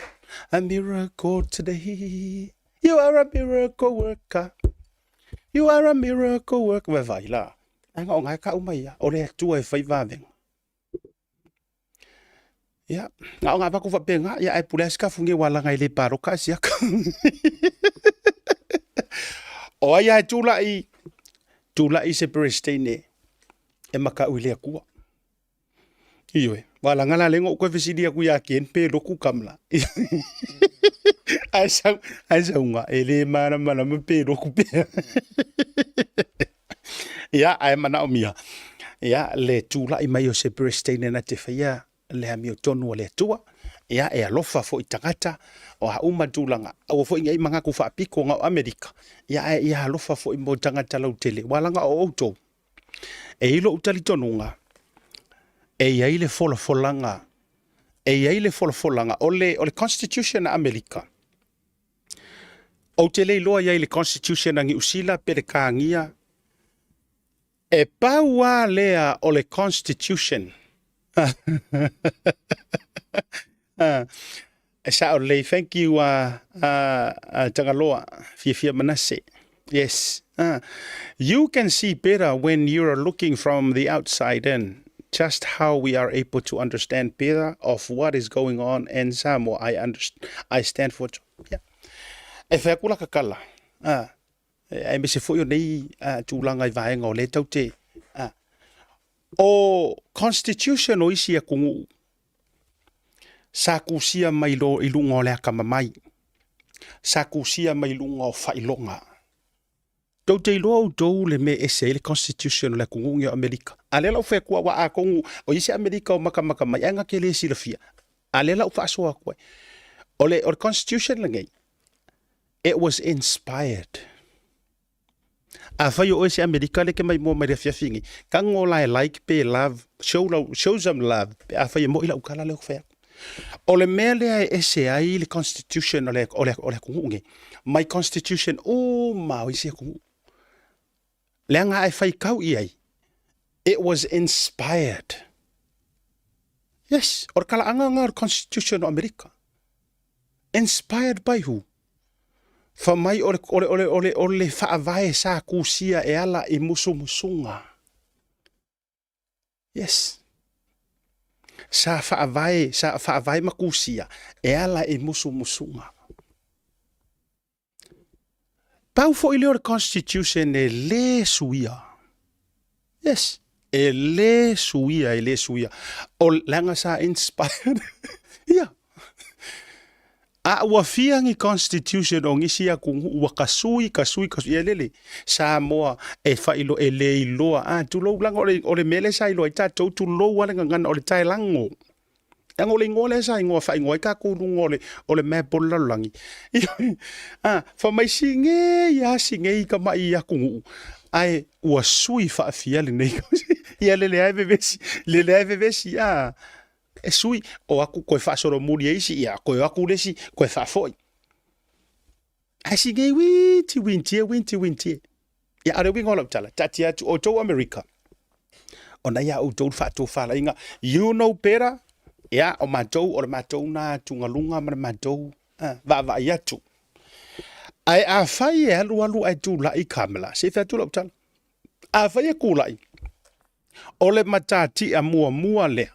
today. You are a miracle worker. You are a miracle worker. Ve vai la. Anga o ngai ka umai ya. O le tua e fai vaveng. Ya. Nga o ngai paku vapenga. Ya ai pule aska fungi wala ngai le paroka siaka. O ai ai tula I se prestene. E maka uile akua. Iwe. Wala ngala lengo ko fesidi aku ya ken pe loku kamla. Asa unga ele mana pe loku pe. Ya ai mana omia. Ya le tula I mai o se prestene na te fia le amio tonu le tua. Ya e alofa fo itangata o ha uma tulanga. O fo ngai manga ku fa piko nga Amerika. Ya e alofa fo mo tangata lau tele. Wala nga o auto. E ilo utali tonunga. E iaile folanga o le Constitution na Amerika. O te lei loa iaile Constitution na ngi usila pere kāngia. E paua lea o le Constitution. Sa o lei, thank you Tangaloa, Fia Manase. Yes. You can see better when you're looking from the outside in. Just how we are able to understand better of what is going on in Samoa. I stand for. Yeah. E whea kula kakala. E me se fo nei tūlanga I vaenga o le tau te. O Constitution o isi a kungu. Sa kusia mai lo ilunga o le akamamai. Sa kusia mai lunga o whailonga. Tau te iloa o tau le me ese le Constitution o le kungungi o Amerika. Alela o whekua wa a kongu o isi Amerika o makamaka mai. Anga ke le sila fia. Alela o whaasoa koe. O le Constitution le ngai. It was inspired. A whai o isi Amerika le ke mai mua mai rea whiawhingi. Ka ngola e like pe love. Show some love. Pe a whai e mo ila ukala le o whea. O le mea lea e ese ai le Constitution o le kungungi. My Constitution o ma o isi a kungu. Leanga ai whai kau I ai. It was inspired. Yes, or kala anga nga Constitution of America. Inspired by who? Fa mai ole whaavae sa kusia e ala I musunga. Yes. Sa whaavae makusia e ala I musunga. Pau fo I leo Constitution e le suia. Yes. E le suia. O langa sa inspired. Yeah. A ua fiangi Constitution o ngisi a kungu ua kasui. E lele. Sa moa e whailo e le iloa. Tu lou langa o le mele sa iloa. I tātou tu lou alenga ngana o le tai lango. Angole ngole sa ingo fa ingo ka ku ngole ole me bolla langi. Fa mai singe ya singe ka mai ya ku. Ai ua sui fa fia le nei. Ia le ave vesi e sui o aku koe fa soro muri isi ia koe aku lesi koe fa foi. Ai singe winti. Ia are wingo la tala. Tati atu o tau America. Ona ia o tau fa to fa la inga. You know better. Ia o matou o le matou na tungalunga ma le matou va ia tu. Ai a fai e alu ai tu la I kamela. Se fa tu la tala. A fai e kulai. O le matati a mua le.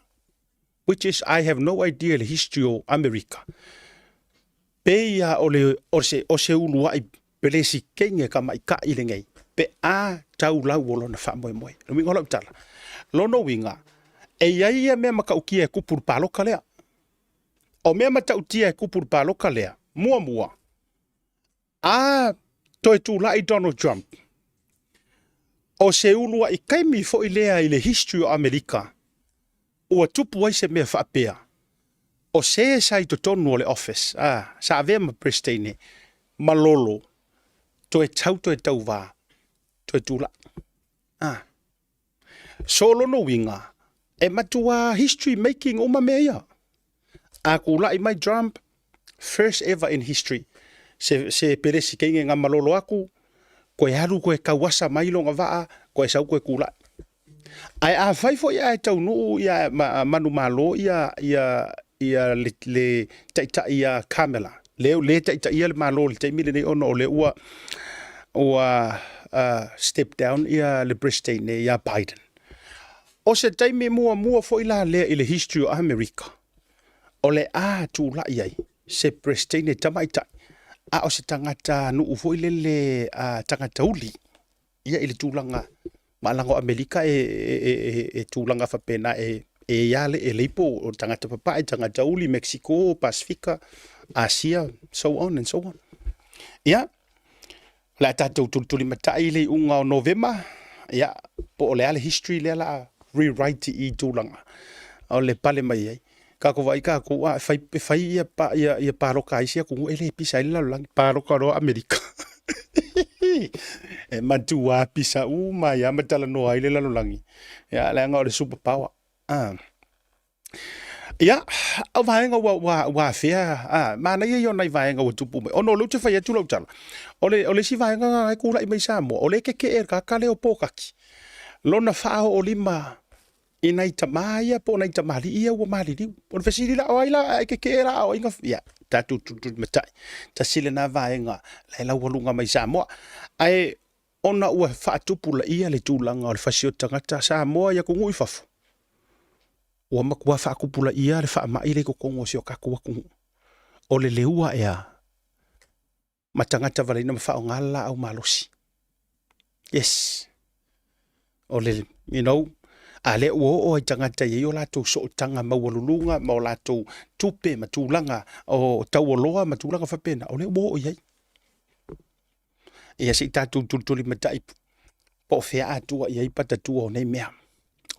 Which is I have no idea the history of America. Pe ia o se ulu ai pelesi kenge ka mai ka ile ngai. Pe a tau lau o lona fa moe. Lumi ngola tala. Lono winga. E ia mea makaukia e kupuru paloka lea. O mea matautia e kupuru paloka lea. Mua. A toi tu lai Donald Trump. O se ulua I kaimi fo I lea I le history o Amerika. Ua tupu ai se mea whaapea. O se sai to tonu o le office. Sa avea ma prestene. Malolo. Toi tau wā. Toi tu lai. Solo no winga. E matua history making o mamea. A kula I my Trump first ever in history. Se peresi kenge nga malolo aku. Koe haru koe kawasa mailonga waa. Koe sau koe kula. Ai a faifo ia e tau nuu ia manu malo ia le taita ia Kamala. Leo le taita ia le malo le taimile nei ono o le ua step down ia le Bristein ia Biden. O se taimi mua fo ila lea I le history o America. O le tu la iai. Se prestene tamaita. O se tangata nuu fo le tangata uli. Ia I le tūlanga. Malango Amerika e tūlanga whapena e iale e leipo o tangata papai, tangata uli, Mexico, Pasifika, Asia, so on and so on. Ia. La tātou tuli matai le unga o November. Ia. Po o le ale history le ala rewrite I tūlanga. O le pale mai ai. Ka ko vai ka ko fai ia paroka isia ko ele pisa ila lang paroka ro Amerika. E matua pisa mai amatala no ai le langi. Ya la nga o le super power. Ya, o vaenga wa fea. Mana ia yo nai vaenga o tupu mai. Ono lu te fai atu lo tala. Ole si vaenga ai kula I mai samo. Ole ke ka kale o pokaki. Lona fao o lima inai tamaya po nai tamali ia o mali di. On fesiri la o ila ke era o inga ya tatu matai. Ta sile na vaenga la walunga mai samo. Ai ona ua faatupu la ia le tūlanga o le fasio tangata Samoa ia kungu I fafu. Ua makua faakupu la ia le faamai le kokongo sio kakua kungu. O le leua ea matangata valaina mafao ngala au malosi. Yes. O le, ale o ai tangata ye o lato so tanga mawalulunga ma o lato tupe matulanga o tauoloa matulanga fapena. O le o iai. Ia si tātou tuli matai po fea atua ia I patatua o nei mea.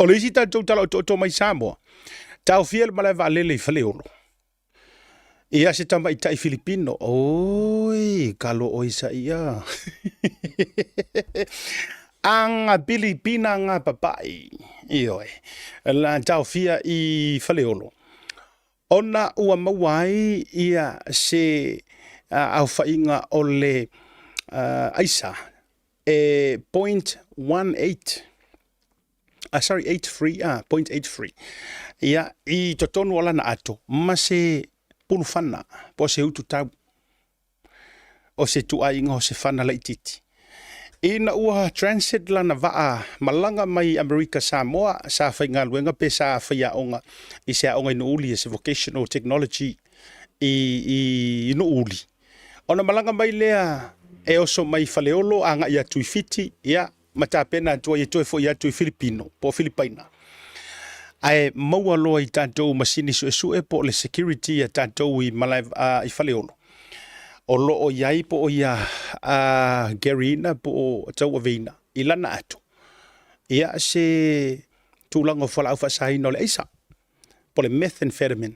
O le si tātou tala o to mai Samoa. Tau fiel malai valele I faleolo. Ia se tama I tai Filipino. Oi, kalo o isa ia. Anga Pilipina nga papai. Ioi. La tau fia I faleolo. Ona ua mawai ia se au fainga o le Aisa, 0.18. Sorry, 0.83. Ia, I totonu wala na ato. Ma se pulufana, po se utu tau. O se tuainga o se fana la ititi. Ina ua transit la na waa malanga mai Amerika Samoa, sa whainga luenga pe sa whaia onga. I se onga ino uli, se vocational technology I ino uli. Ona malanga mai lea, e oso mai faleolo anga ia tui fiti ia matapena tua ia tui fo ia tui Filipino po Filipaina. Ai maua loa I tātou masini sue po le security ia tātou I malai I faleolo. O loo iai po o ia Garina po o tau aveina I lana atu. Ia se tūlanga whala au whasahi no le eisa. po le methamphetamine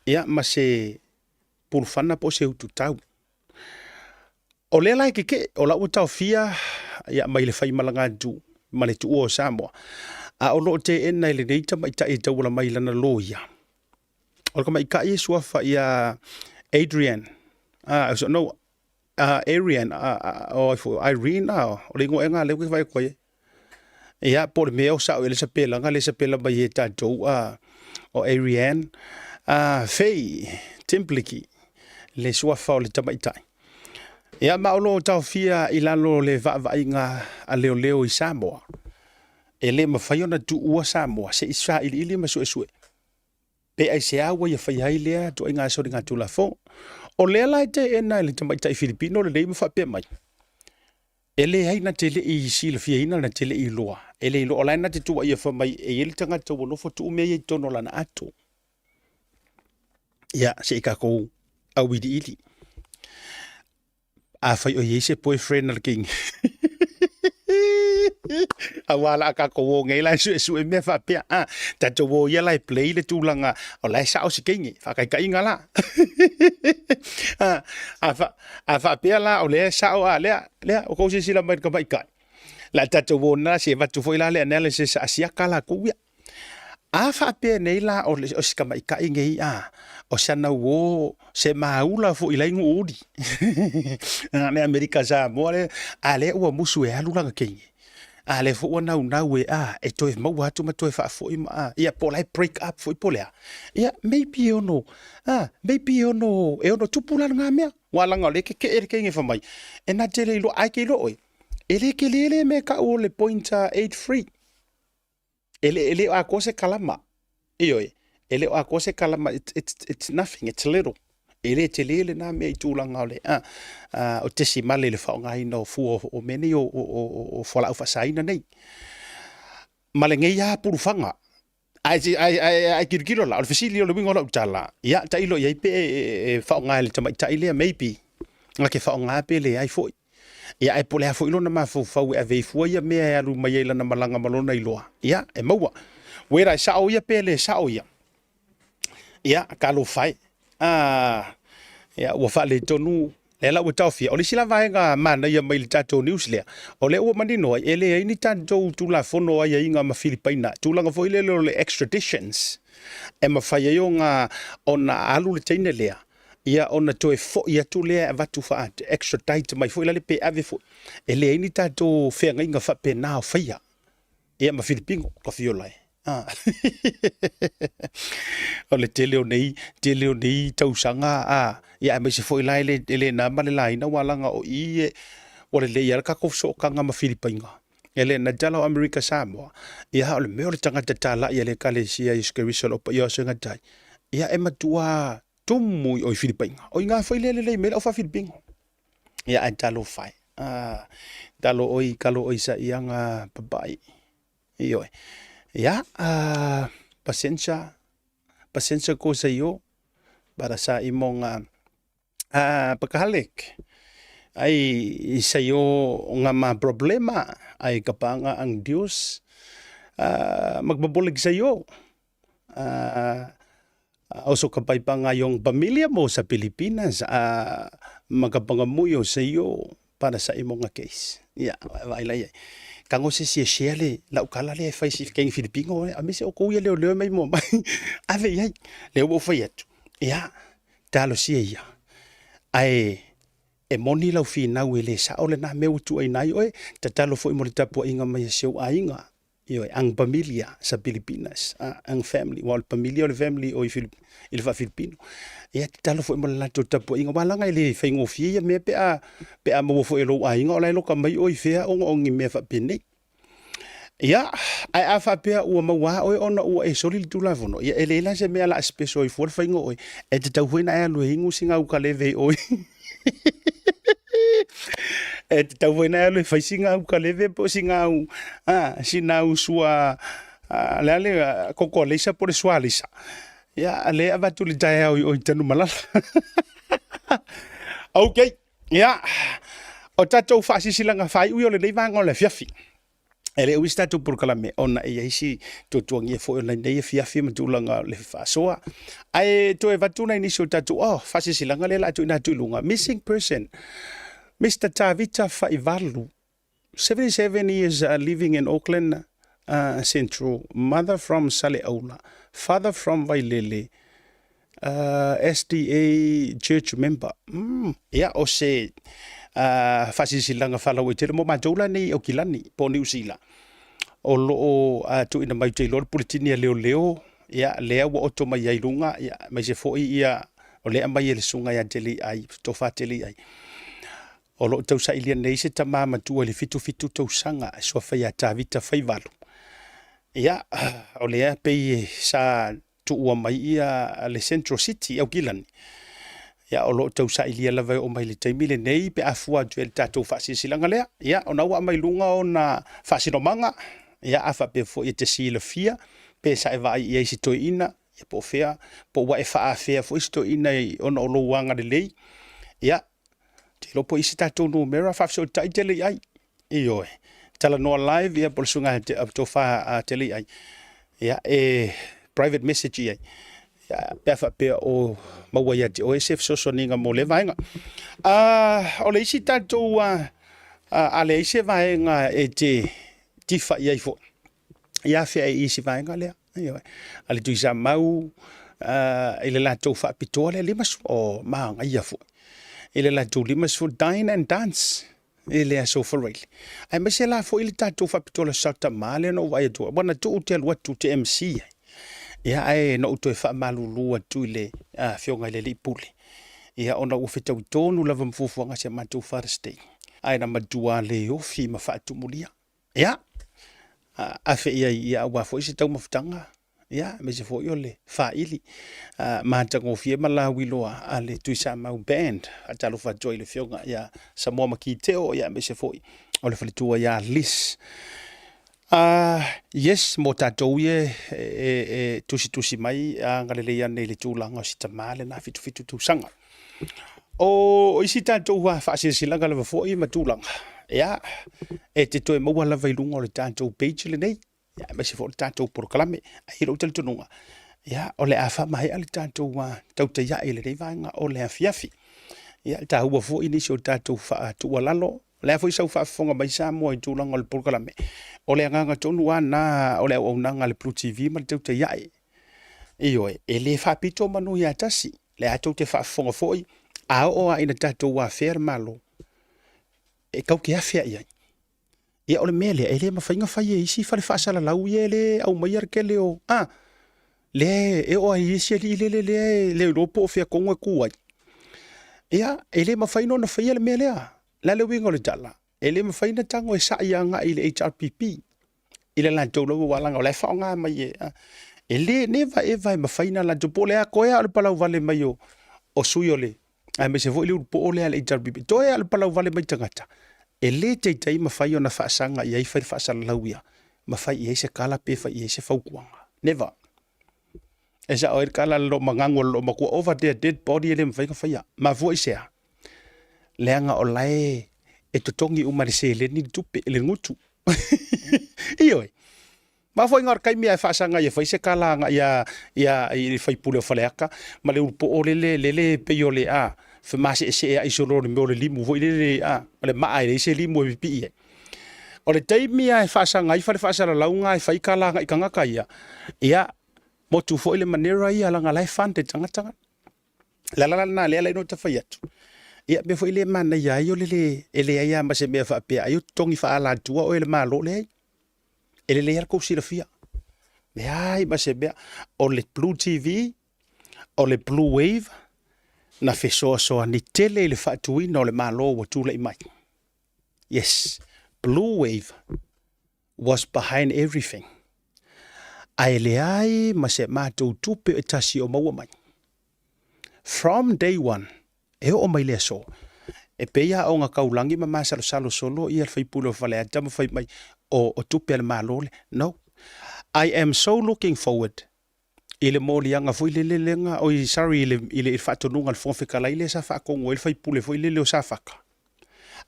ia ma se pulfana po se utu tau o le lai ke o la utau fia ia mai le fai malanga tu ma le tu o Samoa a o lo te ena le neita mai ta e tau la mai lana loia o ka mai ka ia suafa ia Adrian so no Arian o Irene o le ngo enga le vai ko ia por me o sa ele se pela mai e tatou o Ariane Faye Templiki le suafa o le tamaitai ia maolo tau fia ilalo le vainga a leo i Samoa ele mafai ona tu ua Samoa se isa ili masu pe ai se awa ia fai ai lea to inga so ringa tula fo o le lai te ena le tamaitai Filipino le ma fa pe mai ele ai na tele i sila fia ina na tele i loa ele lo ola na te tu ia fa mai e ele tanga to no fo tu me i tono lana atu ya se ka ko a widi ili a fai o yese boyfriend na king a wala ka ko ngai la su me fa pe ta to wo ya lai play le tu langa o lai sa o si kingi fa kai ngala a fa pe la o le sa o le o ko si la mai ka mai kai la ta to wo na se va tu foi la le analysis a sia kala ko ya a fa pe nei la o si ka mai kai ngai o sana wo se maula fo ila ingu udi na Amerika sa more ale o musu e alu langa kingi ale fo na we e to mo watu ma to fa fo ia po lai break up fo polea ia maybe ono e ono tupula nga mea wala nga le ke nge fa mai e na tele lo ai ke lo oi ele ke le me ka o le pointer 83 ele a kose kalama ioi ele o akose kalama it's nothing it's little ele te lele na me tulanga le o te si male le fa ngai no fu o meni o fola fa saina nei male ngai ya puru fanga ai kirkiro la o fisili o le wingo la tala ya ta ilo ya pe fa ngai le tama ta ile maybe la ke fa ngai pe le ai foi ya ai pole fo ilo na ma fu fa e ve fu ya me ya lu mai la na malanga malona iloa ya e maua wera sa o ya pe le sa o ya ia kalo fai ia wa fa le tonu le la wa tofia o le sila vai nga mana ia mai tato news le o le o mani no ele ni tanto tu la fono ia inga ma Filipina tu langa foi le extraditions e ma fai yo nga ona alu le tine le ia ona to e fo ia tu le va tu fa extradite mai foi le pe ave fo ele ni tanto fe nga inga fa pe na fa ia ma Filipino ko fiolai o le tele o nei tausanga ia me se foi lai le na male lai na walanga o i o le ia ka ko so kanga ma Filipinga ele na jalo America Samoa ia o le me o le tanga tala ia le kale sia iskerisol o ia so ngatai ia e matua tumu o Filipinga o nga foi le me o fa Filipinga ia antalo fai dalo oi kalo oi sa ianga babai io ya pasensa ko sa iyo para sa imong pagkahalik ay sa iyo nga ma problema ay kapanga ang Diyos magbabulig sa iyo oso kapay pa nga yung pamilya mo sa Pilipinas magapangamuyo sa iyo para sa imong nga case ya wailay kango se shele la ukala le fai si keng Filipino a me se o ko ye le mai mo mai ave ye le o faiet ya talo si ya ai e moni la fina we le sa ole na me utu ai nai oi talo foi mo tapo inga mai se o ainga yo ang pamilya sa Pilipinas ang family wal pamilya o family o il fa Filipino ya talo foi mo la tapo inga wala ngai le fai ngo fi ya me pe a mo foi lo ainga o lo ka mai oi fea o ngi me fa pene ya ai afa pe o ma wa o ona o e soli tu la vono ya ele la se me ala special i for fai ngo e te tau foi na lo hingu singa u ka le ve oi e te tau foi na lo fai singa u ka le ve po singa u sina u sua le koko le sa por sualisa ya le ava tu le tai o tanu malala okay ya o tatou fa si silanga fai u yo le vai ngo le fiafi Ele o sta tu por kala me ona e isi to tuangi fo ona nei fia fia matulanga le fa soa ai to e vatuna ini so tatu fasi silanga le la tu ina tu lunga missing person Mr. Tavita Faivalu 77 years living in Auckland Central, mother from Saleaula, father from Vailele, SDA church member. O se fasisilanga falawe te mo majola ni o kilani po New Zealand. O lo tu ina mai te lor politinia leo lea wa oto mai ai lunga mai se foi ia o lea mai ele sunga ya teli ai to fateli ai. O lo tau sa ilia nei se tama matua le fitu tau sanga so fa ya Tavita Faivalu. O lea pei sa tu ua mai ia le Central City au Gilani. O lo tau sa ilia lava o mai le taimile nei pe afua tu el tatou fasisilanga lea. O na ua mai lunga o na fasinomanga. Afa pe fo i te sila fia pe sa e vai i eisi toi ina. Po fea, po wa e faa fea fo isi toi ina i ona o lo wanga le lei. Te lopo isi tatou no mera fafso taitele ai. Ioe. Tala noa live por sunga to fa tele ai private message ai pefa pe o mawaya te o sf so ninga mo le vainga o le isi tatou ale isi vainga e te tifa ai fo fe isi vainga le ale tu sa mau ele la to fa pitole le mas o manga ia fo ele la to le mas for dine and dance ele so for really ai me se la fo ile tatou fa pitola salta male no vai tu bona tu hotel what to MC ai no to fa malulu tu le fionga le lipuli ona u fita tonu lava mfufu nga se matu farstay ai na madua le o fi ma fa tu mulia afe ia wa fo isi tau mafutanga me se fo yo le fa ili ma tango fie mala wiloa ale tu sa mau band atalo fa joy le fionga Samoa Makiteo me se fo o le falitua lis yes mo tatou ye tusi mai ngalele ya nei le tulanga si tamale na fitu tu sanga o isi tatou fa silanga le fo i matulanga e te toe maua lava i lunga o le tatou page le nei me se fo le tatou proklame ai ro tel tununga o le afa mai ale tatou tau te ia ele nei vanga o le afiafi ta hua fo ini so tatou fa tu lalo le fo isa fa fonga mai sa mo i tulanga o le proklame o le nganga tonu ana o le o nanga le Blue TV ma tau te ia e le fa pito manu ya tasi le atou te fa fonga foi o ina tatou wa fer malo e kau ke afia ia o le mele ele ma fainga fai isi fa le fa sala lau ele au mai ar kele o le o ai isi le ropo fia kongo ku ai ele ma faino na fai le mele la le wingo le tala ele ma faina tango e sa ianga ile HRPP ile la tolo wala nga le fa nga mai ele neva eva ma faina la topole a koea le palau vale mai o suiole ai me se vo ile po ole le HRPP to e le palau vale mai tangata ele te tai ma fai ona fa sanga ia fa fa sala lauia ma fai ia se kala pe fa ia se faukuanga never esa o kala lo mangango lo ma ko over there dead body ele ma fai ka fai ma vo isia leanga o lai e totongi umari se le ni tupe le ngutu io ma foi ngor kai mia fa sanga ia fa se kala nga ia i fai pule faleaka ma le po ole le pe yo le fa ma se ai solo mo le limu vo le le ma ai se limu pi o le tai mia fa sanga i fa sala launga i fai kala nga i kanga kai ia mo tu fo le manera ia la nga lai fante tanga la na le no te fai atu ia me foi le mana ia yo le ia ma se me fa pe ayo tongi fa ala tua o le malo le ele le ko si fia le ai ma se be o le Blue TV o le Blue Wave na fe so ni tele le fa tu no le malo o tu le mai yes Blue Wave was behind everything ai ma se ma tu pe tasi o maua mai from day one e o mai le so e peia o nga kaulangi ma masalo solo ia fai pulo fale ata ma fai mai o tupe le malo no I am so looking forward ile molianga foi le lenga o sorry ile fa tonunga fo fe kala ile sa fa ko ngoi fai pule foi le sa fa ka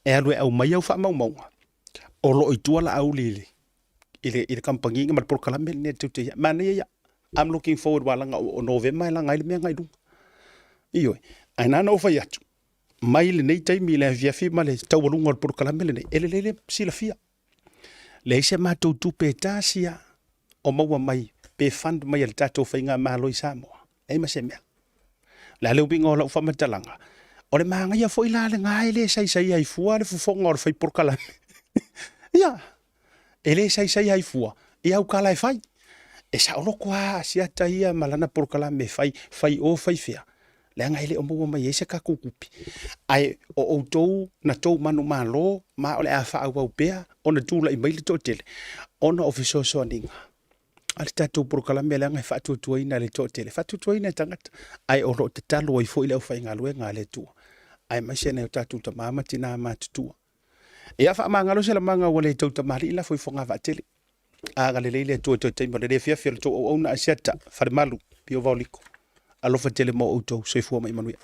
e alwe au mai au fa mau o lo i tuala au lile ile kampangi nga por kala mel ne tutu ya mane ya I'm looking forward wala nga o November la ngai me ngai du iyo ai na no fa ya mai le nei tai mi le via fi male tau lunga por kala mel ne ele sila fia le se ma tu pe tasia o maua mai pe fund mai le tato fa nga malo i Samoa ai ma se me la le bingo la fa matalanga o le manga ia foi la le ngai le sai ai fua le fo ngor fai por kala ya ele sai ai fua ia u kala fai e sa ono kwa sia taia malana por kala me fai o fai fia le ngai le o mo mai ese ka kukupi ai o tou na tou manu malo ma ole a fa au pea ona tu la i mai le totele ona officer so ninga ale tatu por kala me le ngai fa tu ina le totele fa tu ina tangata ai o lo te talo i fo ile fa inga luenga le tu ai mai sene tatu ta mama tina ma tu e afa manga lo se la manga wale tau ta mali la foi fonga va tele a gale le tu te mo le fia fia to ona asiata fa malu pio voliko alo fa tele mo auto se fu mai manuia